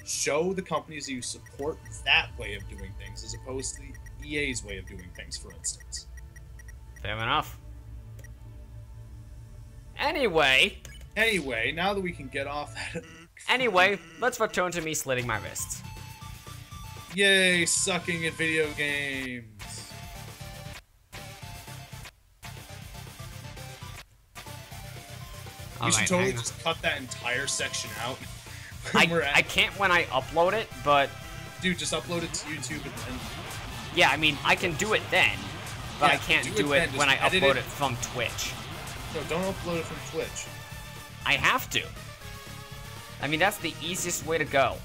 Show the companies that you support that way of doing things as opposed to the EA's way of doing things, for instance. Fair enough. Anyway, now that we can get off that... Anyway, let's return to me slitting my wrists. Yay, sucking at video games. You should totally just cut that entire section out. I can't when I upload it, but... Dude, just upload it to YouTube and then... Yeah, I mean, I can do it then, but I can't do it when I upload it from Twitch. No, don't upload it from Twitch. I have to. I mean, that's the easiest way to go.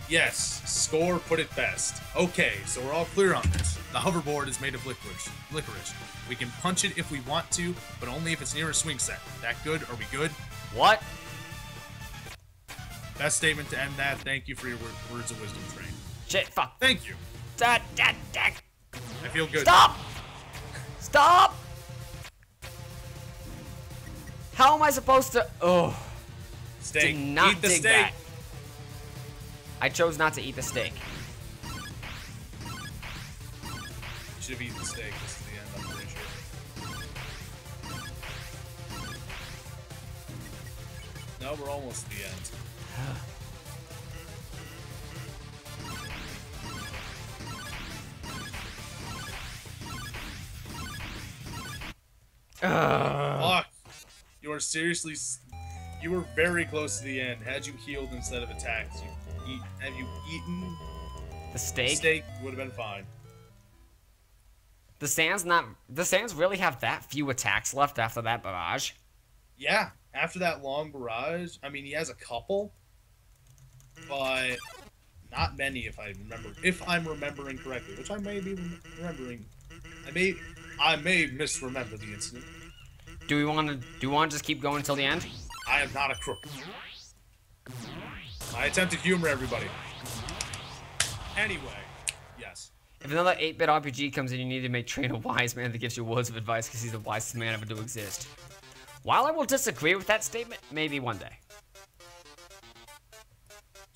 Yes, Score put it best. Okay, so we're all clear on this. The hoverboard is made of licorice. We can punch it if we want to, but only if it's near a swing set. That good? Are we good? What? Best statement to end that. Thank you for your words of wisdom, Train. Shit, fuck. Thank you. I feel good. Stop! Stop! How am I supposed to... Oh. Steak. Did not eat the dig steak. that. I chose not to eat the steak. You should have eaten the steak. This is the end, I'm pretty sure. No, we're almost at the end. Fuck. You are seriously... You were very close to the end. Had you healed instead of attacked, have you eaten the steak? Steak would have been fine. The Sands really have that few attacks left after that barrage? Yeah, after that long barrage. I mean, he has a couple, but not many if I'm remembering correctly, which I may be remembering. I may misremember the incident. Do we want to just keep going until the end? I am not a crook. I attempted humor, everybody. Anyway, yes. If another 8-bit RPG comes in, you need to make Train a wise man that gives you words of advice because he's the wisest man ever to exist. While I will disagree with that statement, maybe one day.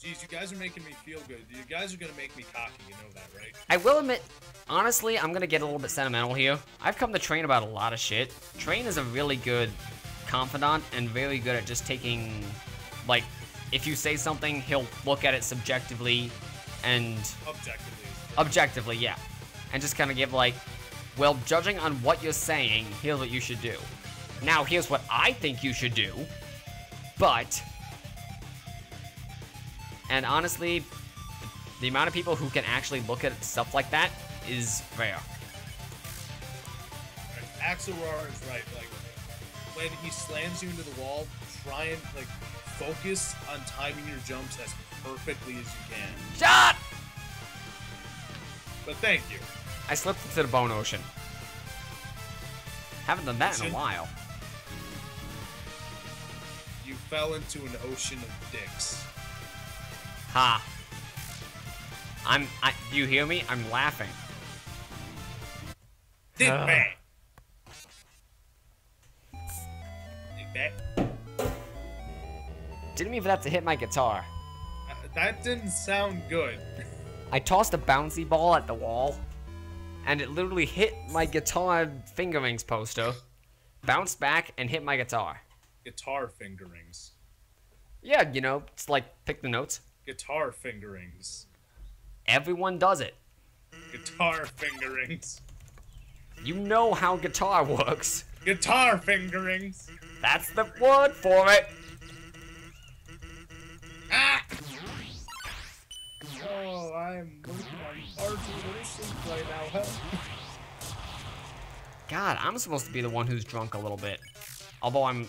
Jeez, you guys are making me feel good. You guys are gonna make me cocky, you know that, right? I will admit, honestly, I'm gonna get a little bit sentimental here. I've come to Train about a lot of shit. Train is a really good confidant and very good at just taking, like, if you say something, he'll look at it subjectively and... Objectively, yeah. And just kind of give, like, well, judging on what you're saying, here's what you should do. Now, here's what I think you should do, but... And honestly, The amount of people who can actually look at stuff like that is rare. Axelrar is right. Like, when he slams you into the wall, try and, like, focus on timing your jumps as perfectly as you can. Shot! But thank you. I slipped into the bone ocean. Haven't done that in a while. You fell into an ocean of dicks. Ha. Do you hear me? I'm laughing. Dick bang! Dick bang. Didn't even have to hit my guitar. That didn't sound good. I tossed a bouncy ball at the wall, and it literally hit my guitar fingerings poster, bounced back, and hit my guitar. Guitar fingerings. Yeah, you know, it's like pick the notes. Guitar fingerings. Everyone does it. Guitar fingerings. You know how guitar works. Guitar fingerings. That's the word for it. Ah! Oh, I'm working on R2 right now. Help. God, I'm supposed to be the one who's drunk a little bit. Although I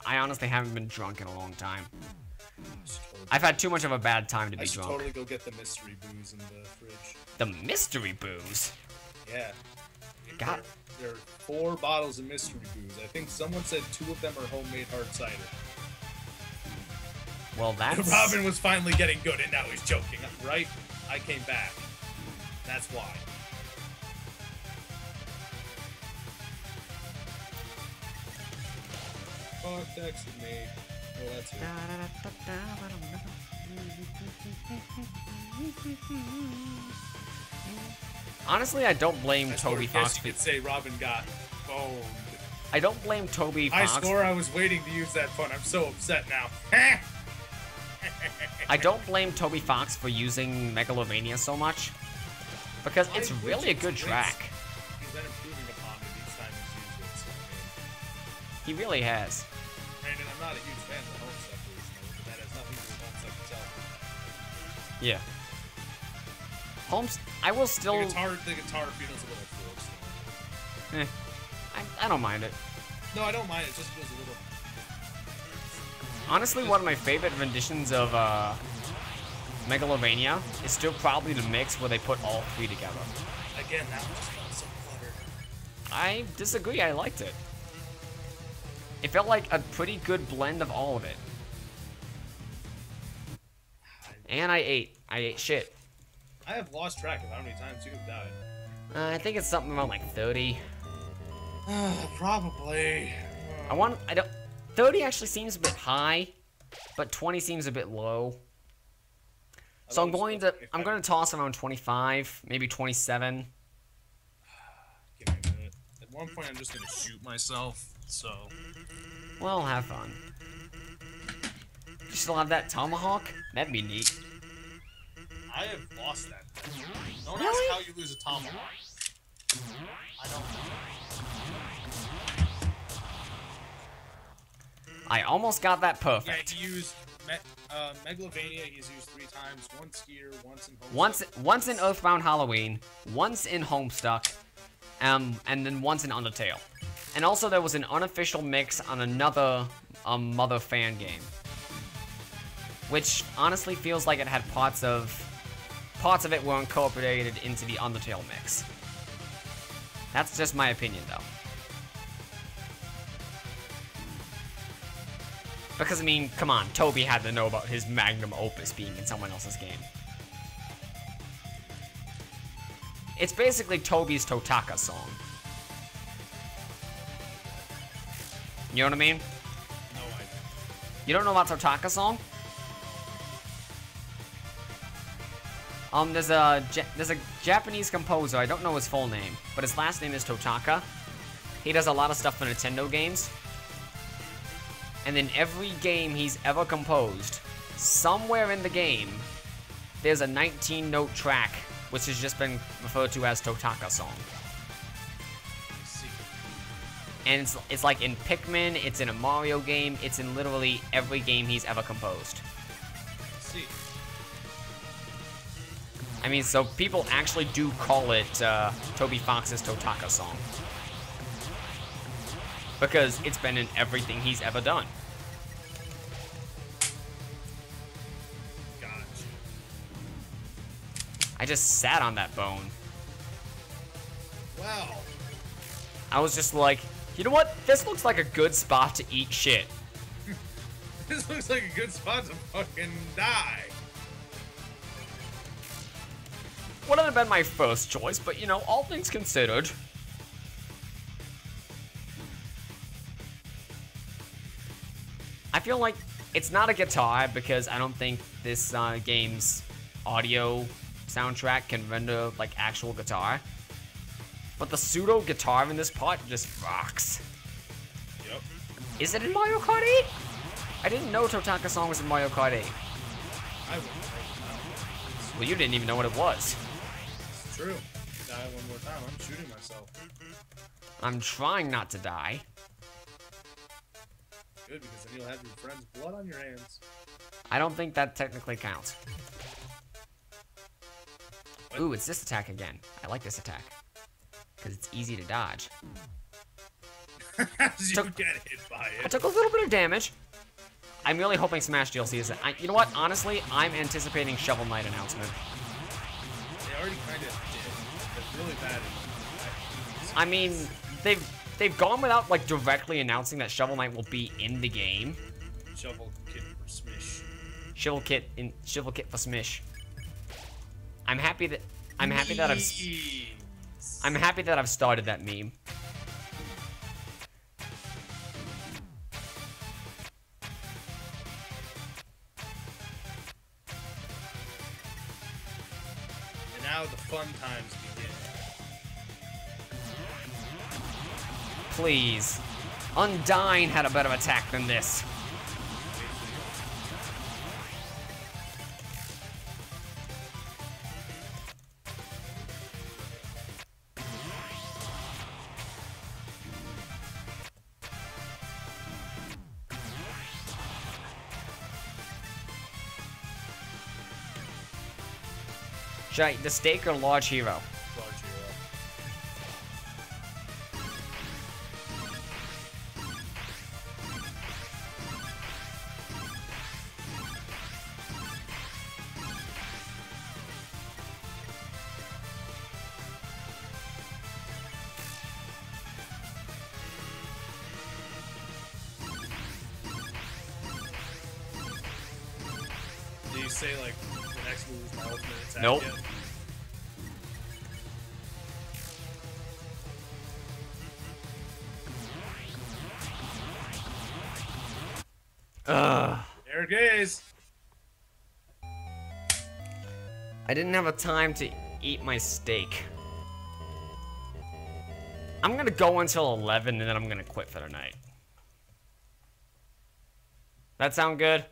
honestly haven't been drunk in a long time. I've had too much of a bad time to be I should drunk. totally go get the mystery booze in the fridge. The mystery booze? Yeah. God. There are 4 bottles of mystery booze. I think someone said 2 of them are homemade hard cider. Well, that's... Robin was finally getting good and now he's joking, right? I came back. That's why. Oh, texted me. Oh, that's it. Honestly, I don't blame I Toby guess Fox. you could say Robin got boned. I don't blame Toby I Fox. swore I was waiting to use that pun. I'm so upset now. I don't blame Toby Fox for using Megalovania so much, because it's really a good track. He's been improving upon it each time he's used it, so I mean... He really has. Granted, I'm not a huge fan of the Homestuck, but that has nothing to do with Homestuck itself. Yeah. I will still... The guitar feels a little forced. I don't mind it. No, I don't mind. It just feels a little... Honestly, one of my favorite renditions of Megalovania is still probably the mix where they put all 3 together. Again, that one just felt so cluttered. I disagree. I liked it. It felt like a pretty good blend of all of it. And I ate shit. I have lost track of how many times you've died. I think it's something around like 30. Probably. 30 actually seems a bit high, but 20 seems a bit low. So I'm going to toss around 25, maybe 27. Give me a minute. At one point, I'm just gonna shoot myself. So. Well, have fun. You still have that tomahawk? That'd be neat. I have lost that thing. Don't Really? ask how you lose a tomahawk. I don't know. I almost got that perfect. Yeah, he used Megalovania. He's used 3 times. Once here, once in Homestuck. Once in Earthbound Halloween, once in Homestuck, and then once in Undertale. And also there was an unofficial mix on another Mother fan game, which honestly feels like it had parts of it were incorporated into the Undertale mix. That's just my opinion, though. Because, I mean, come on, Toby had to know about his magnum opus being in someone else's game. It's basically Toby's Totaka song. You know what I mean? No idea. You don't know about Totaka song? There's a Japanese composer, I don't know his full name, but his last name is Totaka. He does a lot of stuff for Nintendo games. And in every game he's ever composed, somewhere in the game, there's a 19-note track, which has just been referred to as Totaka song. I see. And it's like in Pikmin, it's in a Mario game, it's in literally every game he's ever composed. I see. I mean, so people actually do call it Toby Fox's Totaka song. Because it's been in everything he's ever done. Gotcha. I just sat on that bone. Wow. I was just like, you know what? This looks like a good spot to eat shit. This looks like a good spot to fucking die. Wouldn't have been my first choice, but you know, all things considered. I feel like it's not a guitar because I don't think this game's audio soundtrack can render like actual guitar. But the pseudo guitar in this part just rocks. Yep. Is it in Mario Kart 8? I didn't know Totaka song was in Mario Kart 8. I wouldn't know. Well, you didn't even know what it was. It's true. Die one more time. I'm shooting myself. I'm trying not to die. Good, because then you'll have your friend's blood on your hands. I don't think that technically counts. What? Ooh, it's this attack again. I like this attack. Because it's easy to dodge. As you get hit by I it. took a little bit of damage. I'm really hoping Smash DLC is it. You know what? Honestly, I'm anticipating Shovel Knight announcement. They already kind of did. They're really bad at I mean, they've gone without like directly announcing that Shovel Knight will be in the game. Shovel Kit for Smish. Shovel Kit for Smish. I'm happy that I've started that meme. And now the fun times begin. Please. Undyne had a better attack than this. Should I, the stake or large hero? Large hero. Do you say like the next move is my ultimate attack? Nope. Yet? Ugh. There it is. I didn't have a time to eat my steak. I'm gonna go until 11 and then I'm gonna quit for the night. That sound good?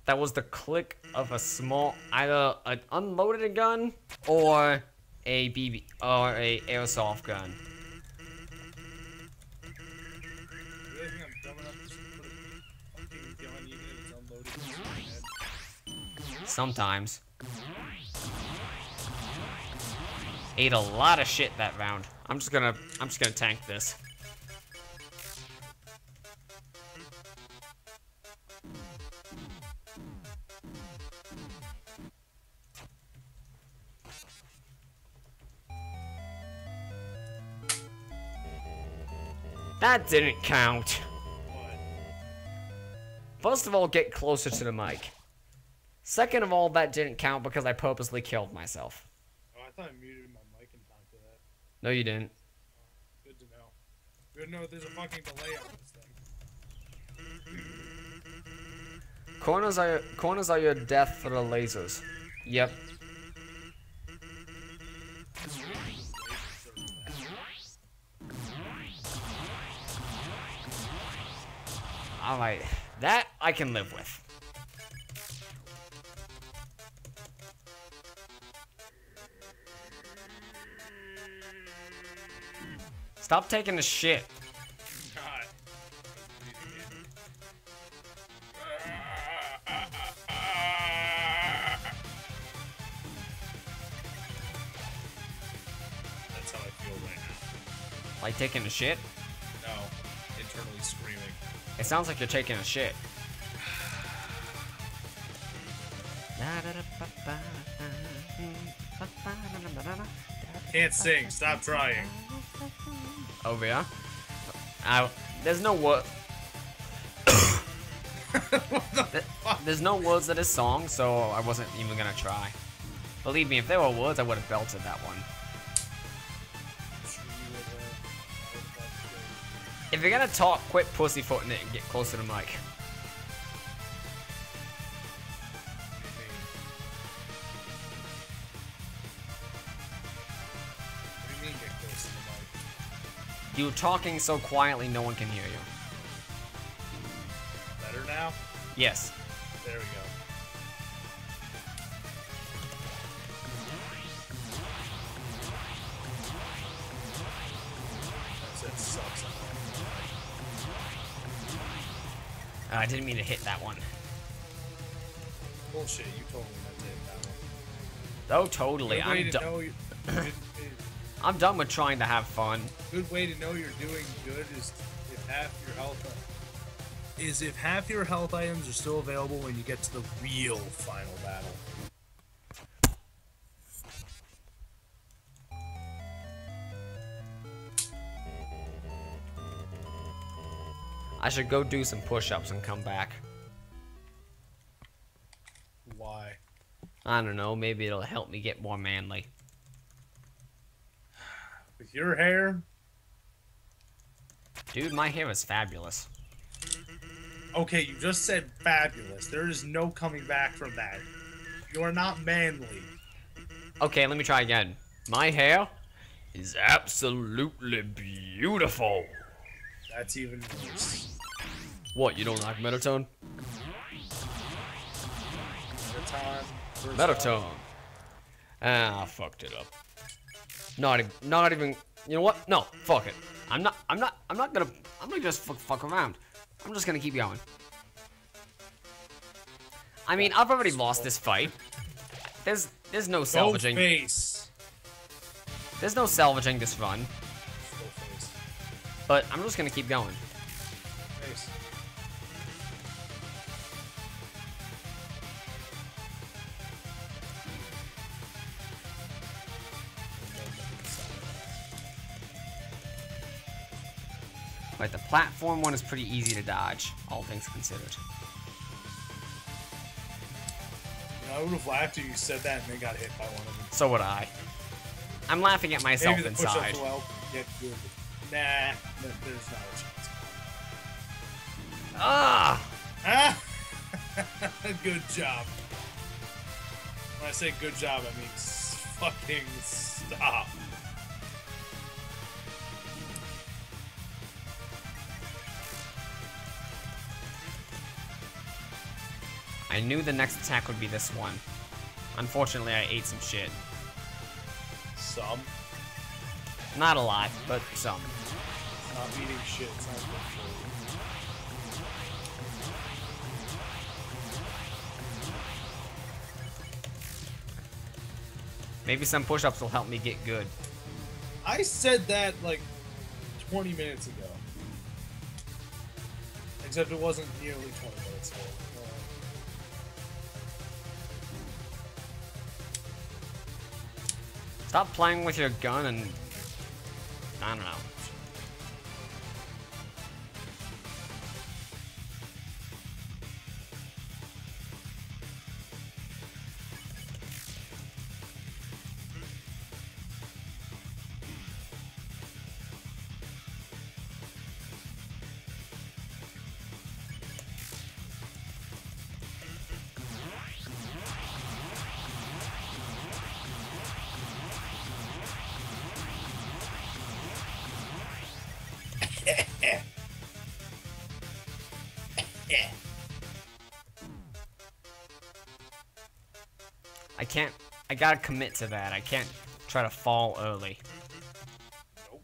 That was the click of a small, either an unloaded gun or a BB or a airsoft gun. You really think I'm dumb enough to put a fucking gun even if it's unloaded in my head? Sometimes. Ate a lot of shit that round. I'm just gonna tank this. That didn't count. What? First of all, get closer to the mic. Second of all, that didn't count because I purposely killed myself. Oh, I thought I muted my mic in time for that. No, you didn't. Good to know. Good to know there's a fucking delay on this thing. Corners are your death for the lasers. Yep. Alright, that I can live with. Stop taking the shit. God. Like taking a shit? No, internally screaming. It sounds like you're taking a shit. Can't sing. Stop trying. Over here. There's no word. There's no words to this song, so I wasn't even gonna try. Believe me, if there were words, I would have belted that one. If you're gonna talk, quit pussyfooting it and get closer to the mic. What do you mean get close to the mic? You're talking so quietly, no one can hear you. Better now? Yes. There we go. That sucks. I didn't mean to hit that one. Bullshit, you totally meant to hit that one. Oh, totally. Good way to know I'm done with trying to have fun. good way to know you're doing good is if half your health items are still available when you get to the real final battle. I should go do some push-ups and come back. Why? I don't know, maybe it'll help me get more manly. With your hair? Dude, my hair is fabulous. Okay, you just said fabulous. There is no coming back from that. You are not manly. Okay, let me try again. My hair is absolutely beautiful. That's even worse. What, you don't like Metatone? Metatone. Metatone. Ah, I fucked it up. Not even, you know what? No, fuck it. I'm not gonna just fuck around. I'm just gonna keep going. I mean, I've already lost this fight. There's no salvaging. Face. There's no salvaging this run. Go face. But I'm just gonna keep going. Face. Right, the platform one is pretty easy to dodge, all things considered. You know, I would have laughed if you said that and then got hit by one of them. So would I. I'm laughing at myself Maybe the inside. push-ups will help you get good. Nah, there's not a chance. Ah! Ah! Good job. When I say good job, I mean fucking stop. I knew the next attack would be this one. Unfortunately, I ate some shit. Some. Not a lot, but some. Not eating shit. It's not good for you. Maybe some push-ups will help me get good. I said that like 20 minutes ago. Except it wasn't nearly 20 minutes ago. Stop playing with your gun and... I don't know. I gotta commit to that. I can't try to fall early. Nope.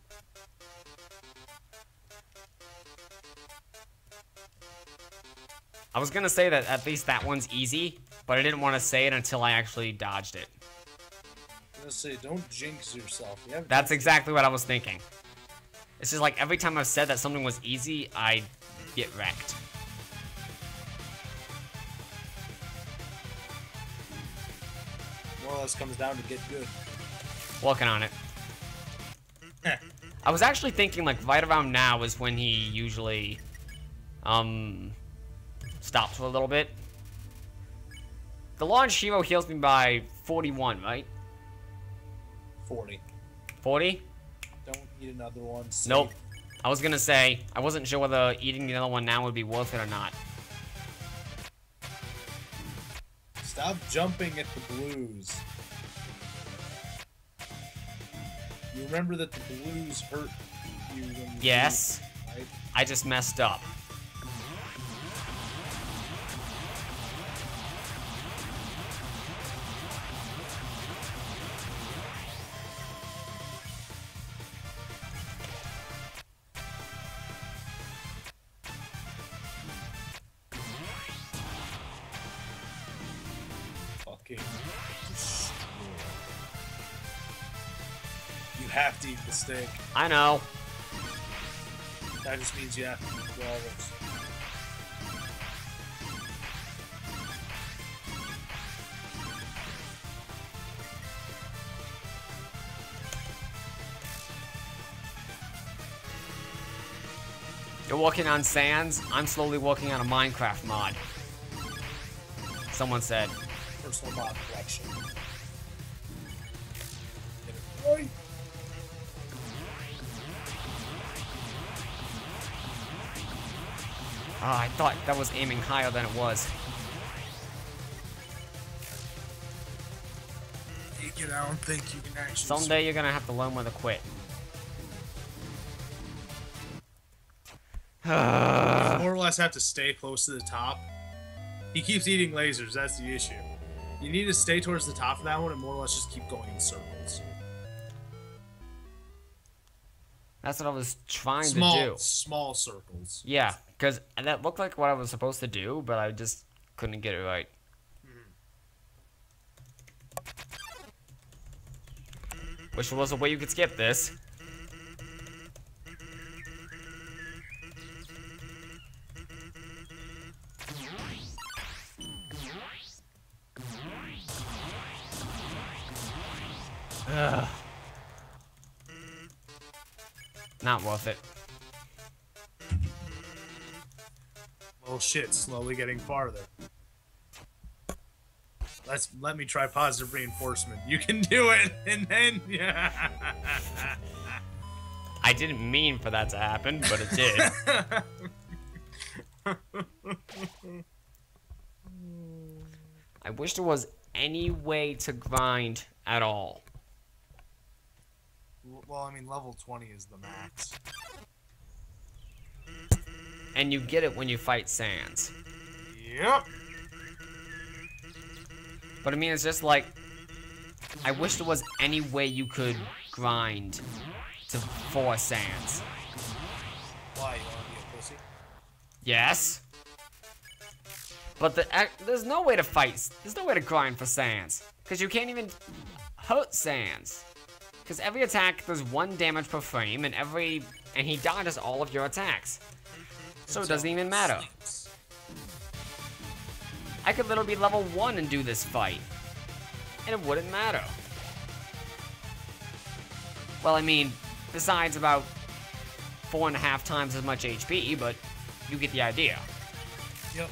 I was gonna say that at least that one's easy, but I didn't want to say it until I actually dodged it. I was gonna say, don't jinx yourself. That's exactly what I was thinking. It's just like every time I've said that something was easy, I get wrecked. More or less comes down to get good. Working on it. I was actually thinking like right around now is when he usually stops for a little bit. The launch hero heals me by 41, right? 40. 40? Don't eat another one. Save. Nope. I was gonna say, I wasn't sure whether eating the other one now would be worth it or not. Stop jumping at the blues. You remember that the blues hurt you when you Yes. moved, right? I just messed up. Fucking destroy. You have to eat the steak. I know. That just means you have to eat flawless. You're working on Sans, I'm slowly working on a Minecraft mod. Someone said. Personal mod collection. Get it right. I thought that was aiming higher than it was. I don't think you can actually. Someday you're gonna have to learn when to quit. You more or less have to stay close to the top. He keeps eating lasers, that's the issue. You need to stay towards the top of that one and more or less just keep going in circles. That's what I was trying to do. Small circles. Yeah, because that looked like what I was supposed to do, but I just couldn't get it right. Wish there was a way you could skip this. Ugh. Not worth it. Well, shit, slowly getting farther. Let me try positive reinforcement. You can do it, and then yeah. I didn't mean for that to happen, but it did. I wish there was any way to grind at all. Well, I mean, level 20 is the max. And you get it when you fight Sans. Yep. But I mean, it's just like, I wish there was any way you could grind for Sans. Why, you wanna be a pussy? Yes. But there's no way to fight, there's no way to grind for Sans. Because you can't even hurt Sans. Because every attack does 1 damage per frame, and he dodges all of your attacks. So it doesn't even matter. I could literally be level 1 and do this fight. And it wouldn't matter. Well, I mean, besides about 4.5 times as much HP, but you get the idea. Yep.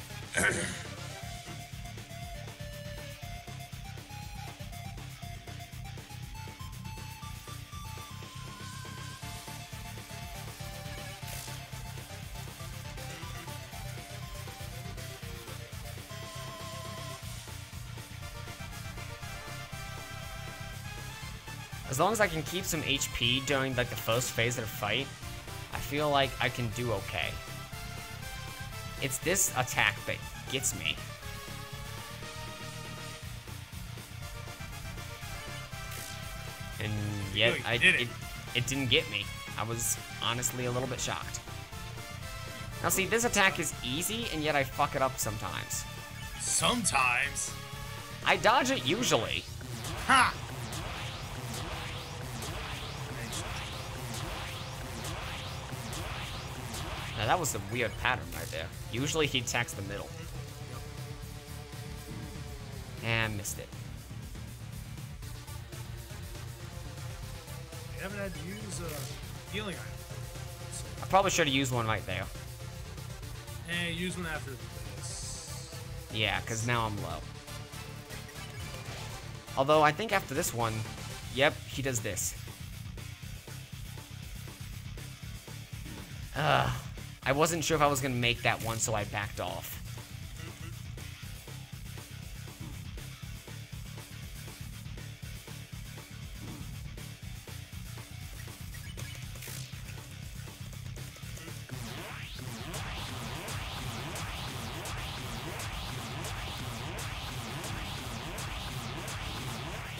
As long as I can keep some HP during like the first phase of the fight, I feel like I can do okay. It's this attack that gets me. And yet it didn't get me. I was honestly a little bit shocked. Now see, this attack is easy, and yet I fuck it up sometimes. Sometimes? I dodge it usually. Ha! Now, that was a weird pattern right there. Usually he attacks the middle. And missed it. I haven't had to use a healing item. So. I probably should have used one right there. Use one after this. Yeah, because now I'm low. Although, I think after this one, yep, he does this. I wasn't sure if I was going to make that one, so I backed off.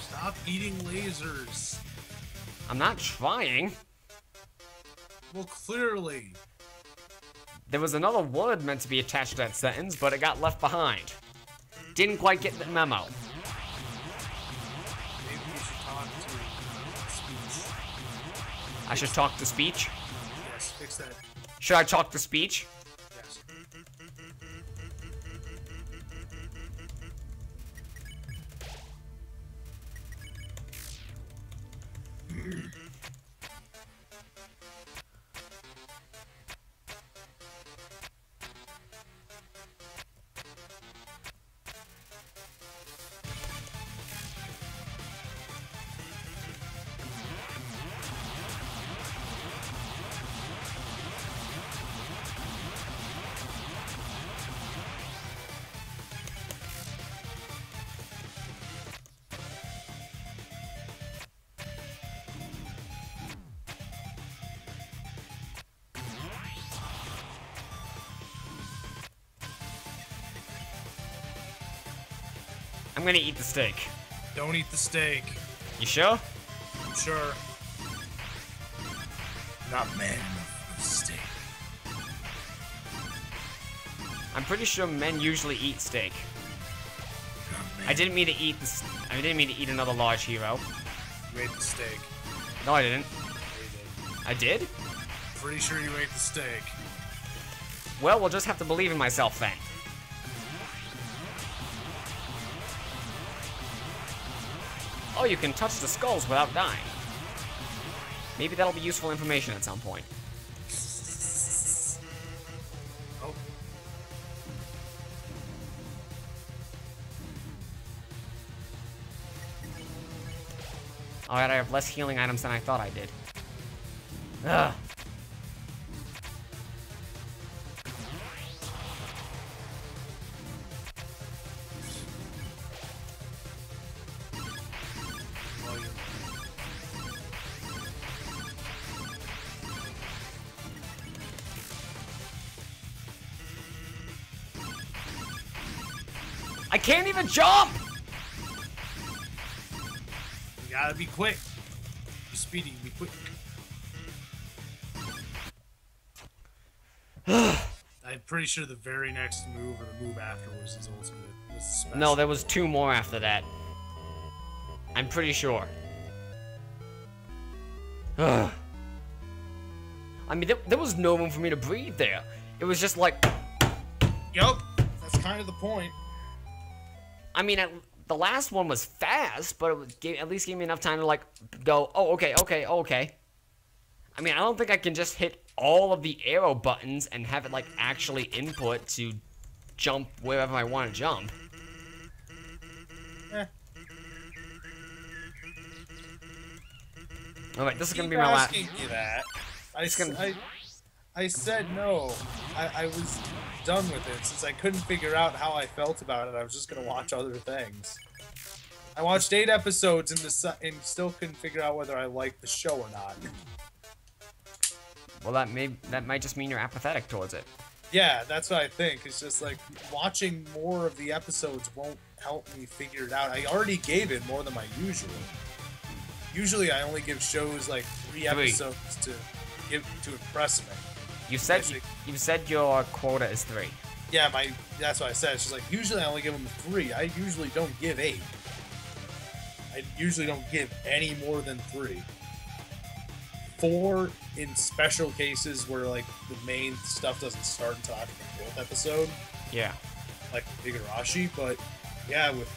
Stop eating lasers. I'm not trying. Well, clearly. There was another word meant to be attached to that sentence, but it got left behind. Didn't quite get the memo. Maybe you should talk to speech. I should talk to speech? Yes, fix that. Should I talk to speech? Yes. I'm gonna eat the steak. Don't eat the steak. You sure? I'm sure. Not man enough for the steak. I'm pretty sure men usually eat steak. Not man. I didn't mean to eat this. I didn't mean to eat another large hero. You ate the steak. No, I didn't. Yeah, you did. I did? Pretty sure you ate the steak. Well, we'll just have to believe in myself then. Oh, you can touch the skulls without dying. Maybe that'll be useful information at some point. Oh. Alright, I have less healing items than I thought I did. Ugh. I can't even jump! You gotta be quick. Be speedy, be quick. I'm pretty sure the very next move or the move afterwards is ultimate. Was the special. No, there was 2 more after that. I'm pretty sure. Ugh. I mean, there was no room for me to breathe there. It was just like... Yup, that's kind of the point. I mean, the last one was fast, but it at least gave me enough time to, like, go, oh, okay, okay, okay. I mean, I don't think I can just hit all of the arrow buttons and have it, like, actually input to jump wherever I want to jump. Eh. Alright, this is gonna be Keep my last... asking me that. gonna- I said no. I was done with it since I couldn't figure out how I felt about it. I was just gonna watch other things. I watched 8 episodes and still couldn't figure out whether I liked the show or not. Well, that might just mean you're apathetic towards it. Yeah, that's what I think. It's just like watching more of the episodes won't help me figure it out. I already gave it more than my usual. Usually, I only give shows like 3 episodes to impress me. You said your quota is 3. Yeah, that's what I said. It's just like usually I only give them 3. I usually don't give 8. I usually don't give any more than 3. 4 in special cases where like the main stuff doesn't start until after the 4th episode, Yeah. like Igarashi. But yeah, with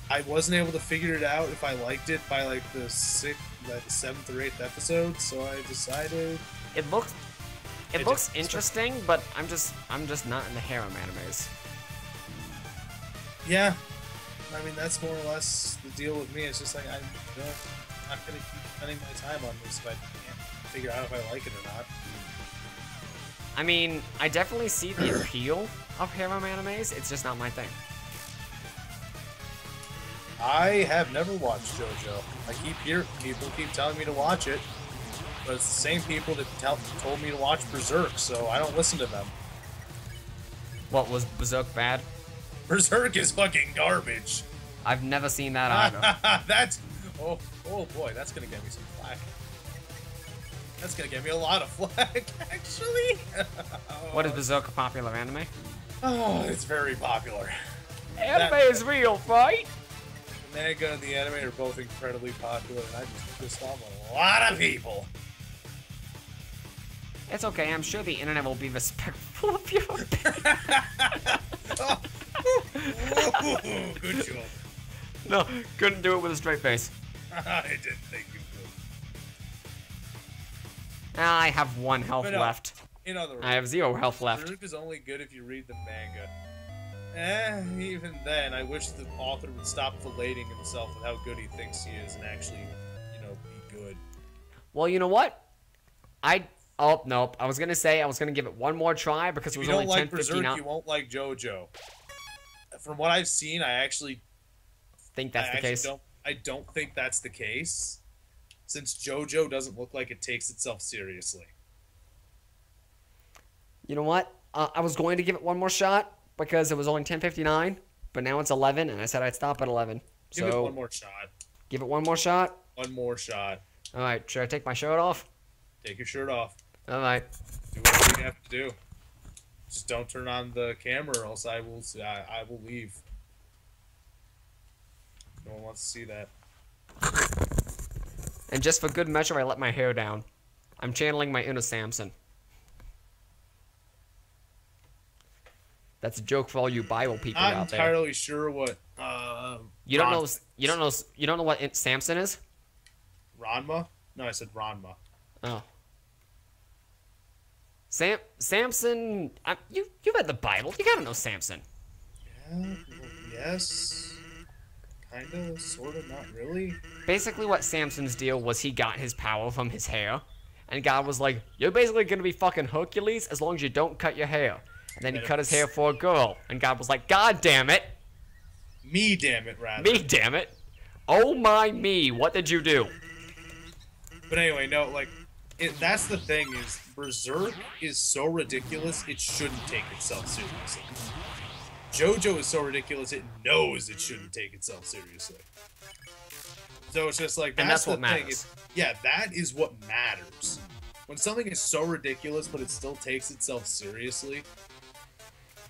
I wasn't able to figure it out if I liked it by like the 7th or 8th episode, so I decided It looks interesting, but I'm just not in the harem animes. yeah. I mean, that's more or less the deal with me. It's just like I'm not gonna keep spending my time on this if I can't figure out if I like it or not. I mean, I definitely see the appeal of harem animes. It's just not my thing. I have never watched JoJo. I keep hearing people keep telling me to watch it, but it's the same people that told me to watch Berserk, so I don't listen to them. What, was Berserk bad? Berserk is fucking garbage. I've never seen that either. That's oh boy, that's gonna get me some flack. That's gonna get me a lot of flack, actually. What, is Berserk a popular anime? Oh, it's very popular. Anime is real, right? The manga and the anime are both incredibly popular, and I just pissed off a lot of people. It's okay, I'm sure the internet will be respectful of your opinion. Good job. No, couldn't do it with a straight face. I didn't think you could. I have 1 health But no, left. In other words, I have 0 health left. Berserk is only good if you read the manga. Even then, I wish the author would stop filleting himself with how good he thinks he is and actually, be good. Well, you know what? Oh, nope. I was gonna give it one more try because it was only 10:59. If you don't like Berserk, you won't like JoJo. From what I've seen, I think that's the case. I don't think that's the case, since JoJo doesn't look like it takes itself seriously. You know what? I was going to give it one more shot because it was only 10:59, but now it's 11, and I said I'd stop at 11. Give it one more shot. Give it one more shot? One more shot. All right, should I take my shirt off? Take your shirt off. All right. Do whatever you have to do. Just don't turn on the camera, or else I will leave. No one wants to see that. And just for good measure, I let my hair down. I'm channeling my inner Samson. That's a joke for all you Bible people Not out there. entirely sure what. You don't know what Samson is? Ranma? No, I said Ranma. Oh. Samson. You read the Bible. You gotta know Samson. Yeah. Well, yes. Kinda. Sorta. Not really. Basically, what Samson's deal was, he got his power from his hair, and God was like, "You're basically gonna be fucking Hercules as long as you don't cut your hair." And then he cut his hair for a girl, and God was like, "God damn it! Me damn it, rather. Me damn it! Oh my me! What did you do?" But anyway, no, that's the thing is, Berserk is so ridiculous, it shouldn't take itself seriously. JoJo is so ridiculous, it knows it shouldn't take itself seriously. So it's just like, that's the what thing. matters. That is what matters. When something is so ridiculous, but it still takes itself seriously,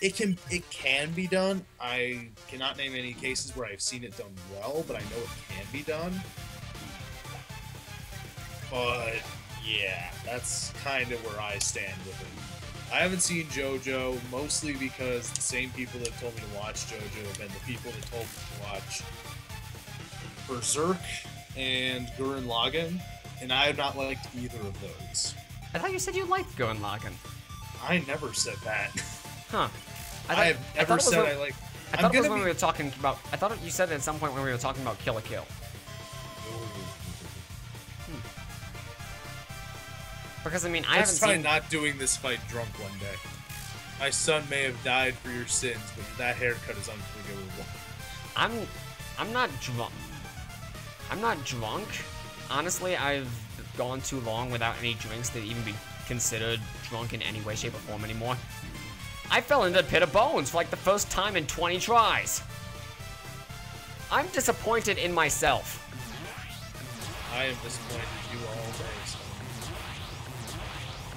it can be done. I cannot name any cases where I've seen it done well, but I know it can be done. But yeah, that's kind of where I stand with it. I haven't seen JoJo, mostly because the same people that told me to watch JoJo have been the people that told me to watch Berserk and Gurren Lagann, and I have not liked either of those. I thought you said you liked Gurren Lagann. I never said that. Huh. I have never said I like. I thought it was when we were talking about. I thought you said it at some point when we were talking about Kill la Kill. Because I mean, I haven't seen. Let's try not doing this fight drunk one day. My son may have died for your sins, but that haircut is unforgivable. I'm not drunk. I'm not drunk. Honestly, I've gone too long without any drinks to even be considered drunk in any way, shape, or form anymore. I fell into a pit of bones for like the first time in 20 tries. I'm disappointed in myself. I am disappointed in you all day, son.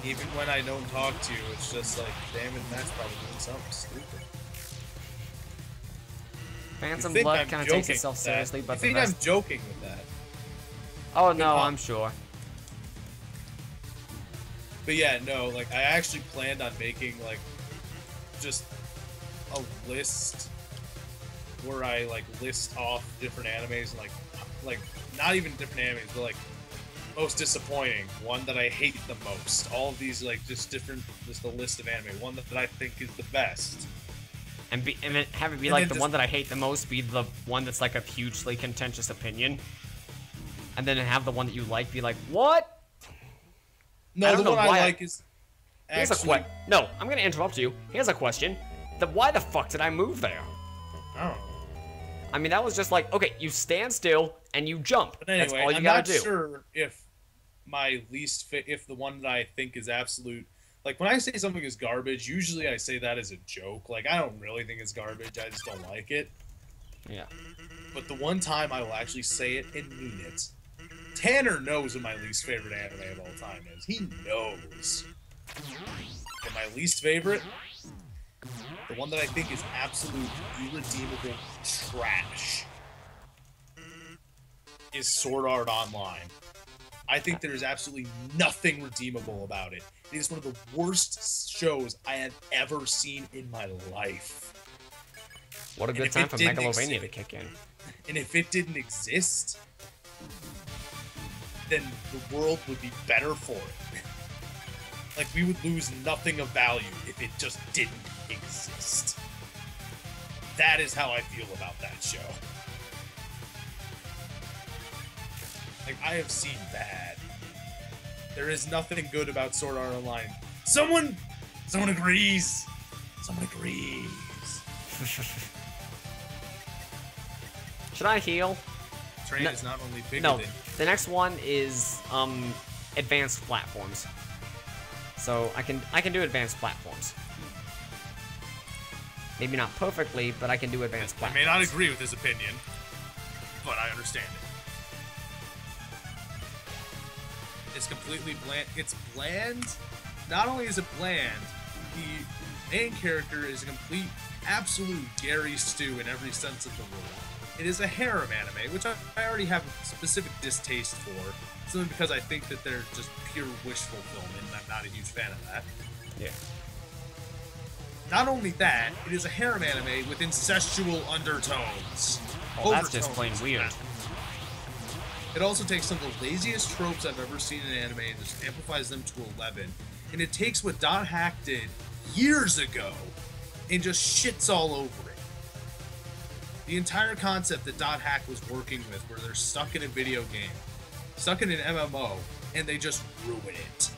Even when I don't talk to you, it's just like, damn it, Matt's probably doing something stupid. Phantom Blood kind of takes itself seriously, but I think I'm joking with that. Oh no, I'm sure. But yeah, no, like I actually planned on making like just a list where I like list off different animes and like not even different animes, but like most disappointing, one that I hate the most. All of these like just a list of anime. One that I think is the best. And then have it be like the one that I hate the most be the one that's like a hugely contentious opinion. And then have the one that you like be like, what? No, the one I like is actually... No, I'm gonna interrupt you. Here's a question. Why the fuck did I move there? Oh. I mean, that was just like, okay, you stand still and you jump. But anyway, that's all you I'm gotta do. not sure if if the one that I think is absolute... Like, when I say something is garbage, usually I say that as a joke. Like, I don't really think it's garbage, I just don't like it. Yeah. But the one time I will actually say it and mean it. Tanner knows what my least favorite anime of all time is. He knows. And my least favorite, the one that I think is absolute irredeemable trash, is Sword Art Online. I think there is absolutely nothing redeemable about it. It is one of the worst shows I have ever seen in my life. What a good time for Megalovania to kick in. And if it didn't exist, then the world would be better for it. Like, we would lose nothing of value if it just didn't exist. That is how I feel about that show. Like, I have seen bad. There is nothing good about Sword Art Online. Someone agrees. Someone agrees. Should I heal? Train is not only bigger No, than... the next one is advanced platforms. So I can do advanced platforms. Maybe not perfectly, but I can do advanced platforms. I may not agree with his opinion, but I understand it. It's completely bland. It's bland. Not only is it bland, the main character is a complete, absolute Gary Stew in every sense of the word. It is a harem anime, which I already have a specific distaste for, simply because I think that they're just pure wish fulfillment, and I'm not a huge fan of that. Yeah. Not only that, it is a harem anime with incestual undertones. Oh, that's just plain weird. It also takes some of the laziest tropes I've ever seen in anime and just amplifies them to 11. And it takes what Dot Hack did years ago and just shits all over it. The entire concept that Dot Hack was working with, where they're stuck in a video game, stuck in an MMO, and they just ruin it.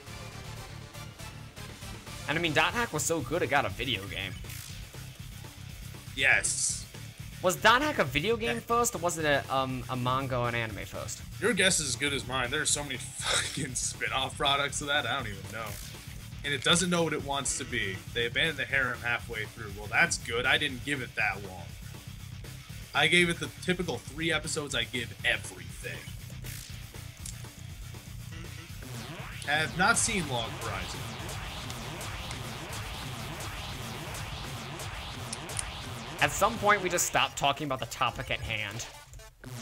And I mean, Dot Hack was so good it got a video game. Yes. Was Dot Hack a video game first, or was it a manga or an anime first? Your guess is as good as mine. There's so many fucking spin-off products of that, I don't even know. And it doesn't know what it wants to be. They abandoned the harem halfway through. Well, that's good. I didn't give it that long. I gave it the typical 3 episodes I give everything. I have not seen Log Horizon. At some point, we just stopped talking about the topic at hand.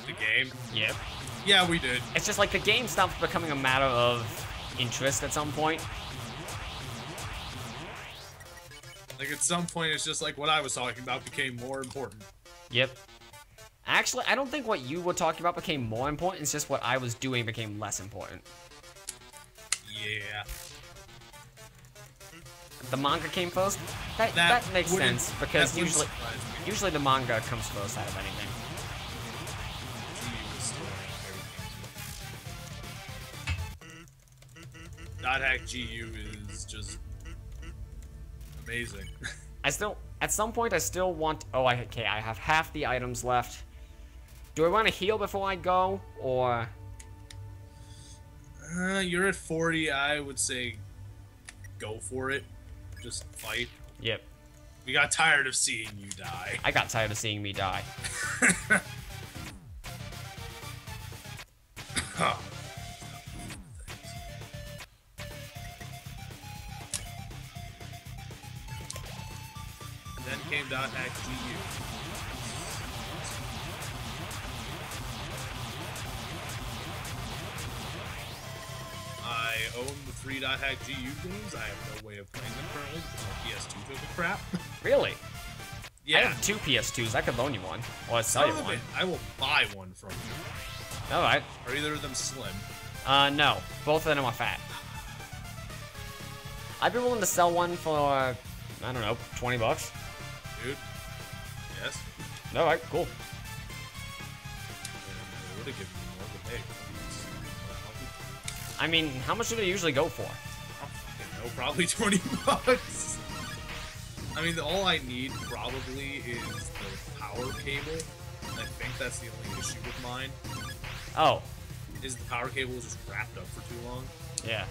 The game? Yep. Yeah, we did. It's just like the game stopped becoming a matter of interest at some point. Like, at some point, it's just like what I was talking about became more important. Yep. Actually, I don't think what you were talking about became more important. It's just what I was doing became less important. Yeah. The manga came first? That makes sense, because usually the manga comes first out of anything. Dot Hack GU is just amazing. At some point I still want, okay, I have half the items left. Do I want to heal before I go, or? You're at 40, I would say go for it. Just fight. Yep. We got tired of seeing you die. I got tired of seeing me die. Huh. And then came Dot Hack GU. I own the 3.hack GU games. I have no way of playing them currently because my PS2 took a crap. Really? Yeah. I have 2 PS2s. I could loan you one. Well, I'll sell you one. I will buy one from you. All right. Are either of them slim? No. Both of them are fat. I'd be willing to sell one for, I don't know, 20 bucks. Dude. Yes. All right, cool. I would have given you more, but hey. I mean, how much do they usually go for? I don't fucking know, probably 20 bucks. I mean, all I need probably is the power cable. I think that's the only issue with mine. Oh. Is the power cable just wrapped up for too long? Yeah.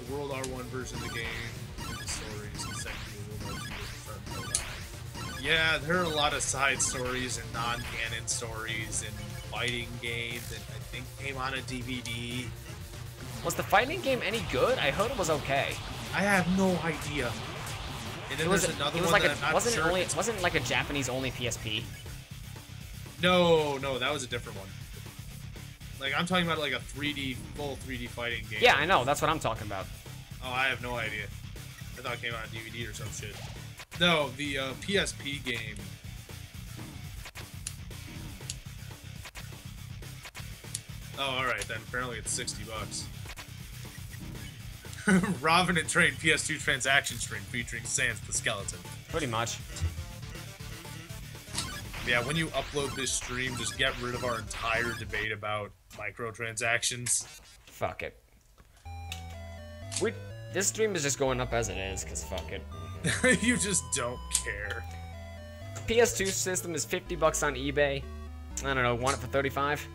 The World R1 version of the game, the stories, and secondly, World War II. Yeah, there are a lot of side stories and non-canon stories and fighting games that I think came on a DVD. Was the fighting game any good? I heard it was okay. I have no idea. And then there's another one that I'm not sure. Wasn't it like a Japanese only PSP? No, that was a different one. Like, I'm talking about like a full 3D fighting game. Yeah, I know. That's what I'm talking about. Oh, I have no idea. I thought it came out on DVD or some shit. No, the PSP game. Oh, alright, then apparently it's 60 bucks. Robin and Train PS2 transaction stream featuring Sans the Skeleton. Pretty much. Yeah, when you upload this stream, just get rid of our entire debate about microtransactions. Fuck it. This stream is just going up as it is, because fuck it. You just don't care. PS2 system is 50 bucks on eBay. I don't know, want it for 35?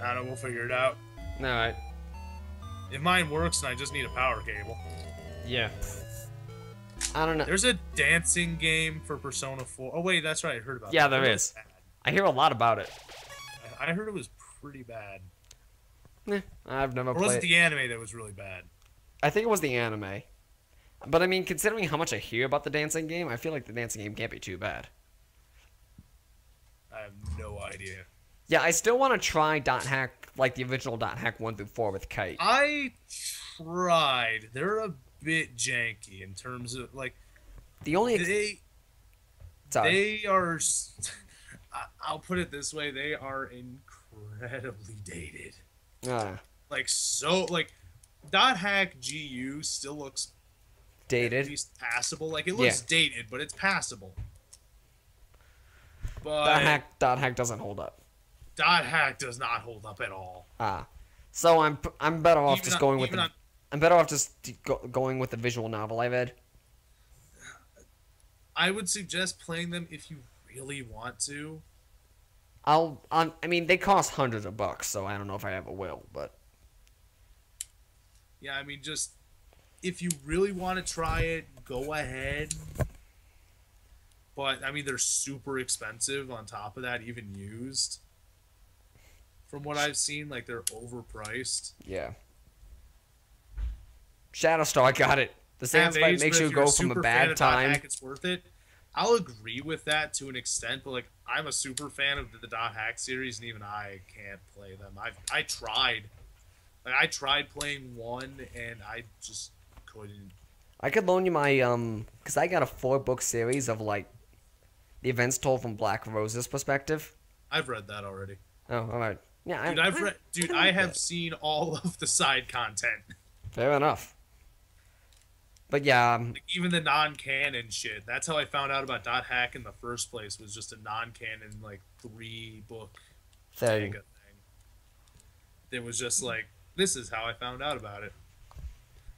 I don't know, we'll figure it out. Alright. If mine works and I just need a power cable. Yeah. I don't know. There's a dancing game for Persona 4. Oh wait, that's right, I heard about yeah, that. there is. I hear a lot about it. I heard it was pretty bad. I've never played. Or was it the anime that was really bad? I think it was the anime. But I mean, considering how much I hear about the dancing game, I feel like the dancing game can't be too bad. I have no idea. Yeah, I still want to try Dot Hack, like the original Dot Hack 1 through 4 with Kite. I tried. They're a bit janky in terms of, like, The only... They are... I'll put it this way. They are incredibly dated. Like, so... Like, Dot Hack GU still looks... Dated? At least passable. Like, it looks dated, but it's passable. But... Dot Hack doesn't hold up. Dot Hack does not hold up at all. So I'm better off just going with the... I'm better off just going with the visual novel I read. I would suggest playing them if you really want to. I mean, they cost hundreds of bucks, so I don't know if I ever will, but... Yeah, I mean, just... If you really want to try it, go ahead. But, I mean, they're super expensive on top of that, even used. From what I've seen, like, they're overpriced. Yeah. Shadowstar got it. The Sans fight makes you go from a bad time. Hack, it's worth it. I'll agree with that to an extent, but, like, I'm a super fan of the Dot Hack series, and even I can't play them. I tried. Like, I tried playing one, and I just couldn't. I could loan you my, because I got a 4-book series of, like, the events told from Black Rose's perspective. I've read that already. Oh, alright. Yeah, dude, I have seen all of the side content. Fair enough. But yeah, like, even the non-canon shit. That's how I found out about Dot Hack in the first place. Was just a non-canon, like, 3-book manga thing. It was just like, this is how I found out about it.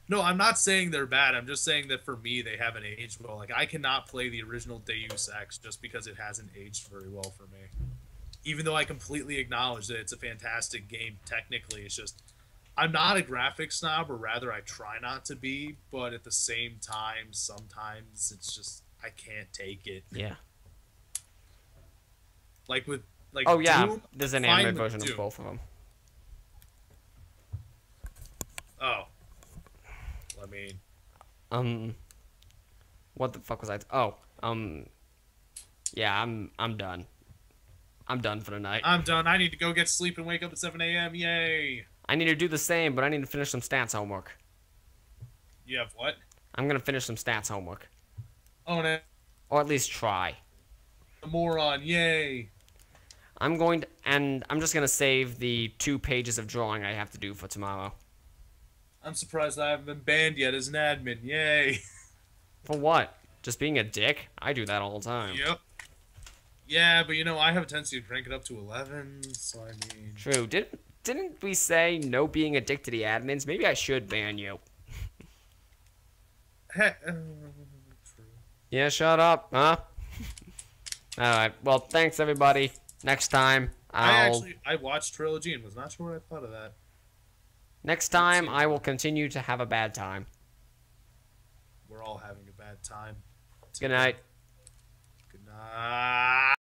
No, I'm not saying they're bad. I'm just saying that for me, they haven't aged well. Like, I cannot play the original Deus Ex just because it hasn't aged very well for me. Even though I completely acknowledge that it's a fantastic game technically, it's just... I'm not a graphics snob, or rather I try not to be, but at the same time, sometimes it's just, I can't take it. Yeah. Like with, like, oh yeah, Doom, there's an anime version of both of them. Oh. I mean... What the fuck was yeah, I'm done. I'm done for the night. I'm done. I need to go get sleep and wake up at 7 a.m. Yay! I need to do the same, but I need to finish some stats homework. You have what? I'm gonna finish some stats homework. Oh, no. Or at least try. A moron, yay. I'm going to, and I'm just gonna save the 2 pages of drawing I have to do for tomorrow. I'm surprised I haven't been banned yet as an admin, yay. For what? Just being a dick? I do that all the time. Yep. Yeah, but you know, I have a tendency to crank it up to 11, so I mean... True. Didn't we say no being a dick to the admins? Maybe I should ban you. True. Yeah, shut up, huh? Alright, well, thanks everybody. Next time, I watched Trilogy and was not sure what I thought of that. Next time, I will continue to have a bad time. We're all having a bad time. Good night. Good night.